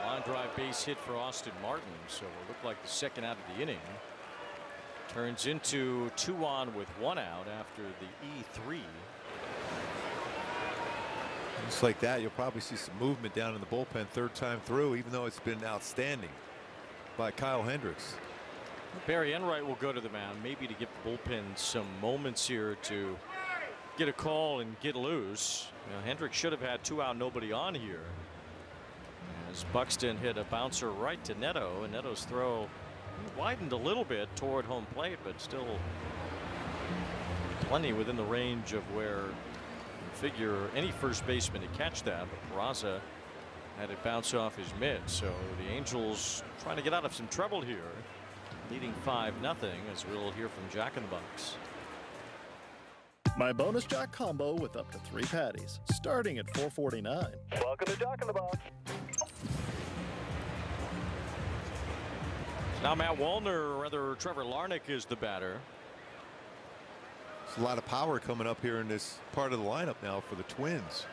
Line drive base hit for Austin Martin, so it'll look like the 2nd out of the inning. Turns into 2 on with 1 out after the E3. Just like that, you'll probably see some movement down in the bullpen 3rd time through, even though it's been outstanding by Kyle Hendricks. Barry Enright will go to the mound, maybe to give the bullpen some moments here to get a call and get loose. You know, Hendricks should have had 2 out, nobody on here, as Buxton hit a bouncer right to Neto, and Neto's throw widened a little bit toward home plate, but still Plenty within the range of where you figure any first baseman to catch that, but Peraza had it bounce off his mitt. So the Angels trying to get out of some trouble here, leading 5-0, as we'll hear from Jack in the Box. My bonus Jack combo with up to 3 patties, starting at $4.49. Welcome to Jack in the Box. Now Matt Wallner, or rather Trevor Larnach, is the batter. There's a lot of power coming up here in this part of the lineup now for the Twins.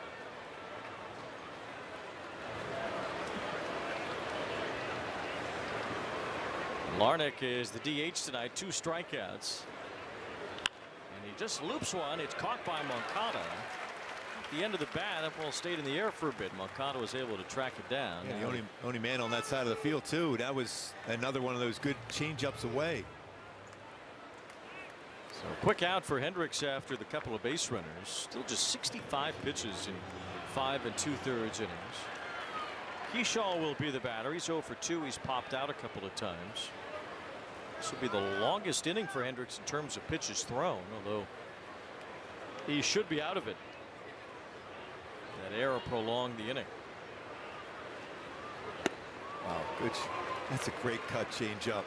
Larnach is the DH tonight, 2 strikeouts. And he just loops one. It's caught by Moncada. At the end of the bat, that ball stayed in the air for a bit. Moncada was able to track it down. Yeah, the only man on that side of the field, too. That was another one of those good change-ups away. So quick out for Hendricks after the couple of base runners. Still just 65 pitches in 5 2/3 innings. Keyshaw will be the batter. He's 0 for 2. He's popped out a couple of times. This will be the longest inning for Hendricks in terms of pitches thrown, although he should be out of it. That error prolonged the inning. Wow, good. That's a great cut change up.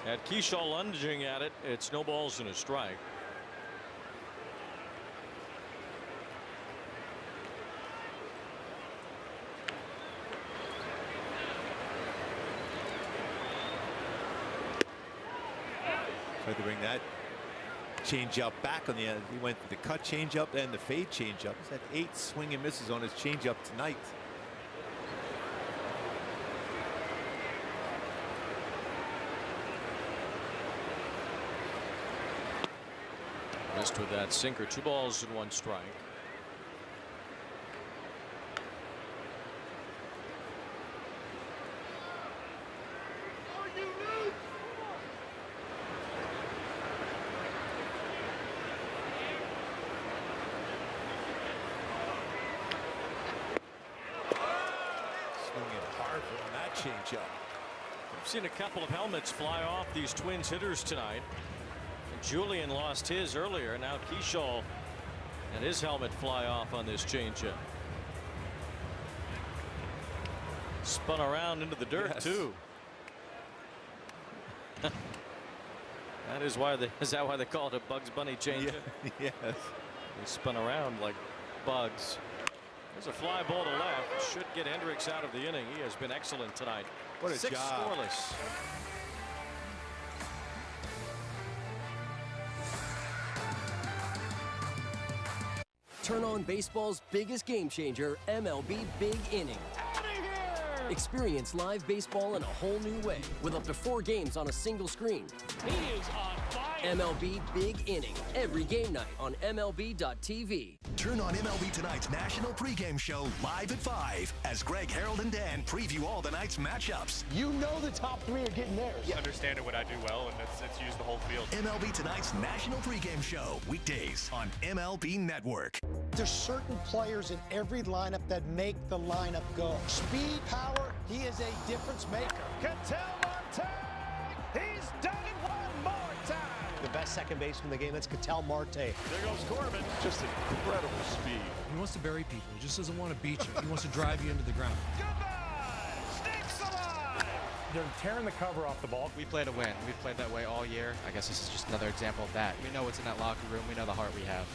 At Keyshaw lunging at it, it's no balls and a strike. Tried to bring that change up back on the end. He went the cut change up and the fade change up. He's had 8 swing and misses on his change up tonight. Missed with that sinker. 2 balls and 1 strike. Change up. I've seen a couple of helmets fly off these Twins hitters tonight. And Julian lost his earlier. Now Keyshaw and his helmet fly off on this changeup. Spun around into the dirt, yes, too. That is why is that why they call it a Bugs Bunny changeup? Yeah, yes. He spun around like bugs. There's a fly ball to left. Should get Hendricks out of the inning. He has been excellent tonight. What a 6 job. Scoreless. Turn on baseball's biggest game changer, MLB Big Inning. Experience live baseball in a whole new way with up to 4 games on a single screen. He is on fire. MLB Big Inning, every game night on MLB.tv. Turn on MLB Tonight's national pregame show live at 5 as Greg, Harold, and Dan preview all the night's matchups. You know the top 3 are getting theirs. You understand what I do well, and it's use the whole field. MLB Tonight's national pregame show, weekdays on MLB Network. There's certain players in every lineup that make the lineup go. Speed, power, he is a difference maker. Ketel Marte, he's done it one more time. The best second baseman in the game, that's Ketel Marte. There goes Corbin. Just incredible speed. He wants to bury people. He just doesn't want to beat you. He wants to drive you into the ground. They're tearing the cover off the ball. We play to win. We've played that way all year. I guess this is just another example of that. We know what's in that locker room. We know the heart we have.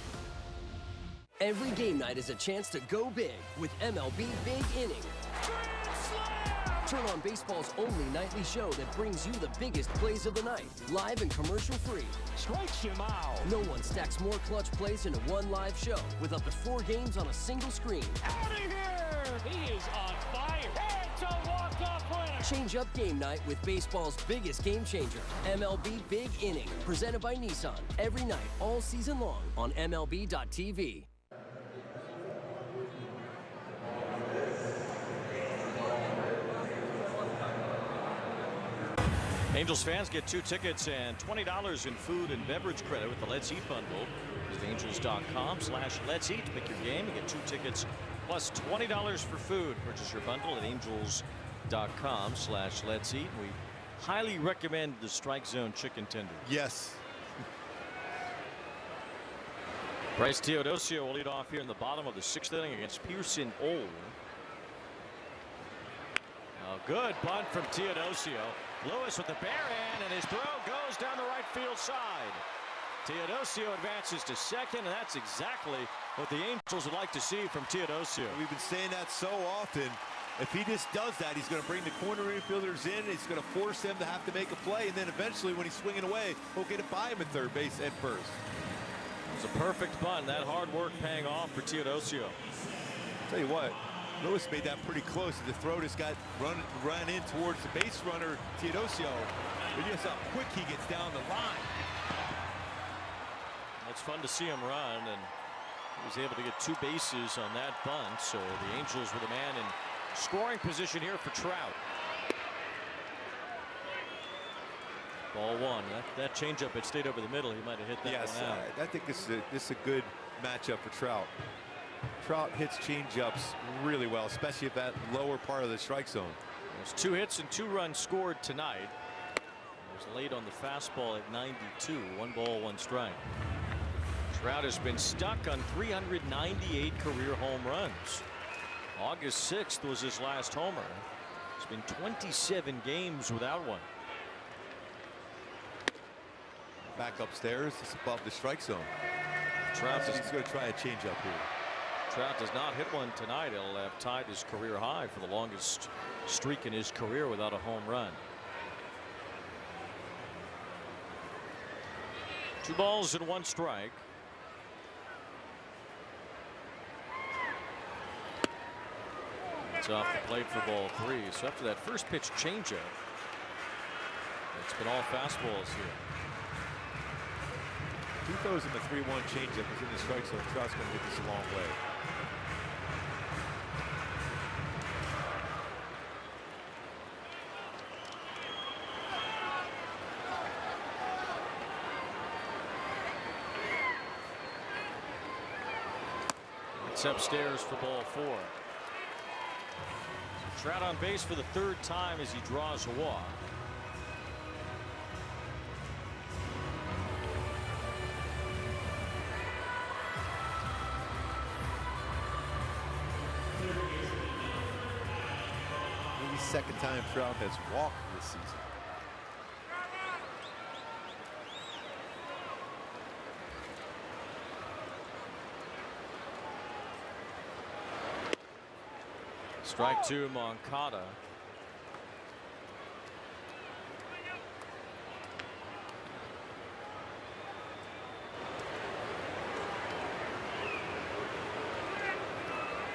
Every game night is a chance to go big with MLB Big Inning. Turn on baseball's only nightly show that brings you the biggest plays of the night, live and commercial-free. Strikes him out. No one stacks more clutch plays into one live show with up to 4 games on a single screen. Out of here! He is on fire. It's a walk-off winner. Change up game night with baseball's biggest game changer, MLB Big Inning, presented by Nissan. Every night, all season long on MLB.tv. Angels fans get 2 tickets and $20 in food and beverage credit with the Let's Eat bundle. Visit angels.com/Let's Eat. Pick your game and get 2 tickets plus $20 for food. Purchase your bundle at angels.com/Let's Eat. We highly recommend the Strike Zone chicken tender. Yes. Bryce Teodosio will lead off here in the bottom of the 6th inning against Pearson Old. A good bunt from Teodosio. Lewis with the bare hand, and his throw goes down the right field side. Teodosio advances to second, and that's exactly what the Angels would like to see from Teodosio. We've been saying that so often. If he just does that, he's going to bring the corner infielders in. He's going to force them to have to make a play, and then eventually when he's swinging away, he'll get it by him at third base and first. It was a perfect bunt. That hard work paying off for Teodosio. Tell you what, Lewis made that pretty close. The throw just got run in towards the base runner, Teodosio. But just how quick he gets down the line. It's fun to see him run, and he was able to get 2 bases on that bunt. So the Angels with a man in scoring position here for Trout. Ball 1. That changeup had stayed over the middle. He might have hit that one out. I think this is a good matchup for Trout. Trout hits changeups really well, especially at that lower part of the strike zone. There's 2 hits and 2 runs scored tonight. It was late on the fastball at 92. 1 ball, 1 strike. Trout has been stuck on 398 career home runs. August 6th was his last homer. It's been 27 games without one. Back upstairs, it's above the strike zone. Trout he's going to try a changeup here. Trout does not hit one tonight. It'll have tied his career high for the longest streak in his career without a home run. 2 balls and 1 strike. It's off the plate for ball 3. So after that first pitch changeup, it's been all fastballs here. He throws him a 3-1 changeup. He's in the strike zone. Trout's going to get this a long way. It's upstairs for ball 4. Trout on base for the 3rd time as he draws a walk. Maybe 2nd time Trout has walked this season. Strike 2, Moncada.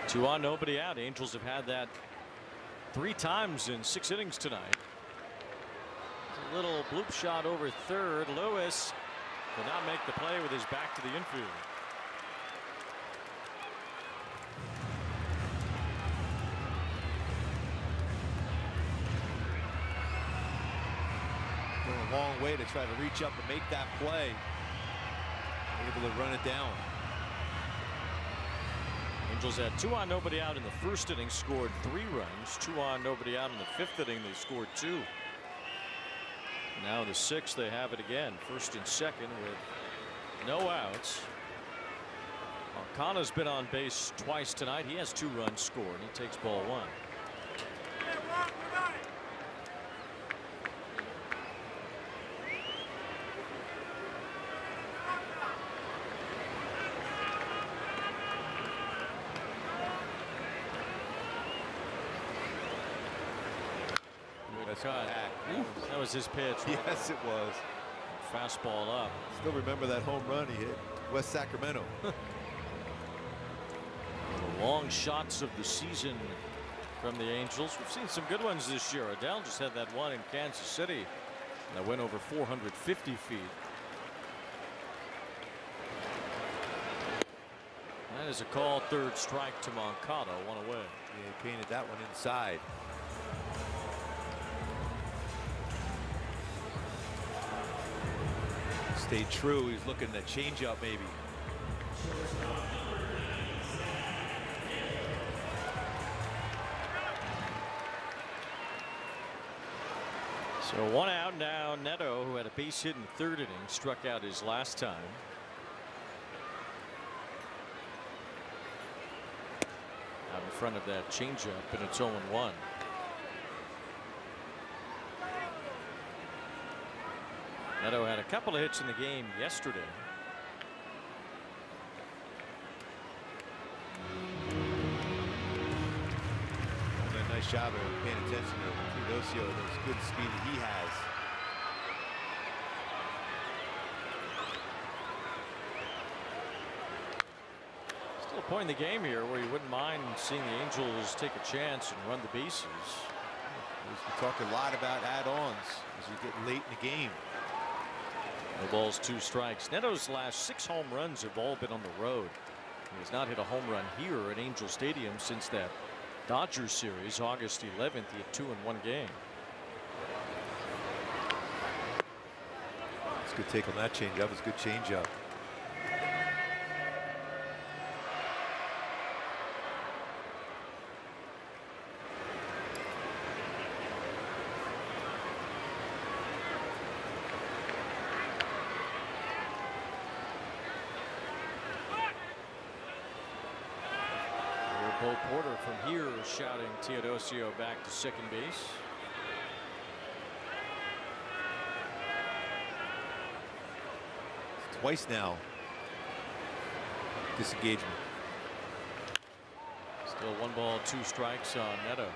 Two on, nobody out. Angels have had that 3 times in 6 innings tonight. A little bloop shot over third. Lewis will not make the play with his back to the infield. A long way to try to reach up and make that play. Able to run it down. Angels had 2 on, nobody out in the 1st inning, scored 3 runs. 2 on, nobody out in the 5th inning, they scored 2. Now the 6th, they have it again. 1st and 2nd with no outs. Moncada's been on base twice tonight. He has 2 runs scored. He takes ball 1. That was his pitch. Right? Yes, it was. Fastball up. Still remember that home run he hit West Sacramento. The long shots of the season from the Angels. We've seen some good ones this year. Adele just had that one in Kansas City that went over 450 feet. That is a called 3rd strike to Moncada. 1 away. Yeah, he painted that one inside. Stayed true. He's looking at change up maybe. So 1 out now. Neto, who had a base hit in the 3rd inning, struck out his last time. front of that changeup, and it's 0-1. Neto had a couple of hits in the game yesterday. Nice job of paying attention to Teodosio, those good speed that he has. Still a point in the game here where you wouldn't mind seeing the Angels take a chance and run the bases. We talk a lot about add-ons as you get late in the game. No balls, 2 strikes. Neto's last 6 home runs have all been on the road. He has not hit a home run here at Angel Stadium since that Dodgers series, August 11th. He had 2 in 1 game. It's a good take on that changeup. That was a good changeup. Bo Porter from here shouting Teodosio back to second base. Twice now. Disengagement. Still 1 ball, 2 strikes on Neto.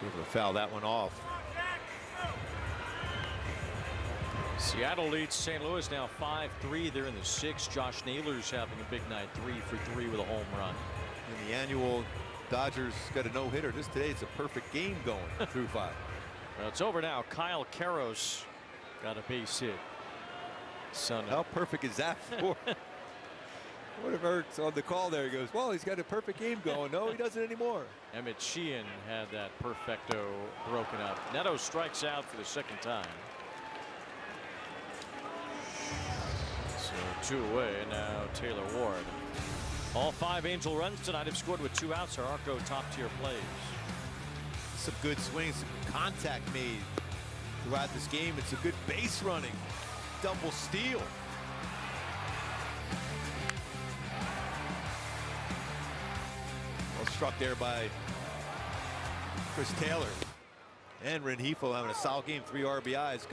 Able to foul that one off. Seattle leads St. Louis now 5-3. They're in the 6th. Josh Naylor's having a big night, 3 for 3 with a home run. In the annual, Dodgers got a no-hitter. Just today, it's a perfect game going through 5. Well, it's over now. Kyle Karros got a base hit. Son, how perfect is that for? What if Eric's on the call there? He goes, well, he's got a perfect game going. No, he doesn't anymore. Emmett Sheehan had that perfecto broken up. Neto strikes out for the 2nd time. So 2 away, and now Taylor Ward. All 5 Angel runs tonight have scored with 2 outs. Are Arco top-tier plays. Some good swings, some contact made throughout this game. It's a good base running. Double steal. Struck there by Chris Taylor. And Rengifo having a solid game, 3 RBIs.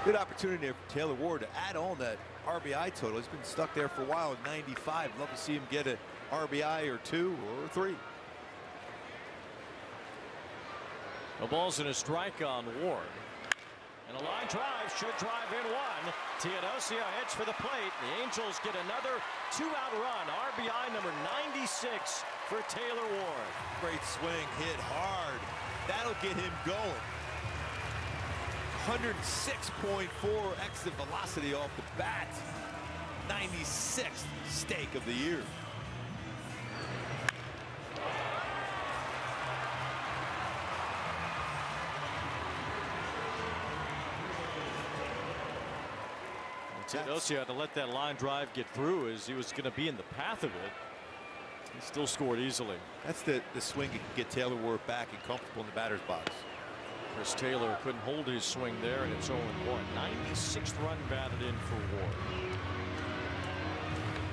Good opportunity there for Taylor Ward to add on that RBI total. He's been stuck there for a while at 95. Love to see him get an RBI or 2 or 3. No balls and a strike on Ward. And a line drive should drive in 1. Teodosio heads for the plate. The Angels get another 2-out run. RBI number 96 for Taylor Ward. Great swing, hit hard. That'll get him going. 106.4 exit velocity off the bat. 96th stake of the year. Teodosio had to let that line drive get through as he was going to be in the path of it. He still scored easily. That's the swing that can get Taylor Ward back and comfortable in the batter's box. Chris Taylor couldn't hold his swing there, and it's 0-1. 96th run batted in for Ward.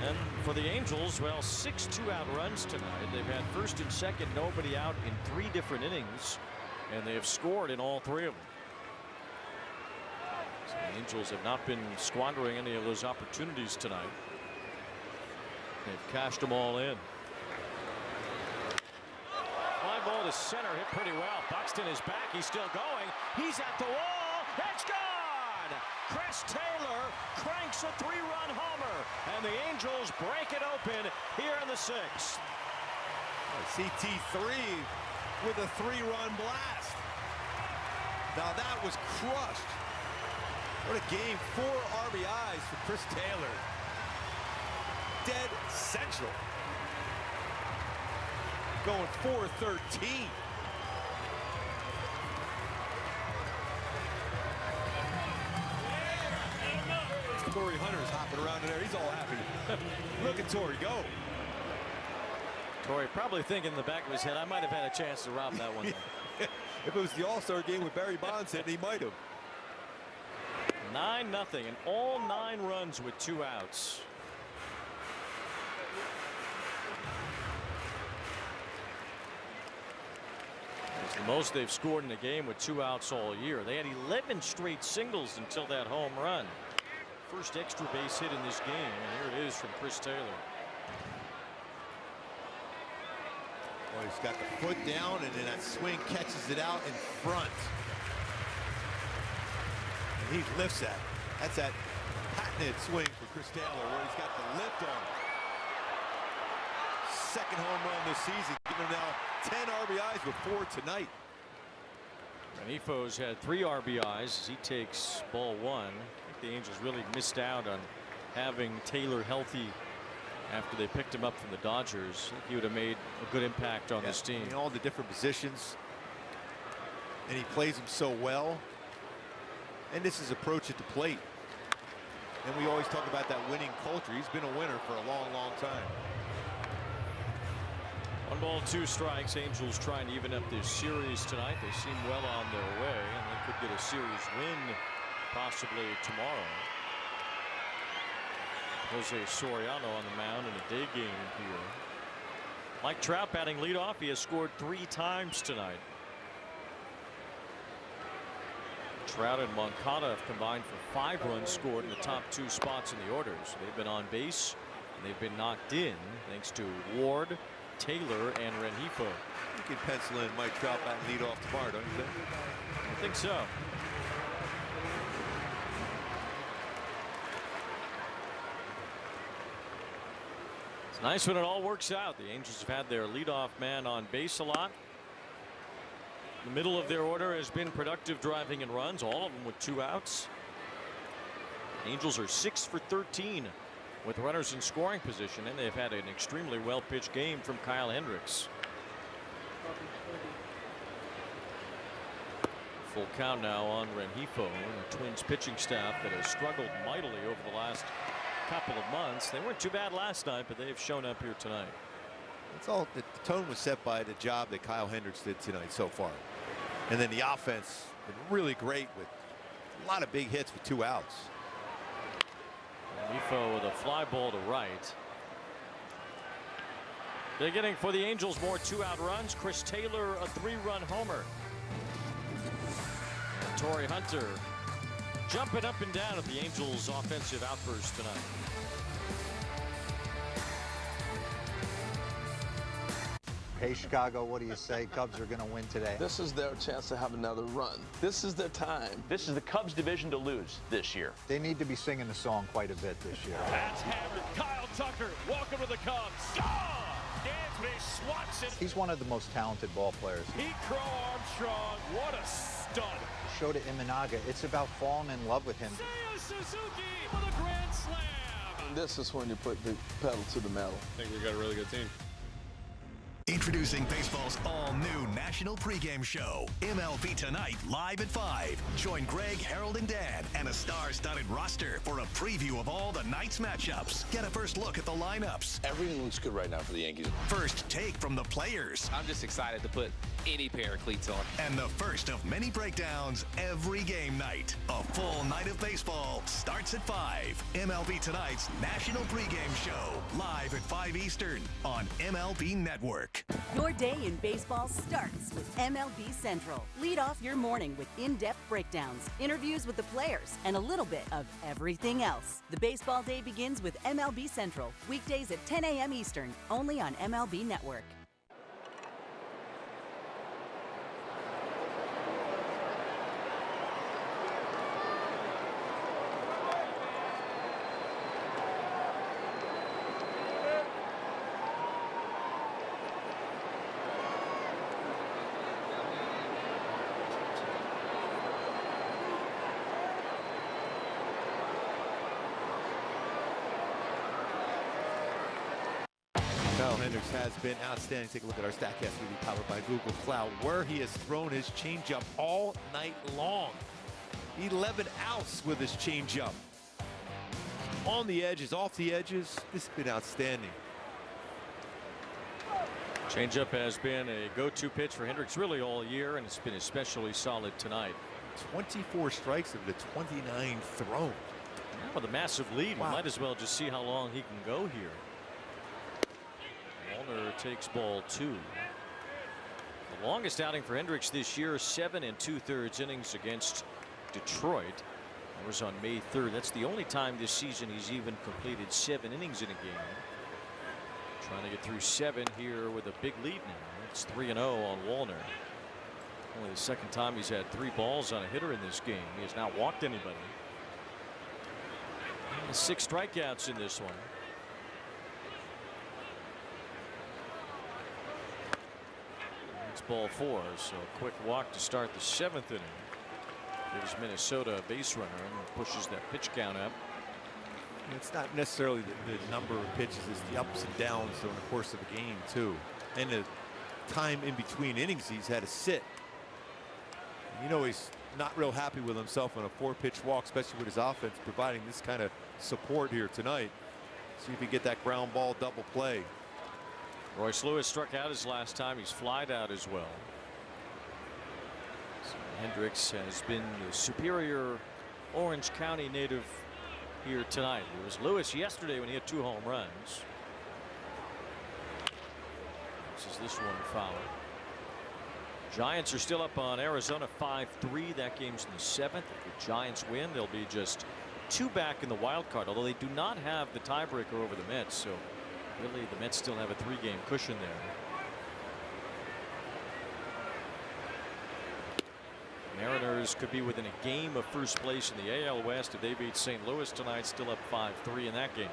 And for the Angels, well, 6 2-out runs tonight. They've had 1st and 2nd, nobody out in 3 different innings, and they have scored in all 3 of them. So the Angels have not been squandering any of those opportunities tonight. They've cashed them all in. Fly ball to center, hit pretty well. Buxton is back. He's still going. He's at the wall. It's gone. Chris Taylor cranks a 3-run homer, and the Angels break it open here in the 6th. CT3 with a 3-run blast. Now that was crushed. What a game. 4 RBIs for Chris Taylor. Dead central. Going 4-13. he's all happy. Look at Torrey go. Torrey probably thinking in the back of his head, I might have had a chance to rob that one. If it was the All-Star game with Barry Bonds hitting, he might have. 9-0, and all 9 runs with 2 outs. It's the most they've scored in a game with 2 outs all year. They had 11 straight singles until that home run. First extra base hit in this game, and here it is from Chris Taylor. Well, he's got the foot down, and then that swing catches it out in front. And he lifts that. That's that patented swing for Chris Taylor, where he's got the lift on it. Second home run this season, giving him now 10 RBIs with 4 tonight. Renifo's had 3 RBIs as he takes ball 1. I think the Angels really missed out on having Taylor healthy after they picked him up from the Dodgers. I think he would have made a good impact on this team. In all the different positions, and he plays them so well. And this is approach at the plate. And we always talk about that winning culture. He's been a winner for a long, long time. 1 ball, 2 strikes. Angels trying to even up this series tonight. They seem well on their way, and they could get a series win possibly tomorrow. Jose Soriano on the mound in a day game here. Mike Trout batting leadoff. He has scored 3 times tonight. Trout and Moncada have combined for 5 runs scored in the top 2 spots in the order. So they've been on base and they've been knocked in thanks to Ward, Taylor, and Rengifo. You can pencil in Mike Trout batting leadoff tomorrow, don't you think? I think so. It's nice when it all works out. The Angels have had their leadoff man on base a lot. The middle of their order has been productive driving and runs, all of them with 2 outs. Angels are 6 for 13 with runners in scoring position, and they've had an extremely well pitched game from Kyle Hendricks. Full count now on Rengifo and the Twins pitching staff that has struggled mightily over the last couple of months. They weren't too bad last night, but they've shown up here tonight. It's all the tone was set by the job that Kyle Hendricks did tonight so far. And then the offense been really great with a lot of big hits with 2 outs. Rengifo with a fly ball to right. They're getting for the Angels more 2-out runs. Chris Taylor a 3-run homer. And Torrey Hunter jumping up and down at the Angels offensive outburst tonight. Hey, Chicago, what do you say? Cubs are going to win today. This is their chance to have another run. This is their time. This is the Cubs division to lose this year. They need to be singing the song quite a bit this year. That's hammered. Kyle Tucker, welcome to the Cubs. Gone! Dansby swats it. He's one of the most talented ball players. Pete Crow Armstrong, what a stud. Showed it Imanaga. It's about falling in love with him. Seiya Suzuki with a grand slam. And this is when you put the pedal to the metal. I think we got a really good team. Introducing baseball's all-new national pregame show, MLB Tonight, live at 5. Join Greg, Harold, and Dan and a star-studded roster for a preview of all the night's matchups. Get a first look at the lineups. Everything looks good right now for the Yankees. First take from the players. I'm just excited to put any pair of cleats on. And the first of many breakdowns every game night. A full night of baseball starts at 5. MLB Tonight's national pregame show, live at 5 Eastern on MLB Network. Your day in baseball starts with MLB Central. Lead off your morning with in-depth breakdowns, interviews with the players, and a little bit of everything else. The baseball day begins with MLB Central, weekdays at 10 a.m. Eastern, only on MLB Network. Kyle Hendricks has been outstanding. Take a look at our StatCast review powered by Google Cloud, where he has thrown his changeup all night long. 11 outs with his changeup. on the edges, off the edges. This has been outstanding. Changeup has been a go-to pitch for Hendricks really all year, and it's been especially solid tonight. 24 strikes of the 29 thrown. Now with a massive lead, we might as well just see how long he can go here. Wallner takes ball 2. The longest outing for Hendricks this year, 7 2/3 innings against Detroit. That was on May 3rd. That's the only time this season he's even completed 7 innings in a game. Trying to get through 7 here with a big lead now. It's 3-0 on Wallner. Only the second time he's had 3 balls on a hitter in this game. He has not walked anybody. And 6 strikeouts in this one. It's ball 4, so a quick walk to start the 7th inning. Gives Minnesota a base runner and pushes that pitch count up. It's not necessarily the number of pitches, it's the ups and downs during the course of the game too, and the time in between innings he's had to sit. You know he's not real happy with himself on a 4-pitch walk, especially with his offense providing this kind of support here tonight. See if he can get that ground ball double play. Royce Lewis struck out his last time. He's flied out as well. So Hendricks has been the superior Orange County native here tonight. It was Lewis yesterday when he had 2 home runs. This is this one foul. Giants are still up on Arizona 5-3. That game's in the 7th. If the Giants win, they'll be just 2 back in the wild card, although they do not have the tiebreaker over the Mets, so really the Mets still have a 3-game cushion there. Mariners could be within a game of first place in the AL West if they beat St. Louis tonight, still up 5-3 in that game.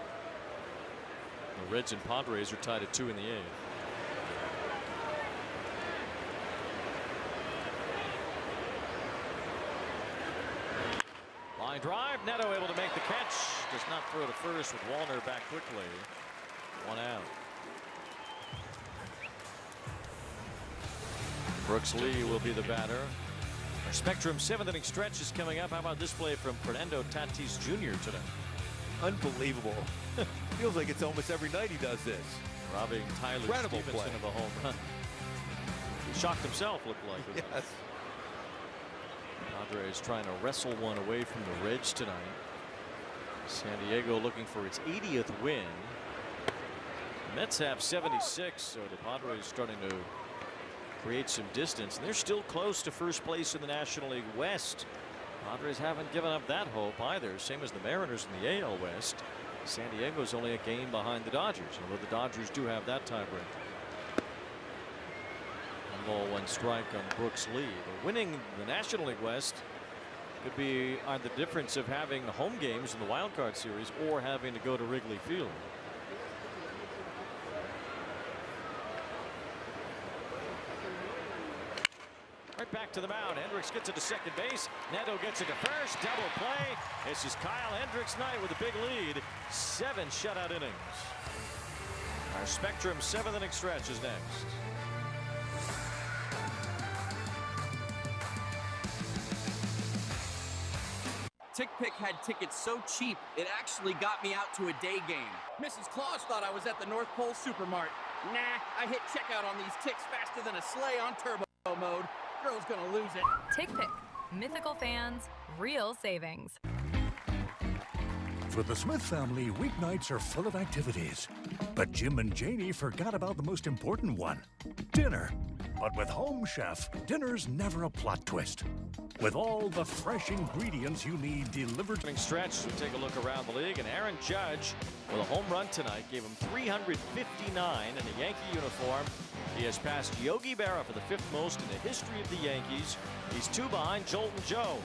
The Reds and Padres are tied at 2 in the 8th. Line drive, Neto able to make the catch. Does not throw to first with Wallner back quickly. 1 out. Brooks Lee will be the batter. Our Spectrum 7th inning stretch is coming up. How about this play from Fernando Tatis Jr. today? Unbelievable. Feels like it's almost every night he does this. Robbing Tyler Incredible Stevenson play. of a home run. He shocked himself, looked like. Yes. Padres trying to wrestle one away from the Reds tonight. San Diego looking for its 80th win. The Mets have 76, so the Padres starting to create some distance, and they're still close to first place in the National League West. Padres haven't given up that hope either, same as the Mariners in the AL West. San Diego's only a game behind the Dodgers, although the Dodgers do have that tiebreaker. 1 ball 1 strike on Brooks Lee. But winning the National League West could be the difference of having home games in the wild card series or having to go to Wrigley Field. Right back to the mound. Hendricks gets it to second base. Neto gets it to first. Double play. This is Kyle Hendricks' night with a big lead. 7 shutout innings. Our Spectrum 7th inning stretch is next. TickPick had tickets so cheap, it actually got me out to a day game. Mrs. Claus thought I was at the North Pole Supermart. Nah, I hit checkout on these ticks faster than a sleigh on turbo mode. Girl's gonna lose it. TickPick. Mythical fans, real savings. For the Smith family, weeknights are full of activities. But Jim and Janie forgot about the most important one, dinner. But with Home Chef, dinner's never a plot twist. With all the fresh ingredients you need delivered. Stretch. We'll take a look around the league, and Aaron Judge with a home run tonight gave him 359 in a Yankee uniform. He has passed Yogi Berra for the 5th most in the history of the Yankees. He's 2 behind Jolton Joe.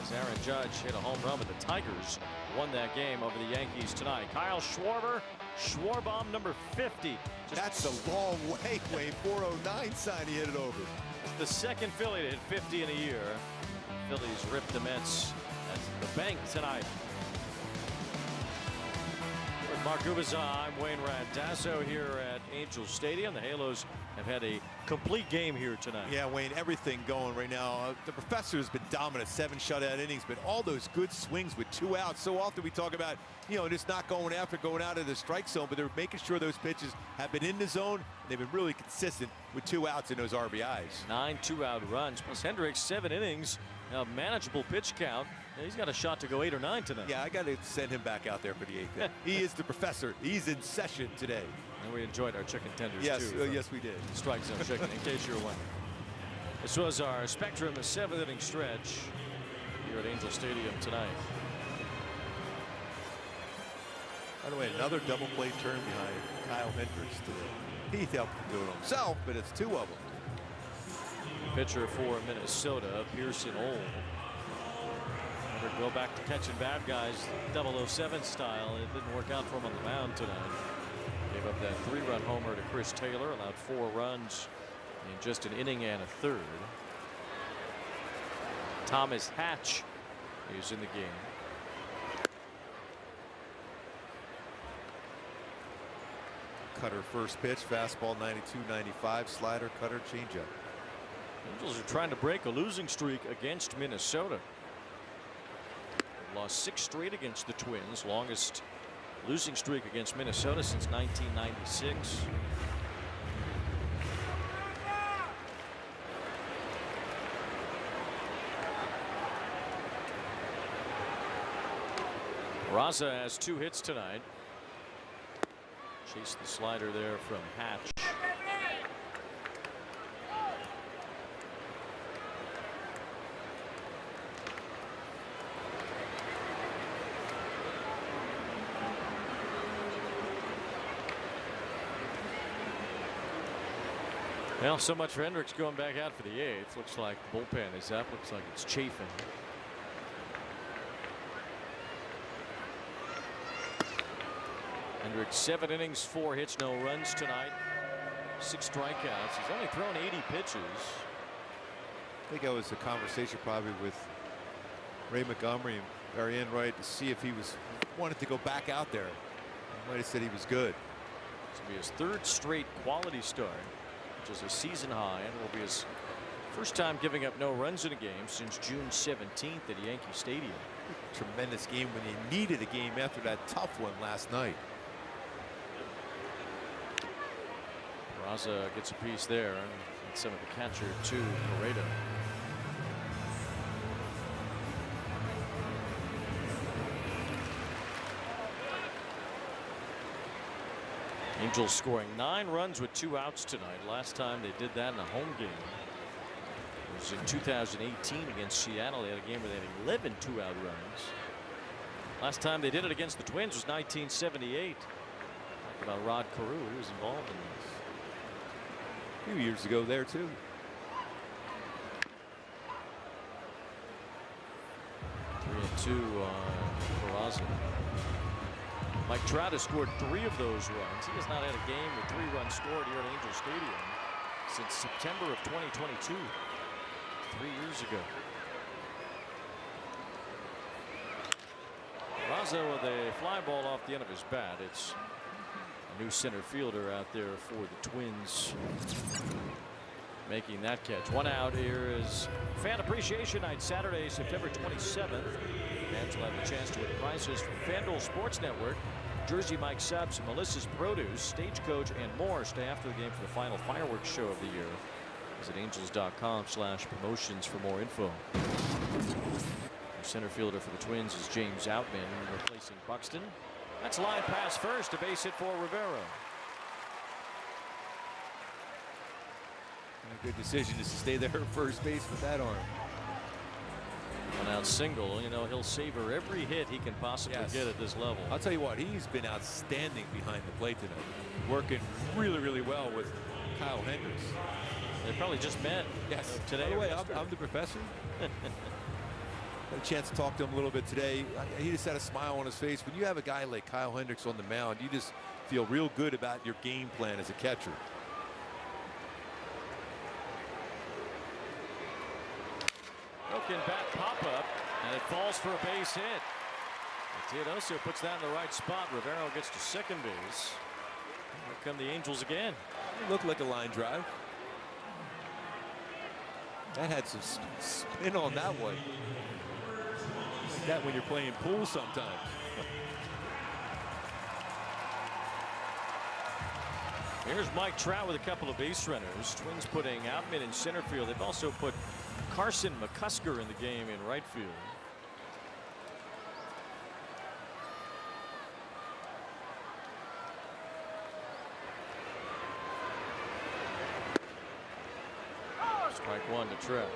As Aaron Judge hit a home run, but the Tigers won that game over the Yankees tonight. Kyle Schwarber, Schwarbomb number 50. That's a long way, Wayne. 409 sign, he hit it over. The second Philly to hit 50 in a year. Phillies ripped the Mets at the bank tonight. With Mark Gubazza, I'm Wayne Randazzo here at Angel Stadium. The Halos have had a complete game here tonight. Yeah, Wayne, everything going right now. The professor's been dominant, 7 shutout innings, but all those good swings with 2 outs. So often we talk about, just not going after, going out of the strike zone, but they're making sure those pitches have been in the zone. They've been really consistent with 2 outs in those RBIs. 9 2-out runs, plus Hendricks, 7 innings. Now manageable pitch count. He's got a shot to go 8 or 9 tonight. Yeah, I got to send him back out there for the 8th. He is the professor. He's in session today. And we enjoyed our chicken tenders too. Yes, we did. Strike zone chicken, in case you're wondering. This was our Spectrum, the 7th inning stretch here at Angel Stadium tonight. By the way, another double play turn behind Kyle Hendricks today. He helped him do it himself, but it's 2 of them. Pitcher for Minnesota, Pearson Old. Never go back to catching bad guys 007 style. It didn't work out for him on the mound tonight. Gave up that 3-run homer to Chris Taylor, allowed 4 runs in just an inning and a third. Thomas Hatch is in the game. Cutter first pitch, fastball 92-95, slider, cutter, changeup. Angels are trying to break a losing streak against Minnesota. Lost 6 straight against the Twins, longest losing streak against Minnesota since 1996. Raza has 2 hits tonight. Chased the slider there from Hatch. Well, so much for Hendricks going back out for the 8th. Looks like the bullpen is up. Looks like it's chafing. Hendricks 7 innings, 4 hits, no runs tonight. 6 strikeouts. He's only thrown 80 pitches. I think that was a conversation probably with Ray Montgomery and Barry Enright to see if he wanted to go back out there. He might have said he was good. This will be his 3rd straight quality start, which is a season high, and will be his first time giving up no runs in a game since June 17th at Yankee Stadium. Tremendous game when they needed a game after that tough one last night. Raza gets a piece there, and some of the catcher to Pareto. Angels scoring 9 runs with 2 outs tonight. Last time they did that in a home game was in 2018 against Seattle. They had a game where they had 11 2-out runs. Last time they did it against the Twins was 1978. Talk about Rod Carew. He was involved in this. A few years ago there too. Two for Peraza. Mike Trout has scored 3 of those runs. He has not had a game with 3 runs scored here at Angel Stadium since September of 2022, 3 years ago. Peraza with a fly ball off the end of his bat. It's a new center fielder out there for the Twins making that catch. 1 out. Here is Fan Appreciation Night, Saturday, September 27th. Fans will have the chance to win prizes from FanDuel Sports Network, Jersey Mike subs, Melissa's Produce, Stagecoach, and more. Stay after the game for the final fireworks show of the year. Visit angels.com/promotions for more info. The center fielder for the Twins is James Outman, replacing Buxton. That's line pass first, a base hit for Rivera. A good decision to stay there at first base with that arm. 1 out single. You know, he'll savor every hit he can possibly get at this level. I'll tell you what, he's been outstanding behind the plate tonight. Working really, really well with Kyle Hendricks. They probably just met today. By the way, I'm the professor. Had a chance to talk to him a little bit today. He just had a smile on his face. When you have a guy like Kyle Hendricks on the mound, you just feel real good about your game plan as a catcher. Broken bat pop-up, and it falls for a base hit. Teodoso puts that in the right spot. Rivera gets to second base. Here come the Angels again. It looked like a line drive. That had some spin on that one. Like that when you're playing pool sometimes. Here's Mike Trout with a couple of base runners. Twins putting Outman in center field. They've also put Carson McCusker in the game in right field. Strike one to Trout.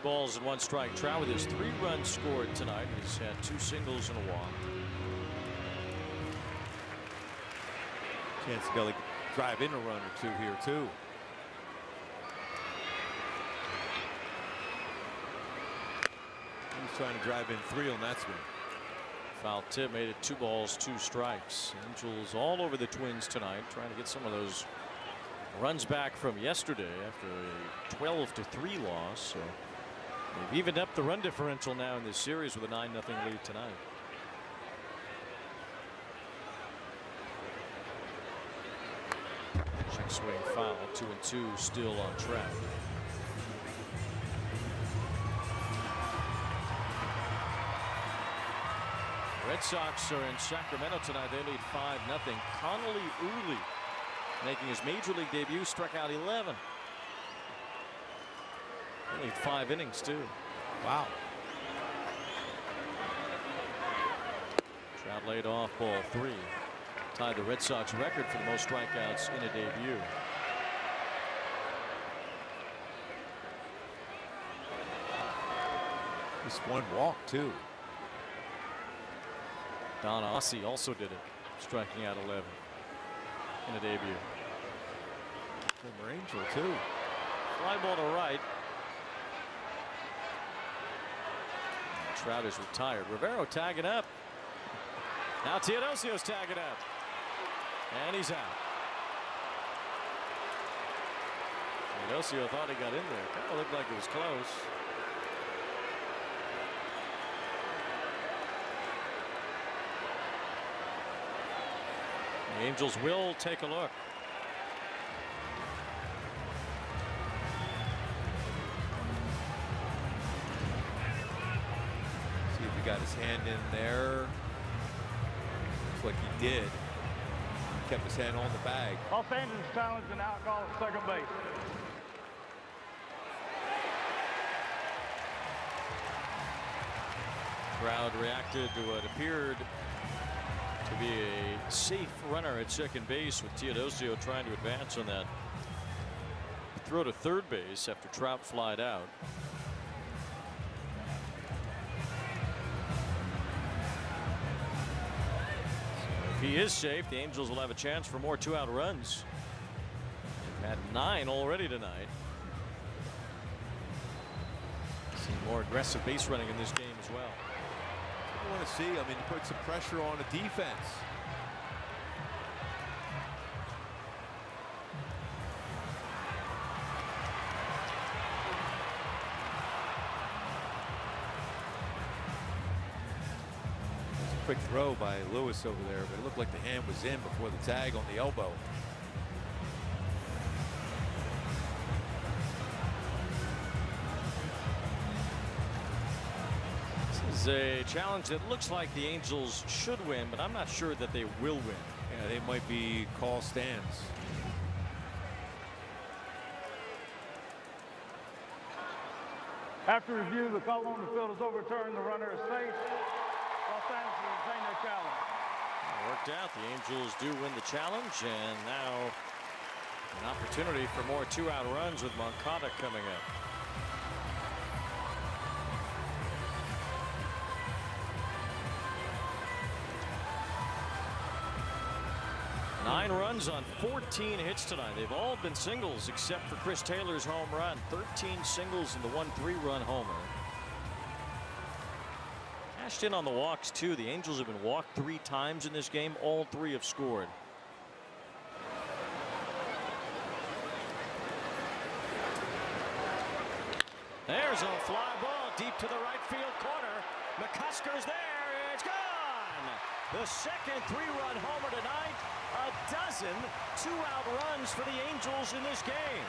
Balls and one strike. Trout with his 3 runs scored tonight. He's had 2 singles and a walk. Chance to go drive in a run or 2 here too. He's trying to drive in 3 on that swing. Foul tip made it 2 balls 2 strikes. Angels all over the Twins tonight, trying to get some of those runs back from yesterday after a 12-3 loss. So they've evened up the run differential now in this series with a 9-0 lead tonight. Check swing foul. 2-2 still on Trout. Red Sox are in Sacramento tonight. They lead 5-0. Connolly Uli, making his major league debut, struck out 11. Only 5 innings too. Wow. Trout laid off ball 3. Tied the Red Sox record for the most strikeouts in a debut. Just 1 walk too. Don Ossie also did it, striking out 11 in a debut. Former Angel too. Fly ball to right. Trout is retired. Rivero tagging up. Now Teodosio's tagging up. And he's out. Teodosio thought he got in there. Kind of looked like it was close. The Angels will take a look. See if he got his hand in there. Looks like he did. He kept his hand on the bag. Los Angeles challenged an out call at second base. Crowd reacted to what appeared to be a safe runner at second base, with Teodosio trying to advance on that throw to third base after Trout flied out. So if he is safe, the Angels will have a chance for more 2-out runs. They've had 9 already tonight. See more aggressive base running in this game as well. I want to see, I mean, to put some pressure on a defense. It's a quick throw by Lewis over there, but it looked like the hand was in before the tag on the elbow. A challenge that looks like the Angels should win, but I'm not sure that they will win. Yeah, they might be call stands. After review, the call on the field is overturned. The runner is safe. Los Angeles retain their challenge. Worked out. The Angels do win the challenge, and now an opportunity for more 2-out runs with Moncada coming up. Nine runs on 14 hits tonight. They've all been singles except for Chris Taylor's home run. 13 singles in the 1-3-run homer. Cashed in on the walks too. The Angels have been walked 3 times in this game. All 3 have scored. There's a fly ball deep to the right field corner. McCusker's there. It's gone. The second 3-run homer tonight. A dozen 2-out runs for the Angels in this game.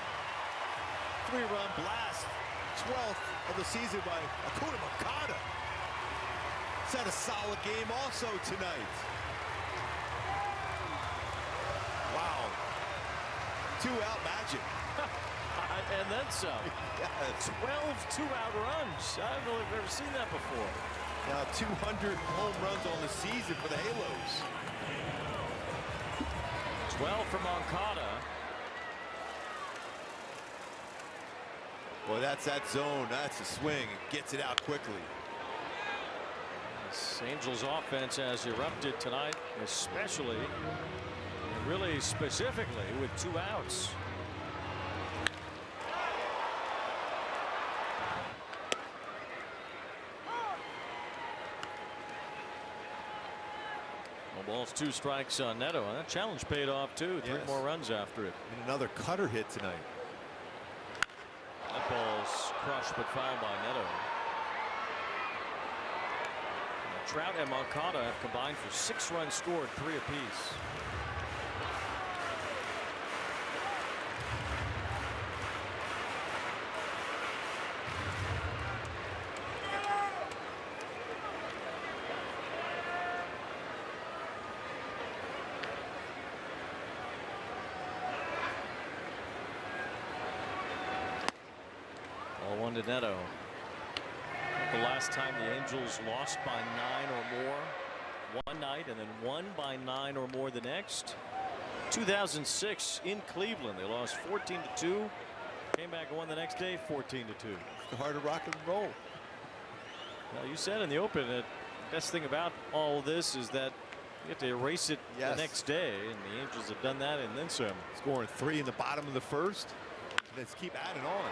3-run blast. 12th of the season by Acuna Moncada. He's had a solid game also tonight. Wow. 2-out magic. And then some. Yes. 12 2-out runs. I don't know if I've ever seen that before. Now 200 home runs on the season for the Halos. 12 for Moncada. Well, that's that zone. That's a swing. It gets it out quickly. This Angels offense has erupted tonight, especially, and really specifically, with 2 outs. Balls, 2 strikes on Neto, and that challenge paid off too. 3 more runs after it. And another cutter hit tonight. That ball's crushed but fouled by Neto. Trout and Moncada have combined for 6 runs scored, 3 apiece. To Neto. The last time the Angels lost by 9 or more one night and then won by 9 or more the next. 2006 in Cleveland, they lost 14-2. Came back and won the next day 14-2. The heart of rock and roll. Well, you said in the open that the best thing about all of this is that you have to erase it the next day, and the Angels have done that and then some. Scoring 3 in the bottom of the first. Let's keep adding on.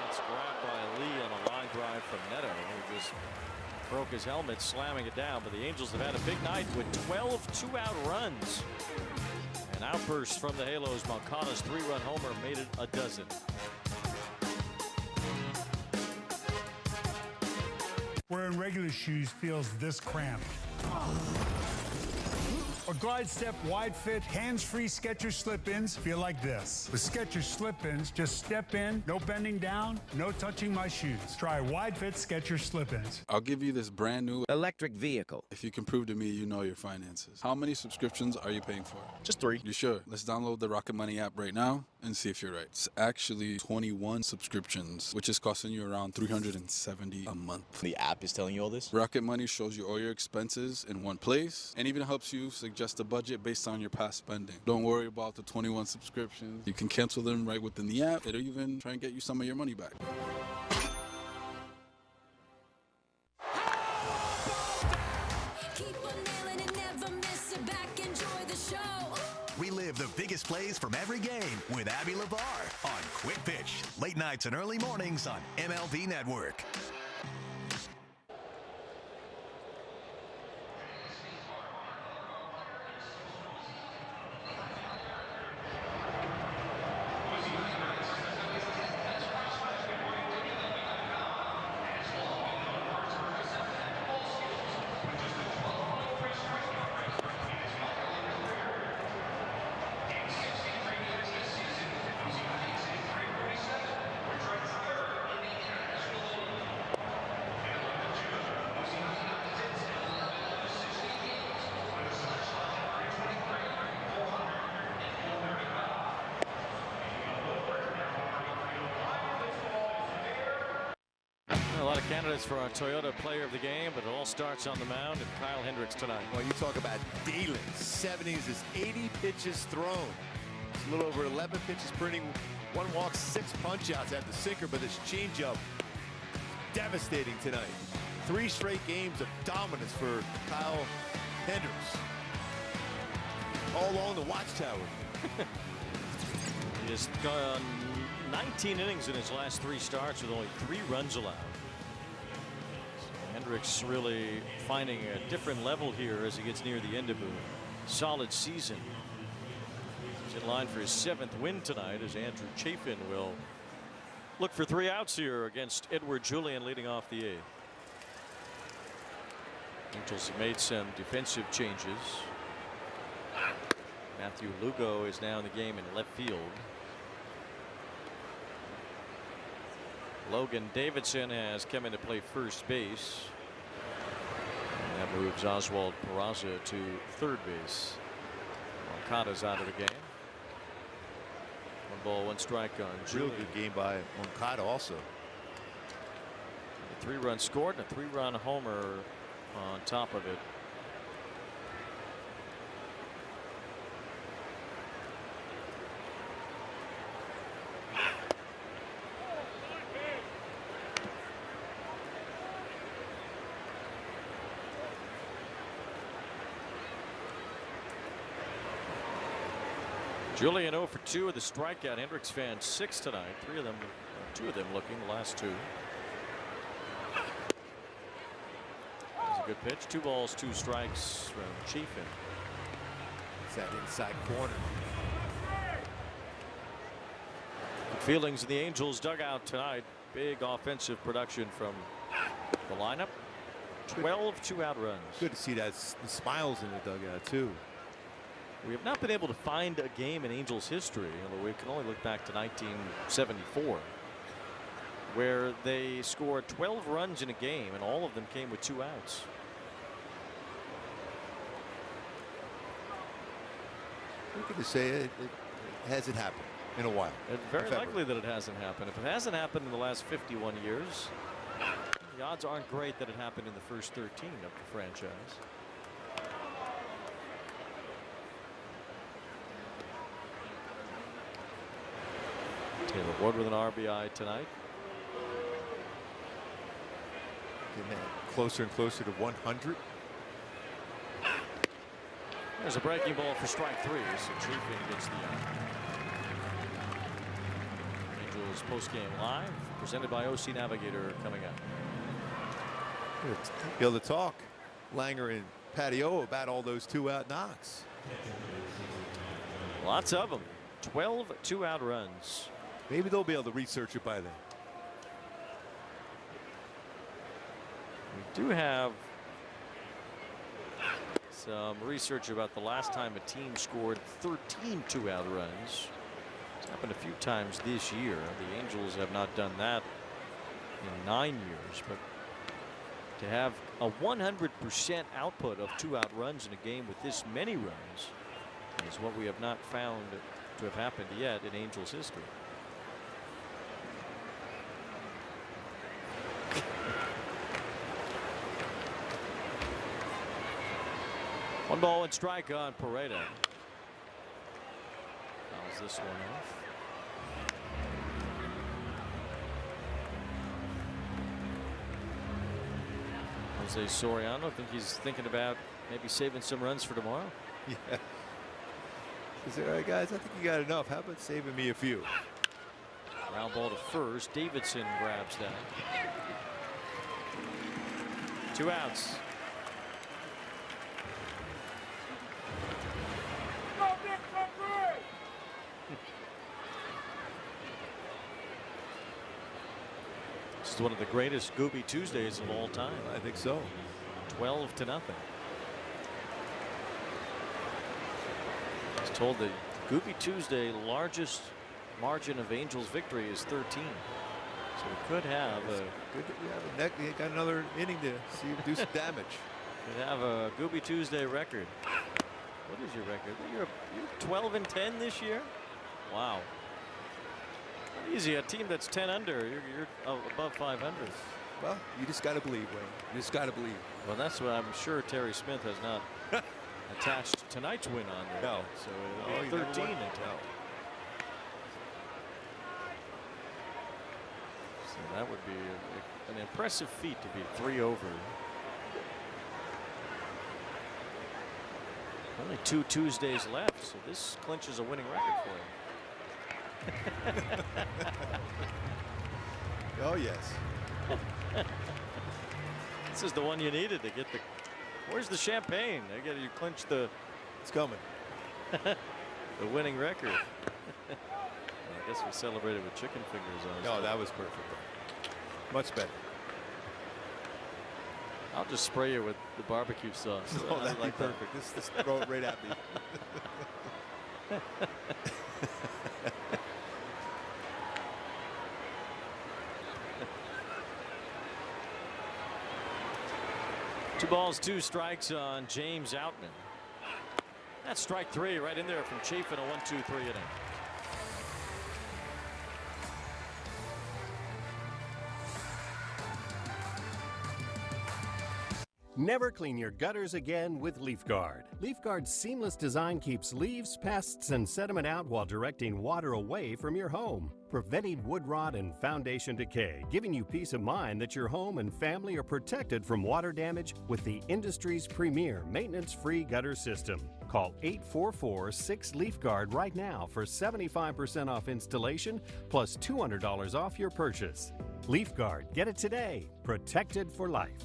That's grabbed by Lee on a line drive from Neto, who just broke his helmet, slamming it down. But the Angels have had a big night with 12 2-out runs. An outburst from the Halos. Moncada's 3-run homer made it a dozen. Wearing regular shoes feels this cramped. Or glide step wide fit hands-free Skechers slip-ins feel like this. With Skechers slip-ins, just step in, no bending down, no touching my shoes. Try wide fit Skechers slip-ins. I'll give you this brand new electric vehicle if you can prove to me you know your finances. How many subscriptions are you paying for? Just 3. You sure? Let's download the Rocket Money app right now and see if you're right. It's actually 21 subscriptions, which is costing you around $370 a month. The app is telling you all this? Rocket Money shows you all your expenses in one place and even helps you suggest a budget based on your past spending. Don't worry about the 21 subscriptions. You can cancel them right within the app. It'll even try and get you some of your money back. Relive the biggest plays from every game with Abby LeVar on Quick Pitch, late nights and early mornings on MLB Network. lot of candidates for our Toyota Player of the Game, but it all starts on the mound, and Kyle Hendricks tonight. Well, you talk about dealing. 70s is 80 pitches thrown. It's a little over 11 pitches per inning. 1 walk, 6 punch-outs at the sinker, but this changeup devastating tonight. 3 straight games of dominance for Kyle Hendricks. All along the watchtower. He has gone 19 innings in his last 3 starts with only 3 runs allowed. So Hendricks really finding a different level here as he gets near the end of a solid season. He's in line for his 7th win tonight as Andrew Chafin will look for 3 outs here against Edward Julian leading off the 8th. Angels have made some defensive changes. Matthew Lugo is now in the game in left field. Logan Davidson has come in to play first base. And that moves Oswald Peraza to third base. Moncada's out of the game. 1 ball, 1 strike on Julian. Real good game by Moncada also. A 3-run scored and a 3-run homer on top of it. Julian 0 for 2 with a strikeout. Hendricks fans 6 tonight. 3 of them, 2 of them looking, the last 2. That's a good pitch. 2 balls, 2 strikes from Chafin. It's that inside corner. Good feelings in the Angels dugout tonight. Big offensive production from the lineup. 12 2-out runs. Good to see that the smiles in the dugout too. We have not been able to find a game in Angels history, although we can only look back to 1974, where they scored 12 runs in a game and all of them came with 2 outs. We could say it hasn't happened in a while. It's very likely that it hasn't happened. If it hasn't happened in the last 51 years, the odds aren't great that it happened in the first 13 of the franchise. Taylor Ward with an RBI tonight. Getting closer and closer to 100. There's a breaking ball for strike 3. So Chafin gets the out. Angels postgame live, presented by OC Navigator, coming up. Be able to talk Langer and Patio about all those 2-out knocks. Lots of them. 12 2-out runs. Maybe they'll be able to research it by then. We do have some research about the last time a team scored 13 2-out runs. It's happened a few times this year. The Angels have not done that in 9 years, but to have a 100% output of 2-out runs in a game with this many runs is what we have not found to have happened yet in Angels history. One ball and strike on Pareda. Fouls this one off. Jose Soriano, I think he's thinking about maybe saving some runs for tomorrow. Yeah. He said, all right, guys, I think you got enough. How about saving me a few? Ground ball to first. Davidson grabs that. 2 outs. This is one of the greatest Gooby Tuesdays of all time. I think so. 12-0. I was told that Gooby Tuesday largest margin of Angels victory is 13. So we could have a You got another inning to see do some damage. Could have a Gooby Tuesday record. What is your record? You're 12-10 this year. Wow. Easy. A team that's 10 under. You're above 500. Well, you just got to believe, Wayne. You just got to believe. Well, that's what I'm sure Terry Smith has not attached tonight's win on there. No. So it'll be 13 in total. So that would be an impressive feat to be 3 over. Only 2 Tuesdays left, so this clinches a winning record for him. Oh, yes. This is the one you needed to get the. Where's the champagne? You clinch the. It's coming. The winning record. I guess we celebrated with chicken fingers on. No, that was perfect. Much better. I'll just spray you with the barbecue sauce. Oh, that'd be perfect. Just throw it right at me. Two balls, 2 strikes on James Outman. That's strike 3 right in there from Chafin, a 1-2-3 inning. Never clean your gutters again with LeafGuard. LeafGuard's seamless design keeps leaves, pests, and sediment out while directing water away from your home, preventing wood rot and foundation decay, giving you peace of mind that your home and family are protected from water damage with the industry's premier maintenance-free gutter system. Call 844-6LeafGuard right now for 75% off installation plus $200 off your purchase. LeafGuard, get it today. Protected for life.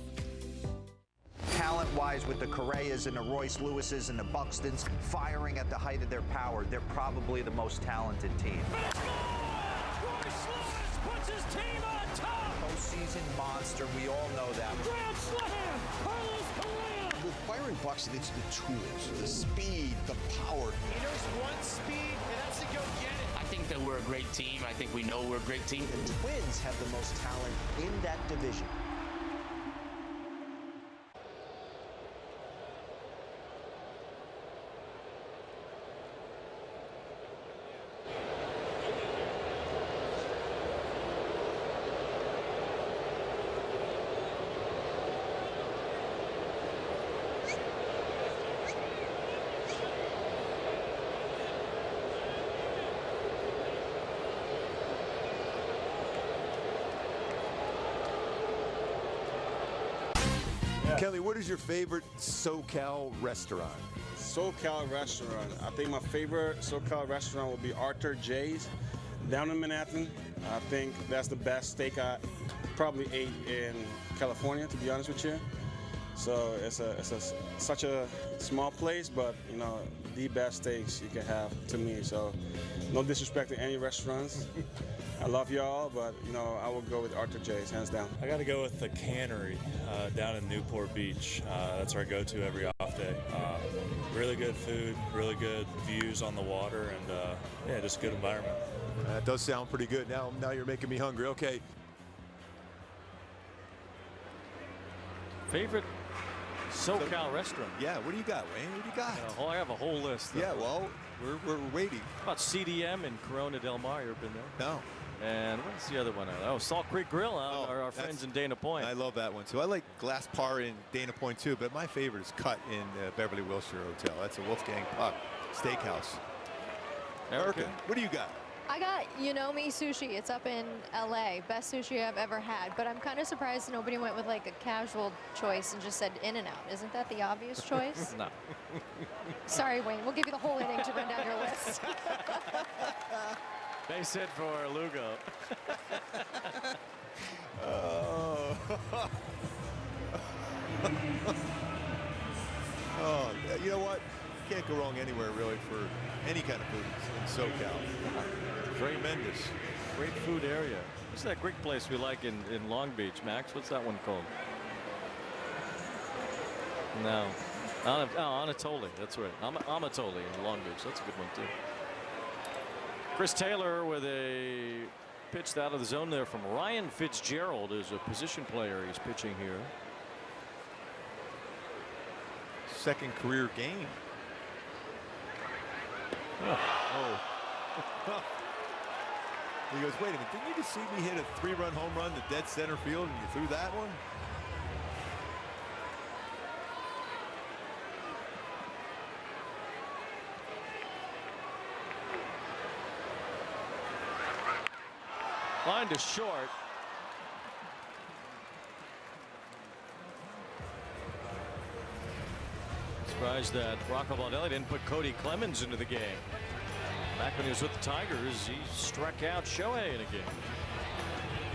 Talent-wise, with the Correas and the Royce Lewises and the Buxtons firing at the height of their power, they're probably the most talented team. Royce Lewis puts his team on top. Postseason monster, we all know that. Grand slam, Carlos Correa. With Byron Buxton, it's the tools, the speed, the power. He knows one speed, and that's to go get it. I think that we're a great team. I think we know we're a great team. The Twins have the most talent in that division. Kelly, what is your favorite SoCal restaurant? SoCal restaurant. I think my favorite SoCal restaurant would be Arthur J's down in Manhattan. I think that's the best steak I probably ate in California, to be honest with you. So it's such a small place, but you know, the best steaks you can have to me. So no disrespect to any restaurants. I love y'all, but you know, I will go with Arthur J's, hands down. I got to go with the Cannery down in Newport Beach. That's our go-to every off day. Really good food, really good views on the water, and yeah, just a good environment. That does sound pretty good. Now you're making me hungry. Okay. Favorite SoCal restaurant? Yeah, what do you got, Wayne? What do you got? Oh, I have a whole list. Yeah, well, we're waiting. How about CDM in Corona Del Mar? You ever been there? No. And what's the other one? Oh, Salt Creek Grill, our friends in Dana Point. I love that one too. I like Glass Par in Dana Point too, but my favorite is Cut in Beverly Wilshire Hotel. That's a Wolfgang Puck Steakhouse. Erica, what do you got? I got Yunomi Sushi. It's up in LA. Best sushi I've ever had. But I'm kind of surprised nobody went with like a casual choice and just said In-N-Out. Isn't that the obvious choice? No. Sorry, Wayne. We'll give you the whole inning to run down your list. Base hit for Lugo. Oh. Oh, you know what? You can't go wrong anywhere really for any kind of food in SoCal. Tremendous. Great food area. What's that Greek place we like in Long Beach, Max? What's that one called? No. Anatoly. That's right. Amatoli in Long Beach. That's a good one too. Chris Taylor with a pitch out of the zone there from Ryan Fitzgerald is a position player. He's pitching here. Second career game. Oh. He goes, wait a minute, didn't you just see me hit a 3-run home run to dead center field and you threw that one? Line to short. Surprised that Rocco Baldelli didn't put Cody Clemens into the game. Back when he was with the Tigers, he struck out Shohei in a game.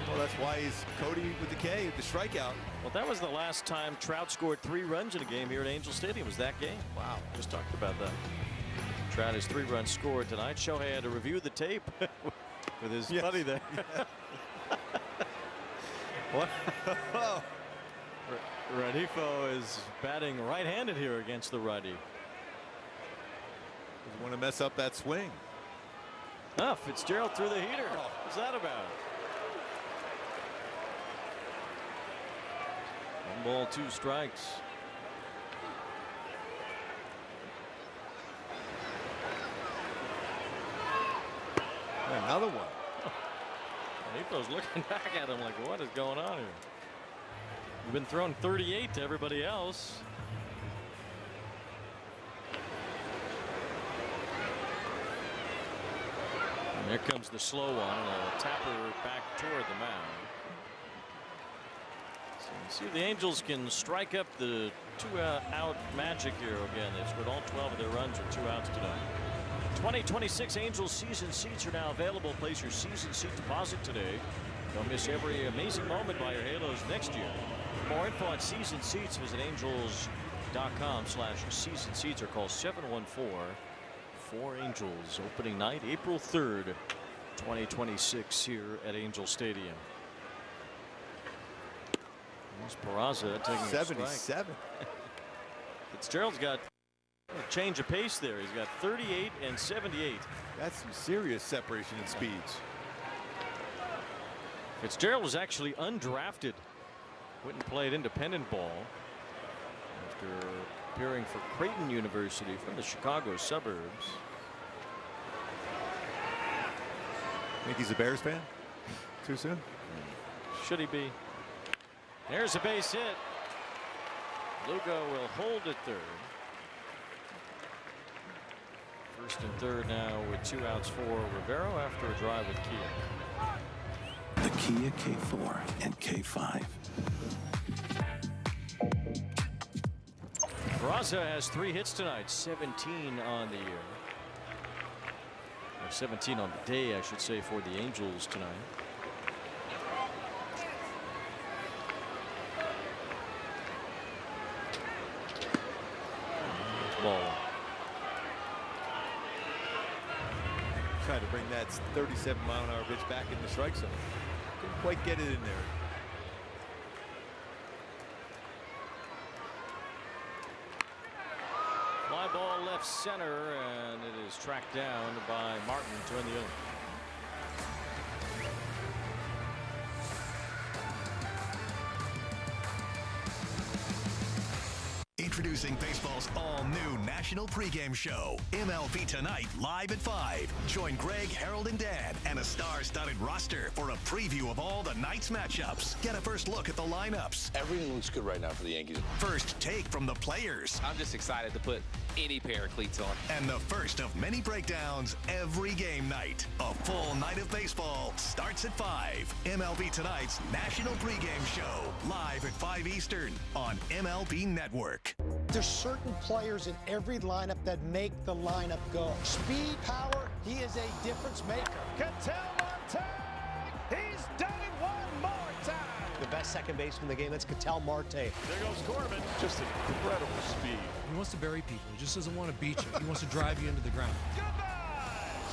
Well, that's why he's Cody with the K, the strikeout. Well, that was the last time Trout scored 3 runs in a game here at Angel Stadium. Was that game? Wow, just talked about that. Trout has 3 runs scored tonight. Shohei had to review the tape with his buddy there. What? Renifo is batting right-handed here against the righty. Doesn't want to mess up that swing. Oh, Fitzgerald threw the heater. What's that about? 1 ball, 2 strikes. Another one. Renifo's looking back at him like, what is going on here? You've been throwing 38 to everybody else. And there comes the slow one, a tapper back toward the mound. So you see if the Angels can strike up the 2-out magic here again. They've scored all 12 of their runs with 2 outs tonight. 2026 Angels season seats are now available. Place your season seat deposit today. Don't miss every amazing moment by your Halos next year. For more info on season seats, visit angels.com/season seats or call 714-4ANGELS. Opening night, April 3rd, 2026 here at Angel Stadium. There's Peraza taking 77. Fitzgerald's got a change of pace there. He's got 38 and 78. That's some serious separation in speeds. Fitzgerald was actually undrafted. Went and played independent ball after appearing for Creighton University from the Chicago suburbs. Think he's a Bears fan? Too soon? Should he be? There's a base hit. Lugo will hold at third. First and third now with 2 outs for Rivero after a drive with Kia. The Kia K4 and K5. Peraza has 3 hits tonight, 17 on the year. Or 17 on the day, I should say, for the Angels tonight. Ball. Trying to bring that 37-mile-an-hour pitch back in the strike zone. Couldn't quite get it in there. Fly ball left center, and it is tracked down by Martin to end the inning. Introducing baseball's all-new national pregame show, MLB Tonight, live at 5. Join Greg, Harold, and Dan, and a star-studded roster for a preview of all the night's matchups. Get a first look at the lineups. Everything looks good right now for the Yankees. First take from the players. I'm just excited to put any pair of cleats on. And the first of many breakdowns every game night. A full night of baseball starts at 5. MLB Tonight's national pregame show, live at 5 Eastern on MLB Network. There's certain players in every lineup that make the lineup go. Speed, power, he is a difference maker. Ketel Marte, he's done it one more time. The best second baseman in the game, that's Ketel Marte. There goes Corbin. Just incredible speed. He wants to bury people. He just doesn't want to beat you. He wants to drive you into the ground.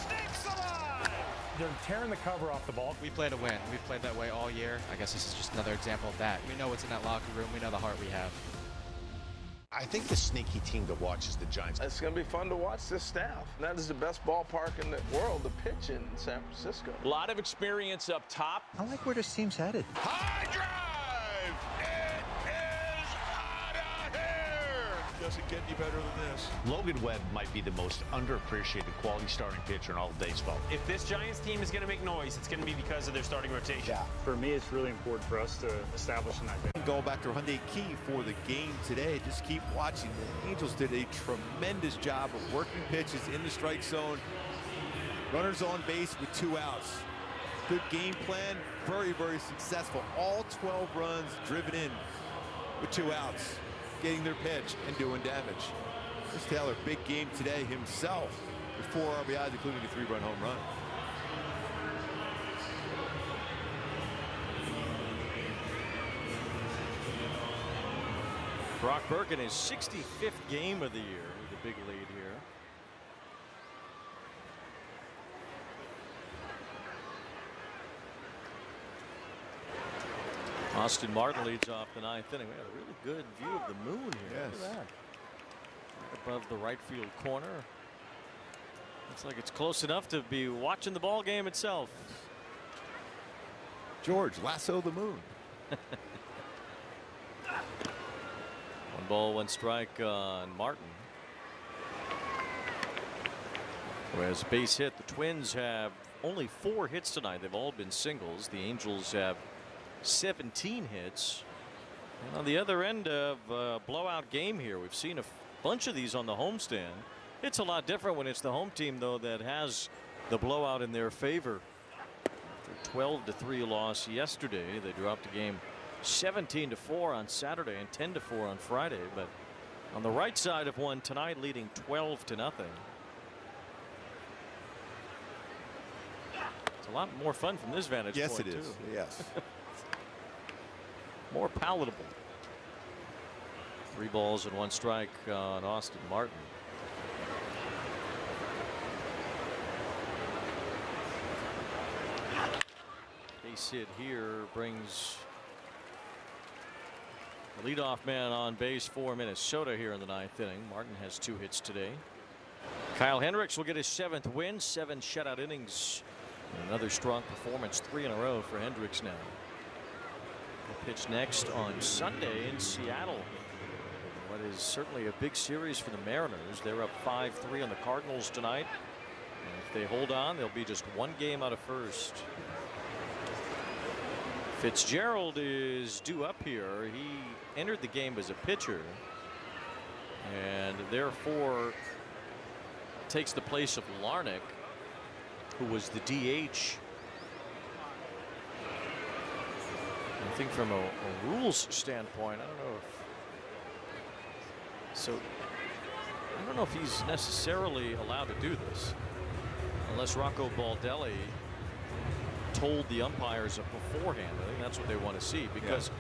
Snakes alive. They're tearing the cover off the ball. We play to win. We've played that way all year. I guess this is just another example of that. We know what's in that locker room. We know the heart we have. I think the sneaky team to watch is the Giants. It's going to be fun to watch this staff. That is the best ballpark in the world to pitch in San Francisco. A lot of experience up top. I like where this team's headed. High drive. It is out of here. doesn't get any better than this. Logan Webb might be the most underappreciated quality starting pitcher in all of baseball. If this Giants team is going to make noise, it's going to be because of their starting rotation. Yeah. For me, it's really important for us to establish an identity. Go back to Hyundai Key for the game today. Just keep watching. The Angels did a tremendous job of working pitches in the strike zone. Runners on base with 2 outs. Good game plan. Very, very successful. All 12 runs driven in with 2 outs. Getting their pitch and doing damage. Chris Taylor, big game today himself with 4 RBIs, including a 3-run home run. Brock Burke in his 65th game of the year with a big lead here. Austin Martin leads off the 9th inning. We got a really good view of the moon here. Yes. Look at that. Right above the right field corner. Looks like it's close enough to be watching the ball game itself. George, lasso the moon. 1 ball, 1 strike on Martin. Whereas base hit, the Twins have only 4 hits tonight. They've all been singles. The Angels have 17 hits. And on the other end of a blowout game here, we've seen a bunch of these on the homestand. It's a lot different when it's the home team, though, that has the blowout in their favor. After 12-3 loss yesterday, they dropped the game 17-4 on Saturday and 10-4 on Friday. But on the right side of one tonight, leading 12-0. It's a lot more fun from this vantage point. Yes, it is. Too. Yes. More palatable. 3 balls and 1 strike on Austin Martin. Base hit here brings the leadoff man on base for Minnesota here in the 9th inning. Martin has 2 hits today. Kyle Hendricks will get his 7th win, 7 shutout innings. Another strong performance, 3 in a row for Hendricks now. He'll pitch next on Sunday in Seattle. What is certainly a big series for the Mariners. They're up 5-3 on the Cardinals tonight. And if they hold on, they'll be just 1 game out of first. Fitzgerald is due up here. He entered the game as a pitcher and therefore takes the place of Larnach, who was the DH. I think from a rules standpoint, I don't know if he's necessarily allowed to do this unless Rocco Baldelli told the umpires beforehand. I think that's what they want to see, because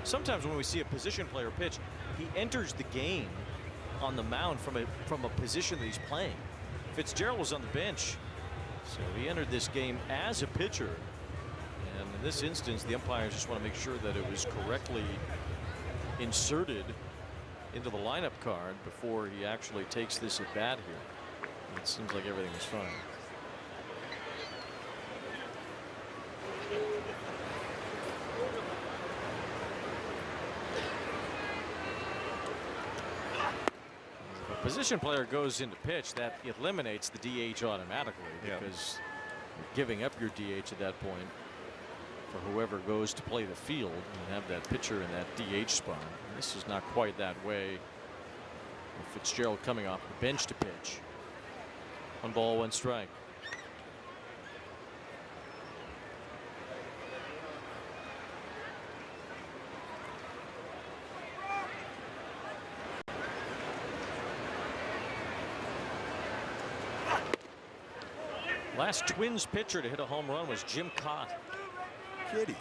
sometimes when we see a position player pitch, he enters the game on the mound from a position that he's playing. Fitzgerald was on the bench, so he entered this game as a pitcher, and in this instance the umpires just want to make sure that it was correctly inserted into the lineup card before he actually takes this at bat here. It seems like everything is fine. Position player goes into pitch, that eliminates the DH automatically, because you're giving up your DH at that point for whoever goes to play the field and have that pitcher in that DH spot. This is not quite that way. Fitzgerald coming off the bench to pitch. 1 ball, 1 strike. Last Twins pitcher to hit a home run was Jim Cott. Kitty.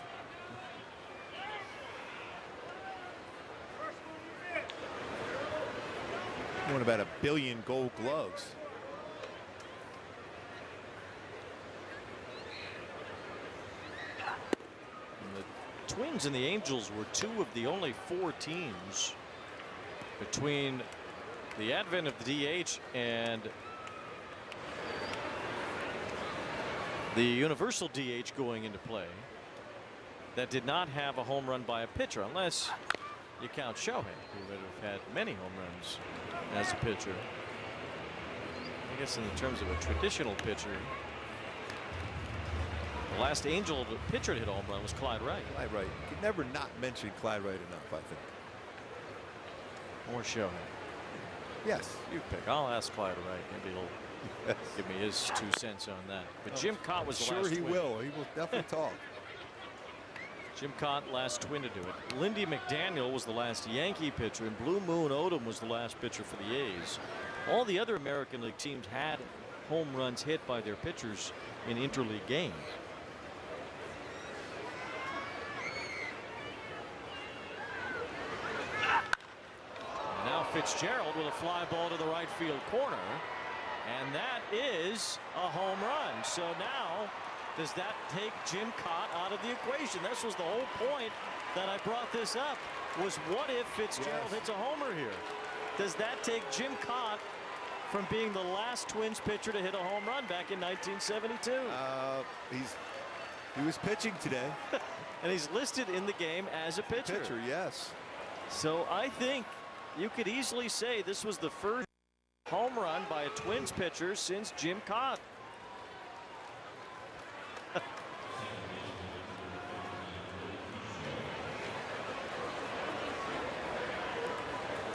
Won about 1 billion Gold Gloves. And the Twins and the Angels were 2 of the only 4 teams between the advent of the DH and the universal DH going into play that did not have a home run by a pitcher, unless you count Shohei, who would have had many home runs as a pitcher. I guess in terms of a traditional pitcher, the last Angel pitcher to hit a home run was Clyde Wright. Clyde Wright. You can never not mention Clyde Wright enough, I think. Or Shohei. Yes. You pick. I'll ask Clyde Wright. Maybe he'll give me his 2 cents on that. But Jim Cott was the last Sure he twin. will. He will definitely talk. Jim Cott, last twin to do it. Lindy McDaniel was the last Yankee pitcher, and Blue Moon Odom was the last pitcher for the A's. All the other American League teams had home runs hit by their pitchers in interleague games. And now Fitzgerald with a fly ball to the right field corner, and that is a home run. So now, does that take Jim Cott out of the equation? This was the whole point that I brought this up, was what if Fitzgerald hits a homer here? Does that take Jim Cott from being the last Twins pitcher to hit a home run back in 1972? He was pitching today. And he's listed in the game as a pitcher. Yes. So I think you could easily say this was the first home run by a Twins pitcher since Jim Cott.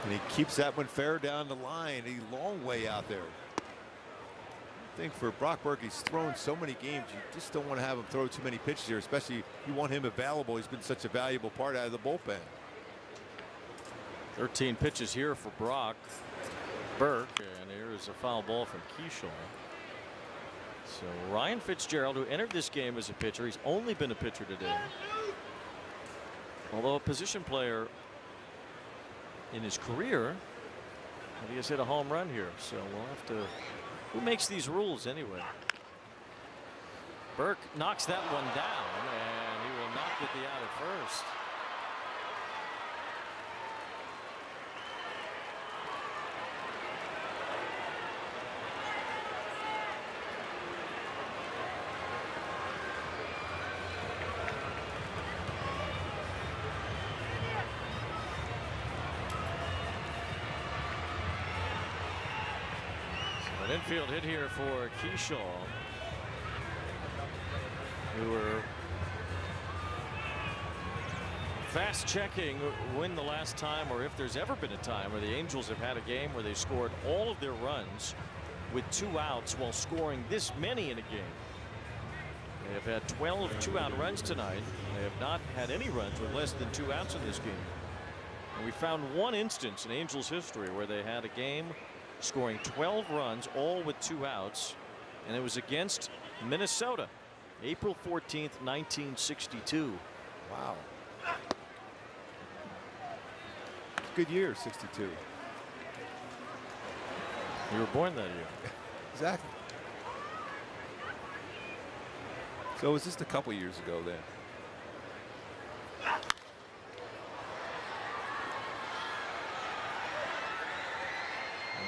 And he keeps that one fair down the line. A long way out there. I think for Brock Burke, he's thrown so many games. You just don't want to have him throw too many pitches here, especially you want him available. He's been such a valuable part out of the bullpen. 13 pitches here for Brock Burke, and here is a foul ball from Keyshaw. So Ryan Fitzgerald, who entered this game as a pitcher, he's only been a pitcher today. Although a position player in his career, he has hit a home run here. So we'll have to. Who makes these rules anyway? Burke knocks that one down, and he will not get the out at first. An infield hit here for Keyshaw, who were fast checking when the last time, or if there's ever been a time, where the Angels have had a game where they scored all of their runs with 2 outs while scoring this many in a game. They have had 12 2-out runs tonight. They have not had any runs with less than 2 outs in this game. And we found one instance in Angels history where they had a game scoring 12 runs, all with 2 outs, and it was against Minnesota, April 14th, 1962. Wow. Good year, 62. You were born that year. Exactly. So it was just a couple years ago then.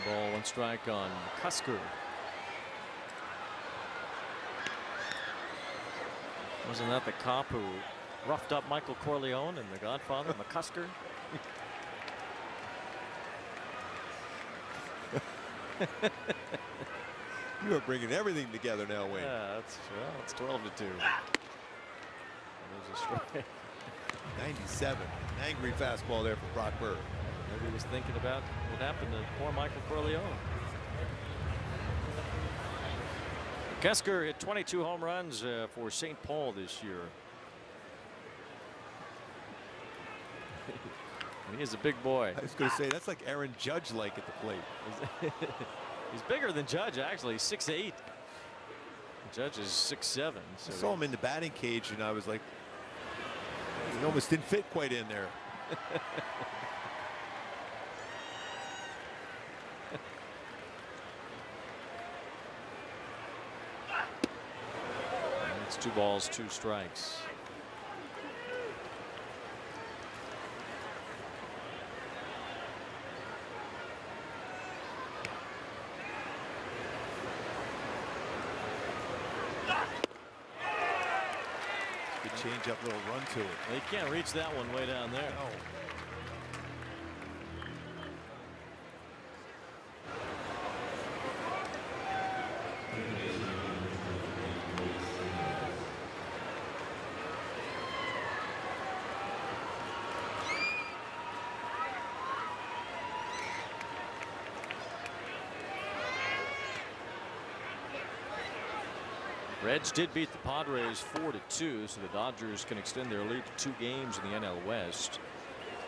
Ball, 1 strike on Cusker. Wasn't that the cop who roughed up Michael Corleone and The Godfather, McCusker? You are bringing everything together now, Wayne. Yeah, it's 12-2. There's a strike. 97. An angry fastball there for Brock Burke. Maybe he was thinking about what happened to poor Michael Corleone. Kesker hit 22 home runs for St. Paul this year. He is a big boy. I was going to say, that's like Aaron Judge-like at the plate. He's bigger than Judge, actually. He's 6'8". Judge is 6'7". So I saw him in the batting cage, and I was like, he almost didn't fit quite in there. It's 2 balls, 2 strikes. Good change up, little run to it. They can't reach that one way down there. No. Reds did beat the Padres 4-2, so the Dodgers can extend their lead to 2 games in the NL West.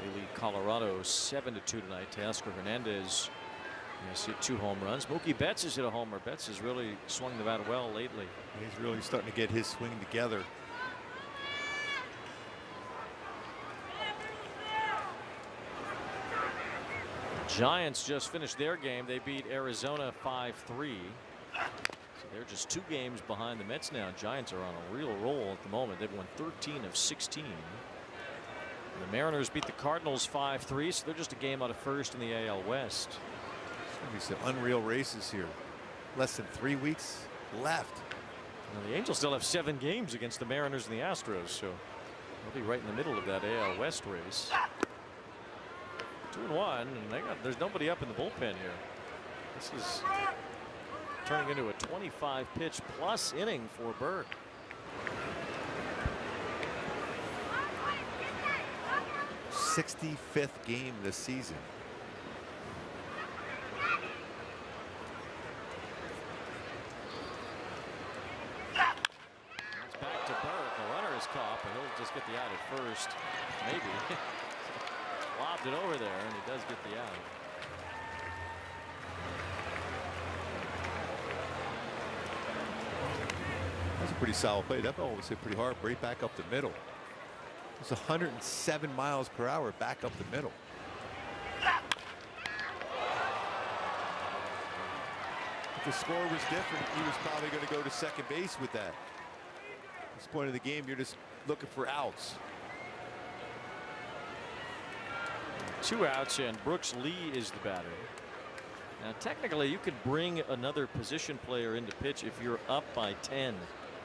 They lead Colorado 7-2 tonight. Teoscar Hernandez has hit 2 home runs. Mookie Betts has hit a homer. Betts has really swung the bat well lately. He's really starting to get his swing together. Giants just finished their game. They beat Arizona 5-3. So they're just 2 games behind the Mets now. Giants are on a real roll at the moment. They've won 13 of 16. The Mariners beat the Cardinals 5-3, so they're just a game out of first in the AL West. There's going to be some unreal races here. Less than 3 weeks left. Now, the Angels still have 7 games against the Mariners and the Astros, so they'll be right in the middle of that AL West race. 2-1, and there's nobody up in the bullpen here. This is turning into a 25-pitch plus inning for Burke. '65th game this season. It's back to Burke. The runner is caught, but he'll just get the out at first. Maybe. Lobbed it over there, and he does get the out. That's a pretty solid play. That ball was hit pretty hard, right back up the middle. It's 107 miles per hour back up the middle. If the score was different, he was probably going to go to second base with that. At this point of the game, you're just looking for outs. 2 outs, and Brooks Lee is the batter. Now, technically, you could bring another position player into pitch if you're up by 10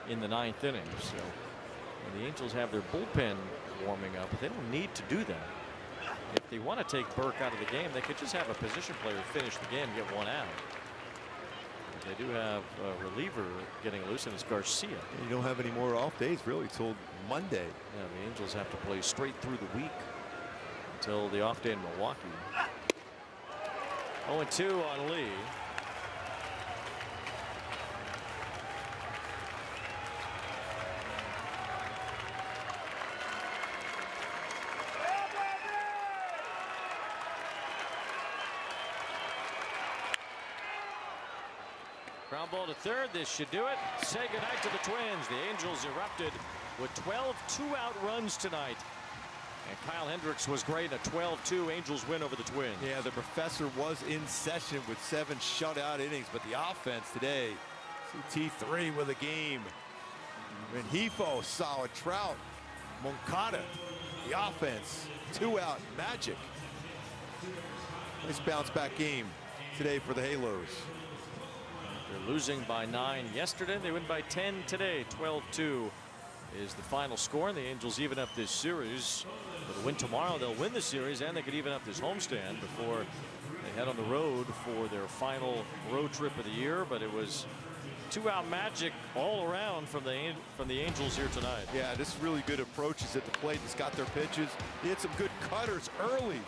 in the 9th inning. So the Angels have their bullpen warming up, but they don't need to do that. If they want to take Burke out of the game, they could just have a position player finish the game and get 1 out. But they do have a reliever getting loose, and it's Garcia. And you don't have any more off days really till Monday. Yeah, the Angels have to play straight through the week until the off day in Milwaukee. 0-2 on Lee. Ground ball to third. This should do it. Say goodnight to the Twins. The Angels erupted with 12 2-out runs tonight. And Kyle Hendricks was great. A 12-2 Angels win over the Twins. Yeah, the professor was in session with 7 shutout innings, but the offense today, CT3 with a game. Rengifo, solid. Trout, Moncada, the offense, 2-out magic. Nice bounce back game today for the Halos. They're losing by 9 yesterday. They win by 10 today. 12-2 is the final score, and the Angels even up this series. With a win tomorrow, they'll win the series, and they could even up this homestand before they head on the road for their final road trip of the year. But it was 2-out magic all around from the Angels here tonight. Yeah, just really good approaches at the plate. Just got their pitches. They had some good cutters early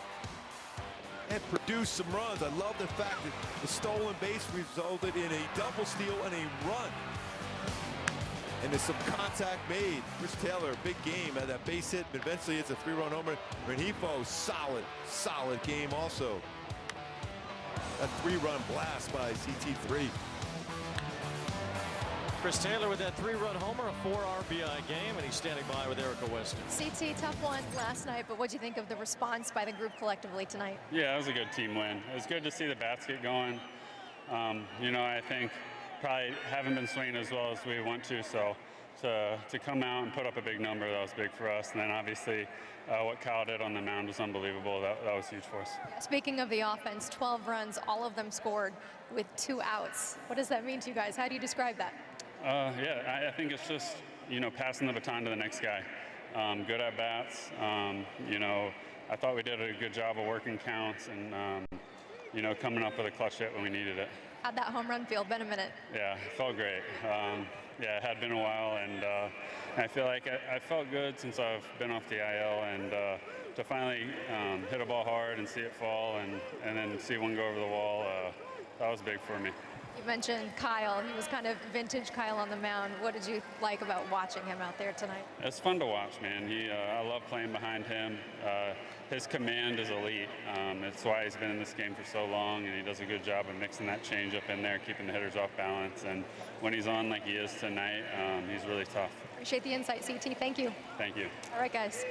and produced some runs. I love the fact that the stolen base resulted in a double steal and a run. And there's some contact made. Chris Taylor, big game, had that base hit, but eventually it's a 3-run homer. Rengifo, solid game also. A 3-run blast by CT3. Chris Taylor with that 3-run homer, a 4 RBI game, and he's standing by with Erica Weston. CT, tough one last night, but what do you think of the response by the group collectively tonight? Yeah, it was a good team win. It was good to see the bats get going. You know, I think probably haven't been swinging as well as we want to, so to come out and put up a big number, that was big for us. And then obviously what Kyle did on the mound was unbelievable. That was huge for us. Speaking of the offense, 12 runs, all of them scored with 2 outs. What does that mean to you guys? How do you describe that? Yeah, I think it's just, you know, passing the baton to the next guy. Good at bats. You know, I thought we did a good job of working counts and, you know, coming up with a clutch hit when we needed it. How'd that home run feel? Been a minute. Yeah, it felt great. Yeah, it had been a while, and I feel like I felt good since I've been off the IL, and to finally hit a ball hard and see it fall and then see one go over the wall, that was big for me. You mentioned Kyle. He was kind of vintage Kyle on the mound. What did you like about watching him out there tonight? It's fun to watch, man. I love playing behind him. His command is elite. That's why he's been in this game for so long, and he does a good job of mixing that changeup in there, keeping the hitters off balance. And when he's on like he is tonight, he's really tough. Appreciate the insight, CT. Thank you. Thank you. All right, guys.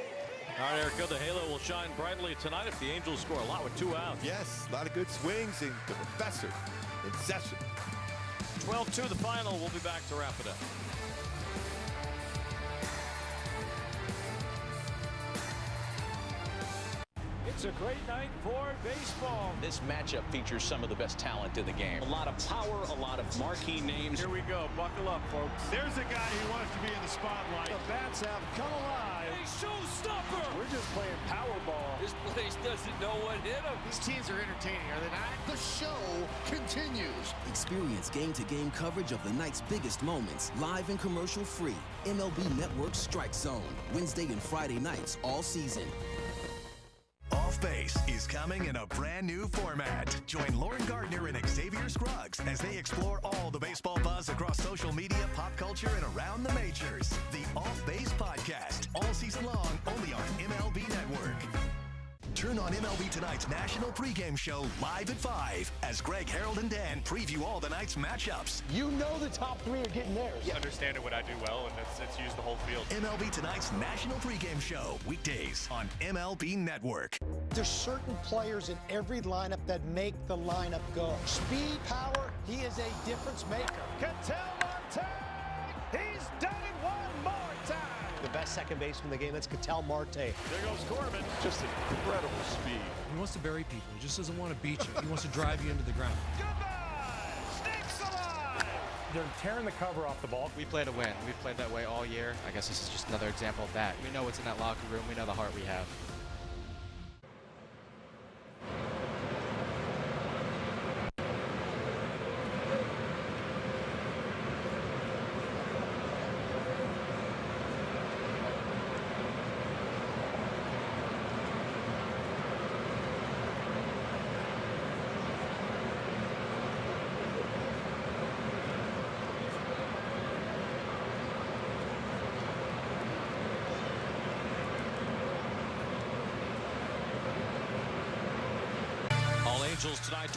All right, Erica, the halo will shine brightly tonight if the Angels score a lot with 2 outs. Yes, a lot of good swings, and the professor in session. 12-2 the final. We'll be back to wrap it up. It's a great night for baseball. This matchup features some of the best talent in the game. A lot of power, a lot of marquee names. Here we go. Buckle up, folks. There's a guy who wants to be in the spotlight. The bats have come alive. A showstopper. We're just playing Powerball. This place doesn't know what hit him. These teams are entertaining, are they not? The show continues. Experience game-to-game coverage of the night's biggest moments, live and commercial-free. MLB Network Strike Zone, Wednesday and Friday nights all season. Off Base is coming in a brand new format. Join Lauren Gardner and Xavier Scruggs as they explore all the baseball buzz across social media, pop culture, and around the majors. The Off Base Podcast, all season long, only on MLB Network. Turn on MLB Tonight's national pregame show live at 5 as Greg, Harold, and Dan preview all the night's matchups. You know the top 3 are getting theirs. You understand what I do well, and it's use the whole field. MLB Tonight's national pregame show, weekdays on MLB Network. There's certain players in every lineup that make the lineup go. Speed, power, he is a difference maker. Ketel Marte. He's done it one more time. The best second baseman in the game, that's Ketel Marte. There goes Corbin. Just incredible speed. He wants to bury people. He just doesn't want to beat you. He wants to drive you into the ground. Goodbye. Snakes alive. They're tearing the cover off the ball. We play to win. We've played that way all year. I guess this is just another example of that. We know what's in that locker room. We know the heart we have. Angels tonight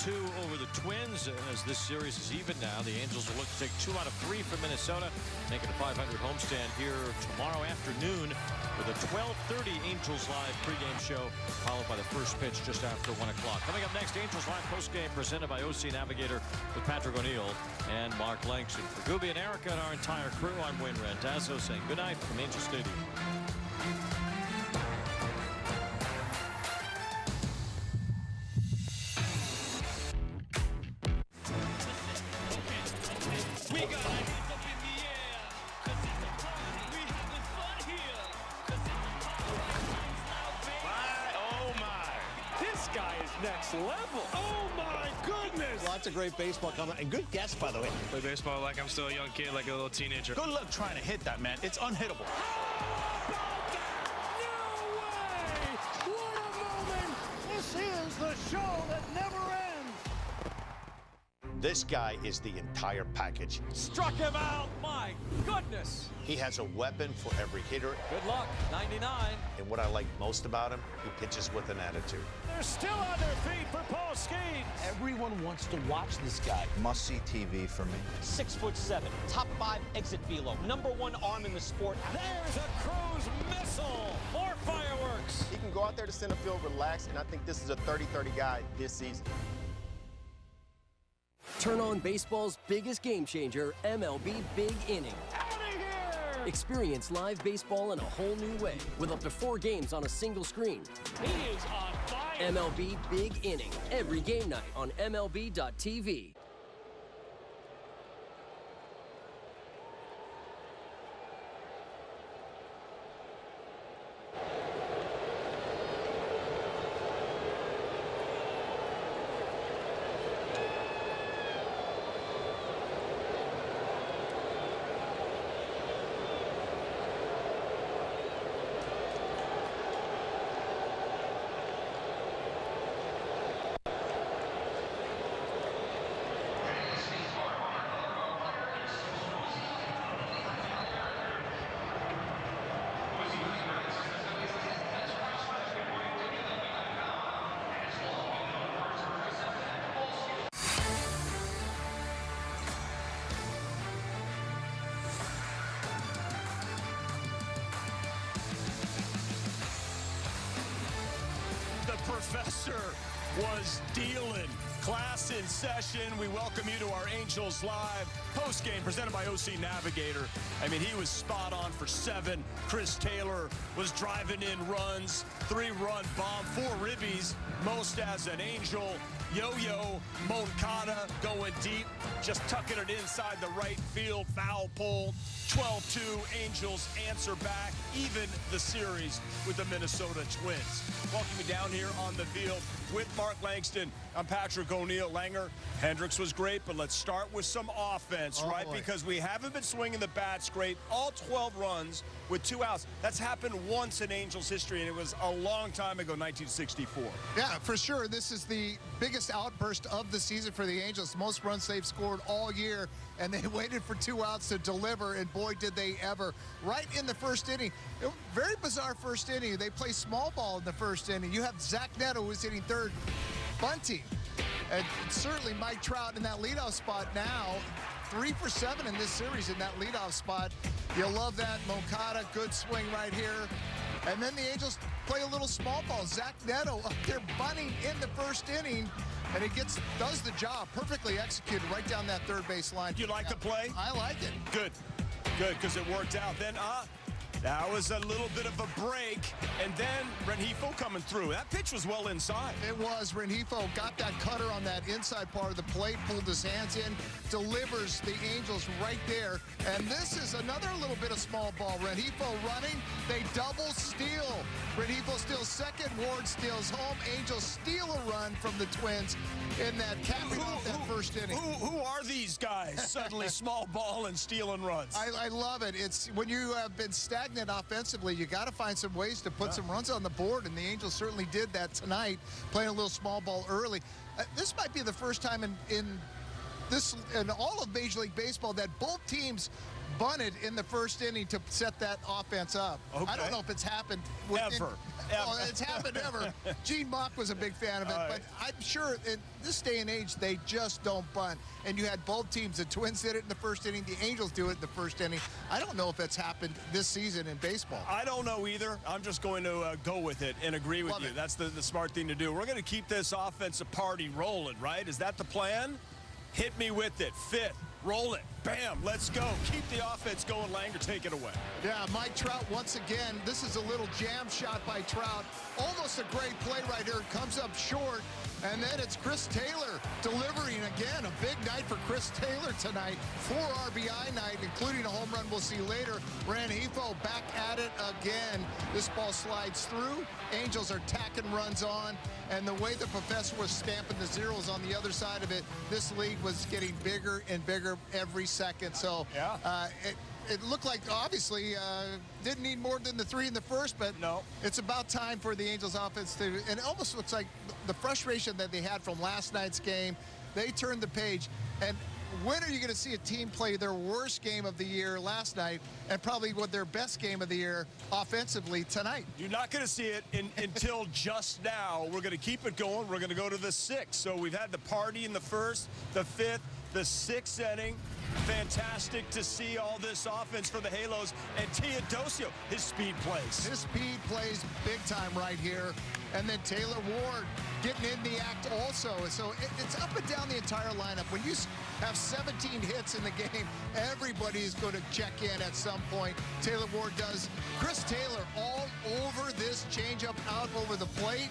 12-2 over the Twins. As this series is even now, the Angels will look to take 2 out of 3 from Minnesota, making a .500 homestand here tomorrow afternoon with a 12:30 Angels Live pregame show, followed by the first pitch just after 1 o'clock. Coming up next, Angels Live postgame presented by OC Navigator with Patrick O'Neill and Mark Langston. For Gooby and Erica and our entire crew, I'm Wayne Randazzo saying good night from Angel Stadium. Next level. Oh my goodness. Lots of great baseball coming, and good guess, by the way. Play baseball like I'm still a young kid, like a little teenager. Good luck trying to hit that, man. It's unhittable. How about that? No way! What a moment! This is the show that never ends. This guy is the entire package. Struck him out. My goodness. He has a weapon for every hitter. Good luck. 99. And what I like most about him, he pitches with an attitude. They're still on their feet for Paul Skeens. Everyone wants to watch this guy. Must-see TV for me. 6'7", top 5 exit velo, #1 arm in the sport. There's a cruise missile. More fireworks. He can go out there to center field, relax, and I think this is a 30-30 guy this season. Turn on baseball's biggest game changer, MLB Big Inning. Experience live baseball in a whole new way with up to 4 games on a single screen. He is on fire. MLB Big Inning, every game night on MLB.tv. The professor was dealing. Class in session. We welcome you to our Angels Live postgame presented by OC Navigator. I mean, he was spot on for 7. Chris Taylor was driving in runs, 3-run bomb, 4 ribbies, most as an Angel. Yo-Yo Moncada going deep, just tucking it inside the right field foul pole. 12-2, Angels answer back, even the series with the Minnesota Twins. Welcome you down here on the field with Mark Langston. I'm Patrick O'Neill. Langer, Hendricks was great, but let's start with some offense, right? Boy. Because we haven't been swinging the bats great. All 12 runs with 2 outs. That's happened once in Angels history, and it was a long time ago, 1964. Yeah, for sure. This is the biggest outburst of the season for the Angels. Most runs they've scored all year, and they waited for 2 outs to deliver, and boy, did they ever. Right in the first inning, very bizarre first inning. They play small ball in the first inning. You have Zack Neto, who's hitting third, bunting. And certainly Mike Trout in that leadoff spot now. 3 for 7 in this series in that leadoff spot. You'll love that. Moncada, good swing right here. And then the Angels play a little small ball. Zack Neto up there bunting in the first inning. And it does the job, perfectly executed right down that third base line. You like the play? I like it. Good, because it worked out. Then, that was a little bit of a break, and then Rengifo coming through. That pitch was well inside. It was. Rengifo got that cutter on that inside part of the plate, pulled his hands in, delivers the Angels right there. And this is another little bit of small ball. Rengifo running, they double steal. Rengifo steals second, Ward steals home. Angels steal a run from the Twins in that capping off that first inning. Who are these guys? Suddenly small ball and stealing runs. I love it. It's when you have been stagnant offensively, you got to find some ways to put some runs on the board, and the Angels certainly did that tonight, playing a little small ball early. This might be the first time in all of Major League Baseball that both teams bunted in the first inning to set that offense up. Okay. I don't know if it's happened ever. Well, it's happened ever. Gene Mock was a big fan of it, but I'm sure in this day and age they just don't bunt. And you had both teams. The Twins did it in the first inning. The Angels do it in the first inning. I don't know if it's happened this season in baseball. I don't know either. I'm just going to go with it and agree with you. That's the smart thing to do. We're going to keep this offensive party rolling, right? Is that the plan? Hit me with it. 5th. Roll it. Bam. Let's go. Keep the offense going. Langer, take it away. Yeah, Mike Trout once again. This is a little jam shot by Trout. Almost a great play right here. Comes up short. And then it's Chris Taylor delivering again. A big night for Chris Taylor tonight. 4 RBI night, including a home run we'll see later. Rengifo back at it again. This ball slides through. Angels are tacking runs on. And the way the professor was stamping the zeros on the other side of it, this lead was getting bigger and bigger every second. So it looked like, obviously, didn't need more than the 3 in the first, but it's about time for the Angels offense to, and it almost looks like the frustration that they had from last night's game, they turned the page. And when are you going to see a team play their worst game of the year last night and probably with their best game of the year offensively tonight? You're not going to see it until just now. We're going to keep it going. We're going to go to the 6th. So we've had the party in the 1st, the 5th, the 6th inning. Fantastic to see all this offense for the Halos. And Teodosio, his speed plays. His speed plays big time right here. And then Taylor Ward getting in the act also. So it's up and down the entire lineup. When you have 17 hits in the game, everybody's going to check in at some point. Taylor Ward does. Chris Taylor all over this changeup out over the plate.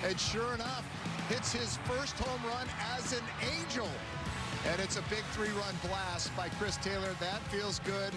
And sure enough, hits his first home run as an Angel. And it's a big 3-run blast by Chris Taylor. That feels good.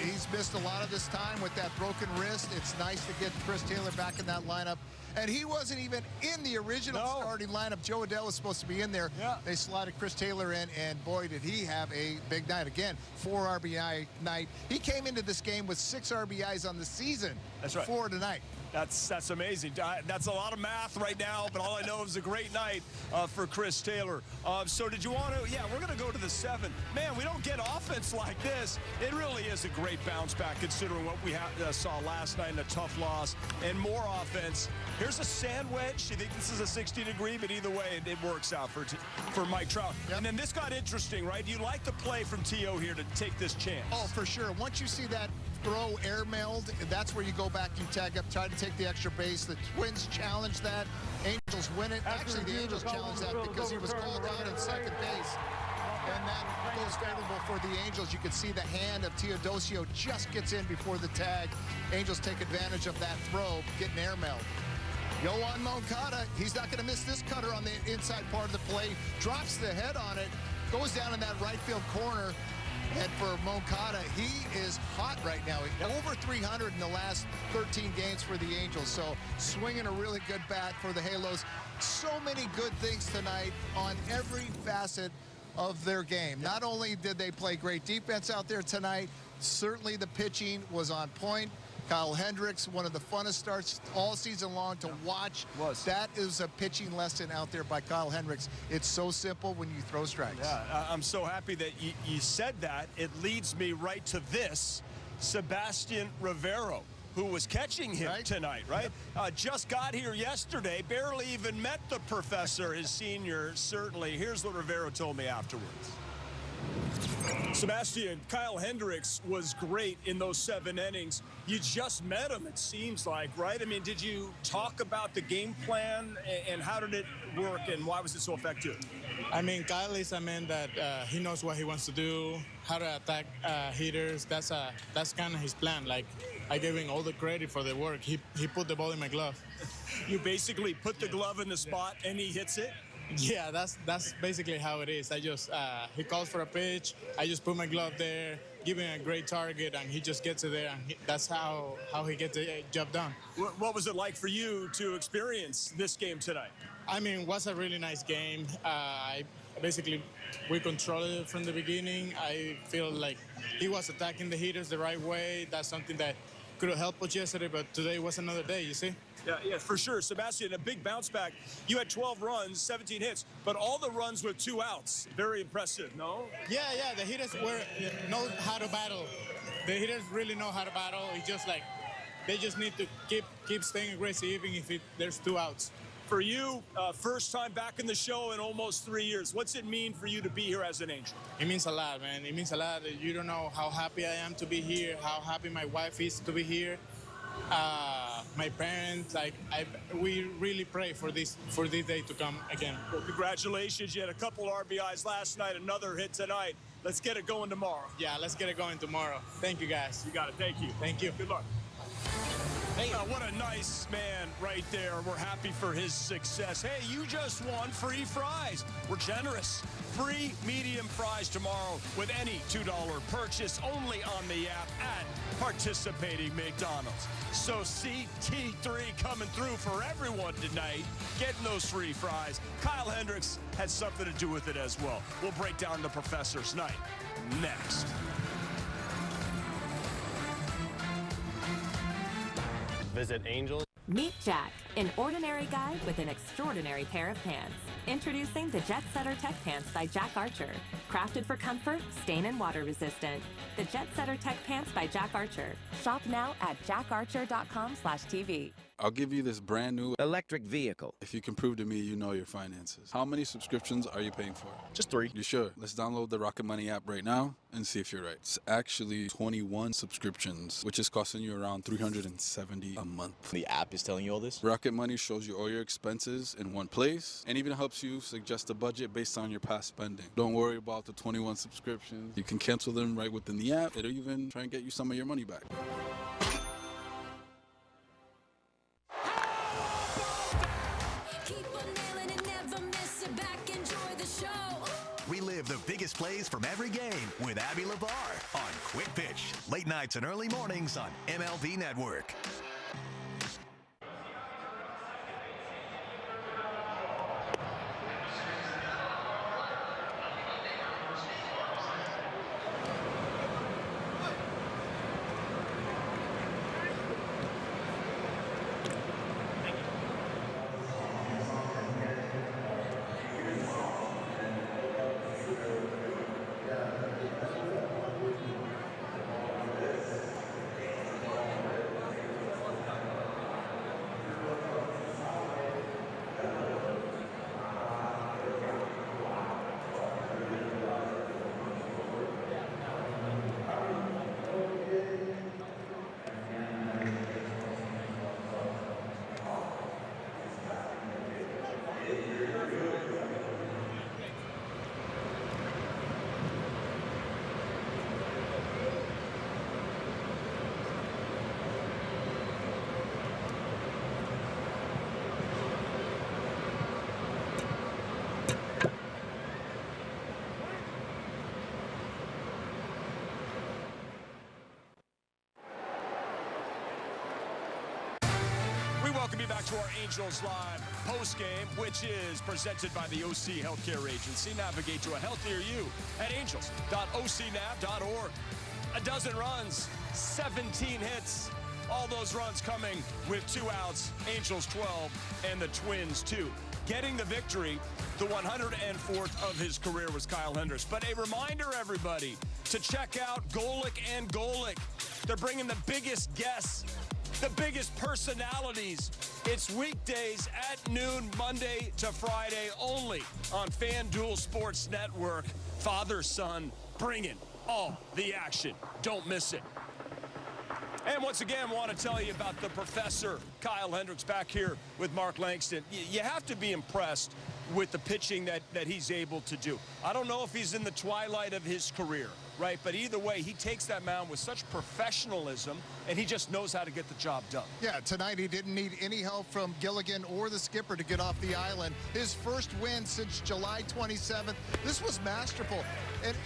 He's missed a lot of this time with that broken wrist. It's nice to get Chris Taylor back in that lineup. And he wasn't even in the original starting lineup. Joe Adell was supposed to be in there. Yeah. They slotted Chris Taylor in, and boy, did he have a big night. Again, 4 RBI night. He came into this game with 6 RBIs on the season. That's right. 4 tonight. That's amazing. That's a lot of math right now, but all I know is a great night for Chris Taylor. So did you want to? Yeah, we're going to go to the 7th. Man, we don't get offense like this. It really is a great bounce back considering what we saw last night in a tough loss. And more offense. Here's a sand wedge. You think this is a 60-degree, but either way, it works out for Mike Trout. Yep. And then this got interesting, right? You like the play from T.O. here to take this chance. Oh, for sure. Once you see that throw airmailed, that's where you go back and tag up, try to take the extra base. The Twins challenged that. Angels win it. Actually, the Angels challenged that because he was called out at second base. And that goes favorable for the Angels. You can see the hand of Teodosio just gets in before the tag. Angels take advantage of that throw, getting airmailed. Yoan Moncada, he's not going to miss this cutter on the inside part of the plate. Drops the head on it, goes down in that right field corner. And for Moncada, he is hot right now. Over 300 in the last 13 games for the Angels. So swinging a really good bat for the Halos. So many good things tonight on every facet of their game. Not only did they play great defense out there tonight, certainly the pitching was on point. Kyle Hendricks, one of the funnest starts all season long to watch. That is a pitching lesson out there by Kyle Hendricks. It's so simple when you throw strikes. Yeah, I'm so happy that you said that. It leads me right to this. Sebastian Rivero, who was catching him tonight, right? Just got here yesterday, barely even met the professor, his senior, certainly. Here's what Rivero told me afterwards. Sebastian, Kyle Hendricks was great in those 7 innings. You just met him, it seems like, right? I mean, did you talk about the game plan and how did it work and why was it so effective? I mean, Kyle is a man that he knows what he wants to do, how to attack hitters. That's kind of his plan. Like, I gave him all the credit for the work. He put the ball in my glove. You basically put the glove in the spot and he hits it? Yeah, that's basically how it is. I just he calls for a pitch. I just put my glove there, give him a great target, and he just gets it there. And that's how he gets the job done. What was it like for you to experience this game tonight? I mean, it was a really nice game. We controlled it from the beginning. I feel like he was attacking the hitters the right way. That's something that could have helped us yesterday, but today was another day, you see? Yeah, for sure. Sebastian, a big bounce back. You had 12 runs, 17 hits, but all the runs with 2 outs. Very impressive, no? Yeah, the hitters know how to battle. The hitters really know how to battle. It's just like they just need to keep staying aggressive even if there's 2 outs. For you, first time back in the show in almost 3 years. What's it mean for you to be here as an Angel? It means a lot, man. It means a lot. You don't know how happy I am to be here, how happy my wife is to be here. My parents, we really pray for this day to come again. Well, congratulations. You had a couple RBIs last night, another hit tonight. Let's get it going tomorrow. Yeah, let's get it going tomorrow. Thank you, guys. You got it. Thank you. Thank you. Good luck. Hey, what a nice man right there. We're happy for his success. Hey, you just won free fries. We're generous. Free medium fries tomorrow with any $2 purchase only on the app at participating McDonald's. So CT3 coming through for everyone tonight, getting those free fries. Kyle Hendricks had something to do with it as well. We'll break down the professor's night next. Visit Angels. Meet Jack, an ordinary guy with an extraordinary pair of pants. Introducing the Jet Setter Tech Pants by Jack Archer. Crafted for comfort, stain and water resistant. The Jet Setter Tech Pants by Jack Archer. Shop now at jackarcher.com/TV. I'll give you this brand new electric vehicle if you can prove to me you know your finances. How many subscriptions are you paying for? Just 3. You sure? Let's download the Rocket Money app right now and see if you're right. It's actually 21 subscriptions, which is costing you around $370 a month. The app is telling you all this? Rocket Money shows you all your expenses in one place and even helps you suggest a budget based on your past spending. Don't worry about the 21 subscriptions. You can cancel them right within the app. It'll even try and get you some of your money back. Relive the biggest plays from every game with Abby LeVar on Quick Pitch. Late nights and early mornings on MLB Network. you back to our Angels Live postgame, which is presented by the OC Healthcare Agency. Navigate to a healthier you at angels.ocnav.org. A dozen runs, 17 hits. All those runs coming with 2 outs. Angels 12 and the Twins 2. Getting the victory, the 104th of his career was Kyle Hendricks. But a reminder, everybody, to check out Golic and Golic. They're bringing the biggest guests, the biggest personalities. It's weekdays at noon, Monday to Friday only on FanDuel Sports Network. Father, son, bringing all the action. Don't miss it. And once again, I want to tell you about the professor, Kyle Hendricks, back here with Mark Langston. You have to be impressed with the pitching that he's able to do. I don't know if he's in the twilight of his career, right? But either way, he takes that mound with such professionalism, and he just knows how to get the job done. Yeah, tonight he didn't need any help from Gilligan or the skipper to get off the island. His first win since July 27th. This was masterful.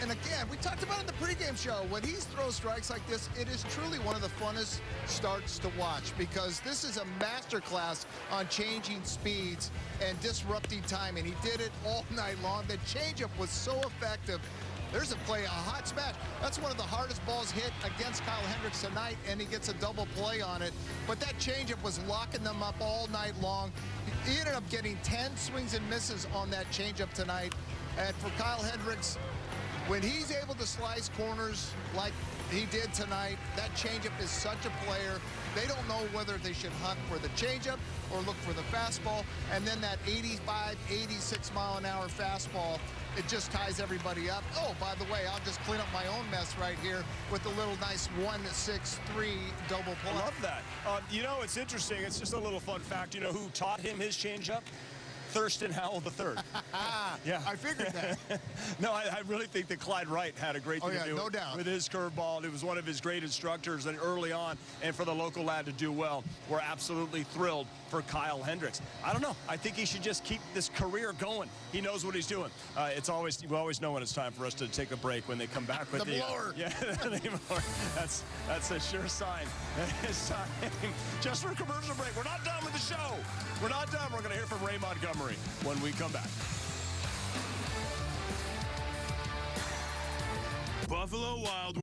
And again, we talked about it in the pregame show. When he throws strikes like this, it is truly one of the funnest starts to watch because this is a masterclass on changing speeds and disrupting time, and he did it all night long. The changeup was so effective. There's a play, a hot smash. That's one of the hardest balls hit against Kyle Hendricks tonight, and he gets a double play on it. But that changeup was locking them up all night long. He ended up getting 10 swings and misses on that changeup tonight. And for Kyle Hendricks, when he's able to slice corners like he did tonight, that changeup is such a player. They don't know whether they should hunt for the changeup or look for the fastball. And then that 85, 86 mile an hour fastball, it just ties everybody up. Oh, by the way, I'll just clean up my own mess right here with the little nice 1-6-3 double play. I love that. You know, it's interesting. It's just a little fun fact. You know who taught him his changeup? Thurston Howell III. Yeah, I figured that. No, I really think that Clyde Wright had a great thing to do no doubt. with his curveball. It was one of his great instructors and early on, and for the local lad to do well, we're absolutely thrilled for Kyle Hendricks. I don't know. I think he should just keep this career going. He knows what he's doing. We always know when it's time for us to take a break when they come back with the blower. The blower. That's a sure sign. It's time just for a commercial break. We're not done with the show. We're not done. We're going to hear from Ray Montgomery when we come back. Buffalo Wild.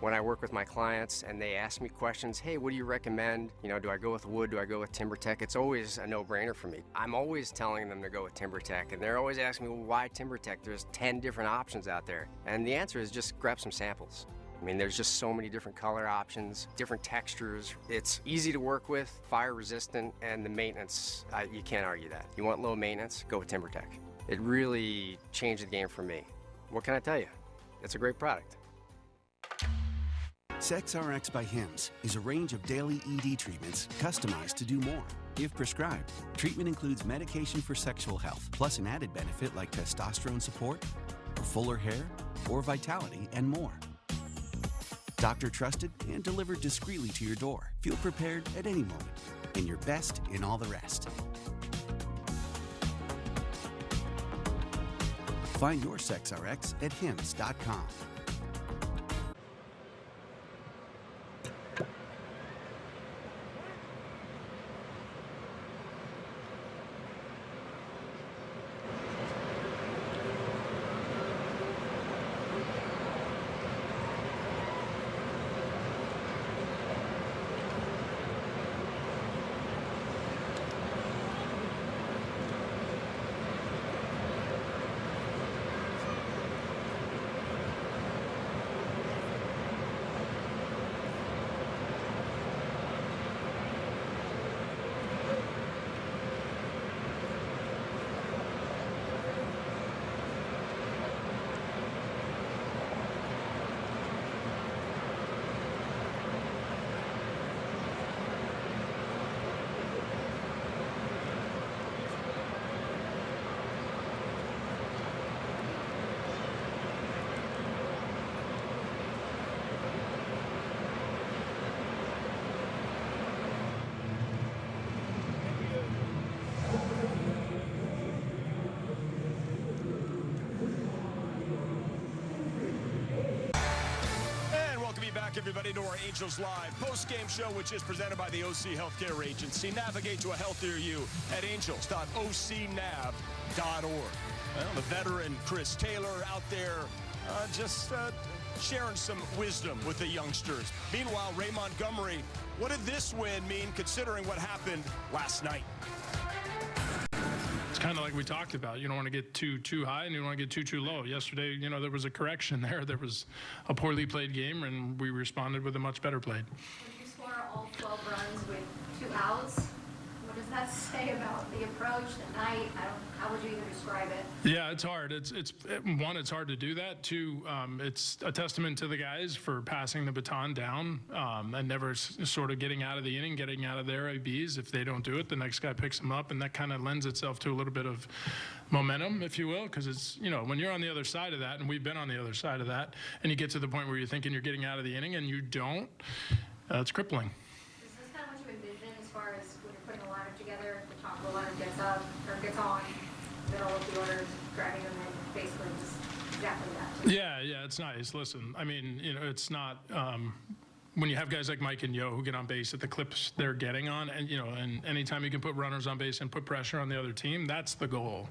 When I work with my clients and they ask me questions, hey, what do you recommend? You know, do I go with wood? Do I go with TimberTech? It's always a no-brainer for me. I'm always telling them to go with TimberTech, and they're always asking me, well, why TimberTech? There's 10 different options out there. And the answer is just grab some samples. I mean, there's just so many different color options, different textures. It's easy to work with, fire resistant, and the maintenance, you can't argue that. You want low maintenance, go with TimberTech. It really changed the game for me. What can I tell you? It's a great product. SexRx by Hims is a range of daily ED treatments customized to do more, if prescribed. Treatment includes medication for sexual health, plus an added benefit like testosterone support, or fuller hair, or vitality, and more. Doctor trusted and delivered discreetly to your door. Feel prepared at any moment, and your best in all the rest. Find your SexRx at hims.com. everybody, to our Angels Live post-game show, which is presented by the OC Healthcare Agency. Navigate to a healthier you at angels.ocnav.org. Well, the veteran Chris Taylor out there just sharing some wisdom with the youngsters. Meanwhile, Ray Montgomery, what did this win mean considering what happened last night? It's kind of like we talked about. You don't want to get too high and you don't want to get too low. Yesterday, you know, there was a correction there. There was a poorly played game, and we responded with a much better play. When you score all 12 runs with 2 outs, what does that say about the approach, the night? How would you even describe it? Yeah, it's hard. It's one, it's hard to do that. Two, it's a testament to the guys for passing the baton down and never sort of getting out of the inning, getting out of their ABs. If they don't do it, the next guy picks them up, and that kind of lends itself to a little bit of momentum, if you will, because it's, you know, when you're on the other side of that, and we've been on the other side of that, and you get to the point where you're thinking you're getting out of the inning and you don't, it's crippling. Is this kind of what you envision as far as when you're putting a lineup together, the top of the lineup gets up, or gets on, middle of the order, driving them in, basically just exactly that? Yeah, it's nice. Listen, I mean, you know, it's not when you have guys like Mike and Yo who get on base at the clips they're getting on, and you know, and anytime you can put runners on base and put pressure on the other team, that's the goal.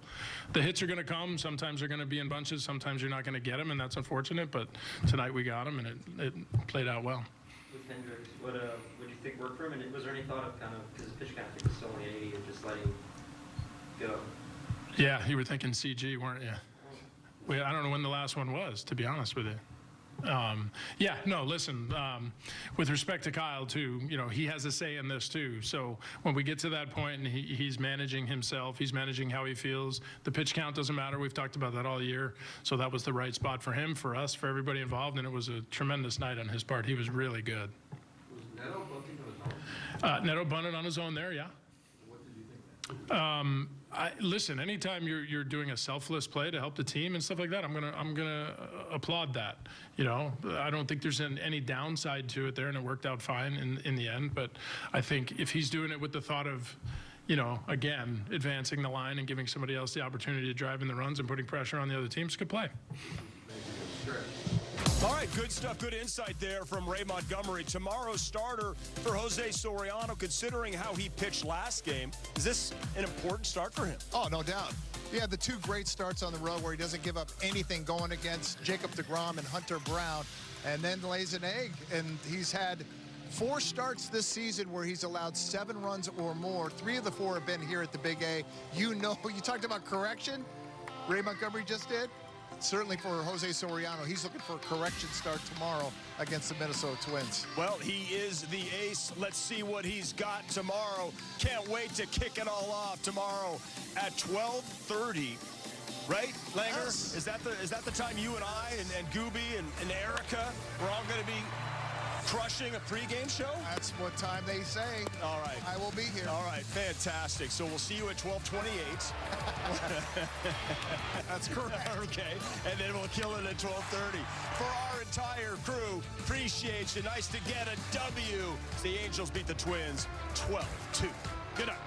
The hits are going to come. Sometimes they're going to be in bunches. Sometimes you're not going to get them, and that's unfortunate. But tonight we got them, and it played out well. With Hendricks, what do you think worked for him? And was there any thought of kind of, because his pitch count was still only 80, of just letting go? Yeah, you were thinking CG, weren't you? Well, I don't know when the last one was, to be honest with you. Yeah, no, listen, with respect to Kyle, too, you know, he has a say in this, too. So when we get to that point and he's managing himself, he's managing how he feels, the pitch count doesn't matter. We've talked about that all year. So that was the right spot for him, for us, for everybody involved, and it was a tremendous night on his part. He was really good. Was Neto bunting on his own? Neto bunted on his own there, yeah. What did you think? Listen, anytime you're doing a selfless play to help the team and stuff like that, I'm gonna applaud that. You know, I don't think there's any downside to it there, and it worked out fine in the end. But I think if he's doing it with the thought of, you know, again, advancing the line and giving somebody else the opportunity to drive in the runs and putting pressure on the other teams, good play. All right, good stuff, good insight there from Ray Montgomery. Tomorrow's starter for Jose Soriano, considering how he pitched last game. Is this an important start for him? Oh, no doubt. He had the 2 great starts on the road where he doesn't give up anything going against Jacob deGrom and Hunter Brown, and then lays an egg. And he's had 4 starts this season where he's allowed 7 runs or more. 3 of the 4 have been here at the Big A. You know, you talked about correction. Ray Montgomery just did. Certainly for Jose Soriano, he's looking for a correction start tomorrow against the Minnesota Twins. Well, he is the ace. Let's see what he's got tomorrow. Can't wait to kick it all off tomorrow at 12:30. Right, Langer? Yes. Is that the time you and I and Gooby and Erica, we're all going to be crushing a pregame show? That's what time they say. All right. I will be here. All right, fantastic. So we'll see you at 12:28. That's correct. Okay, and then we'll kill it at 12:30. For our entire crew, appreciate you. Nice to get a W. The Angels beat the Twins 12-2. Good night.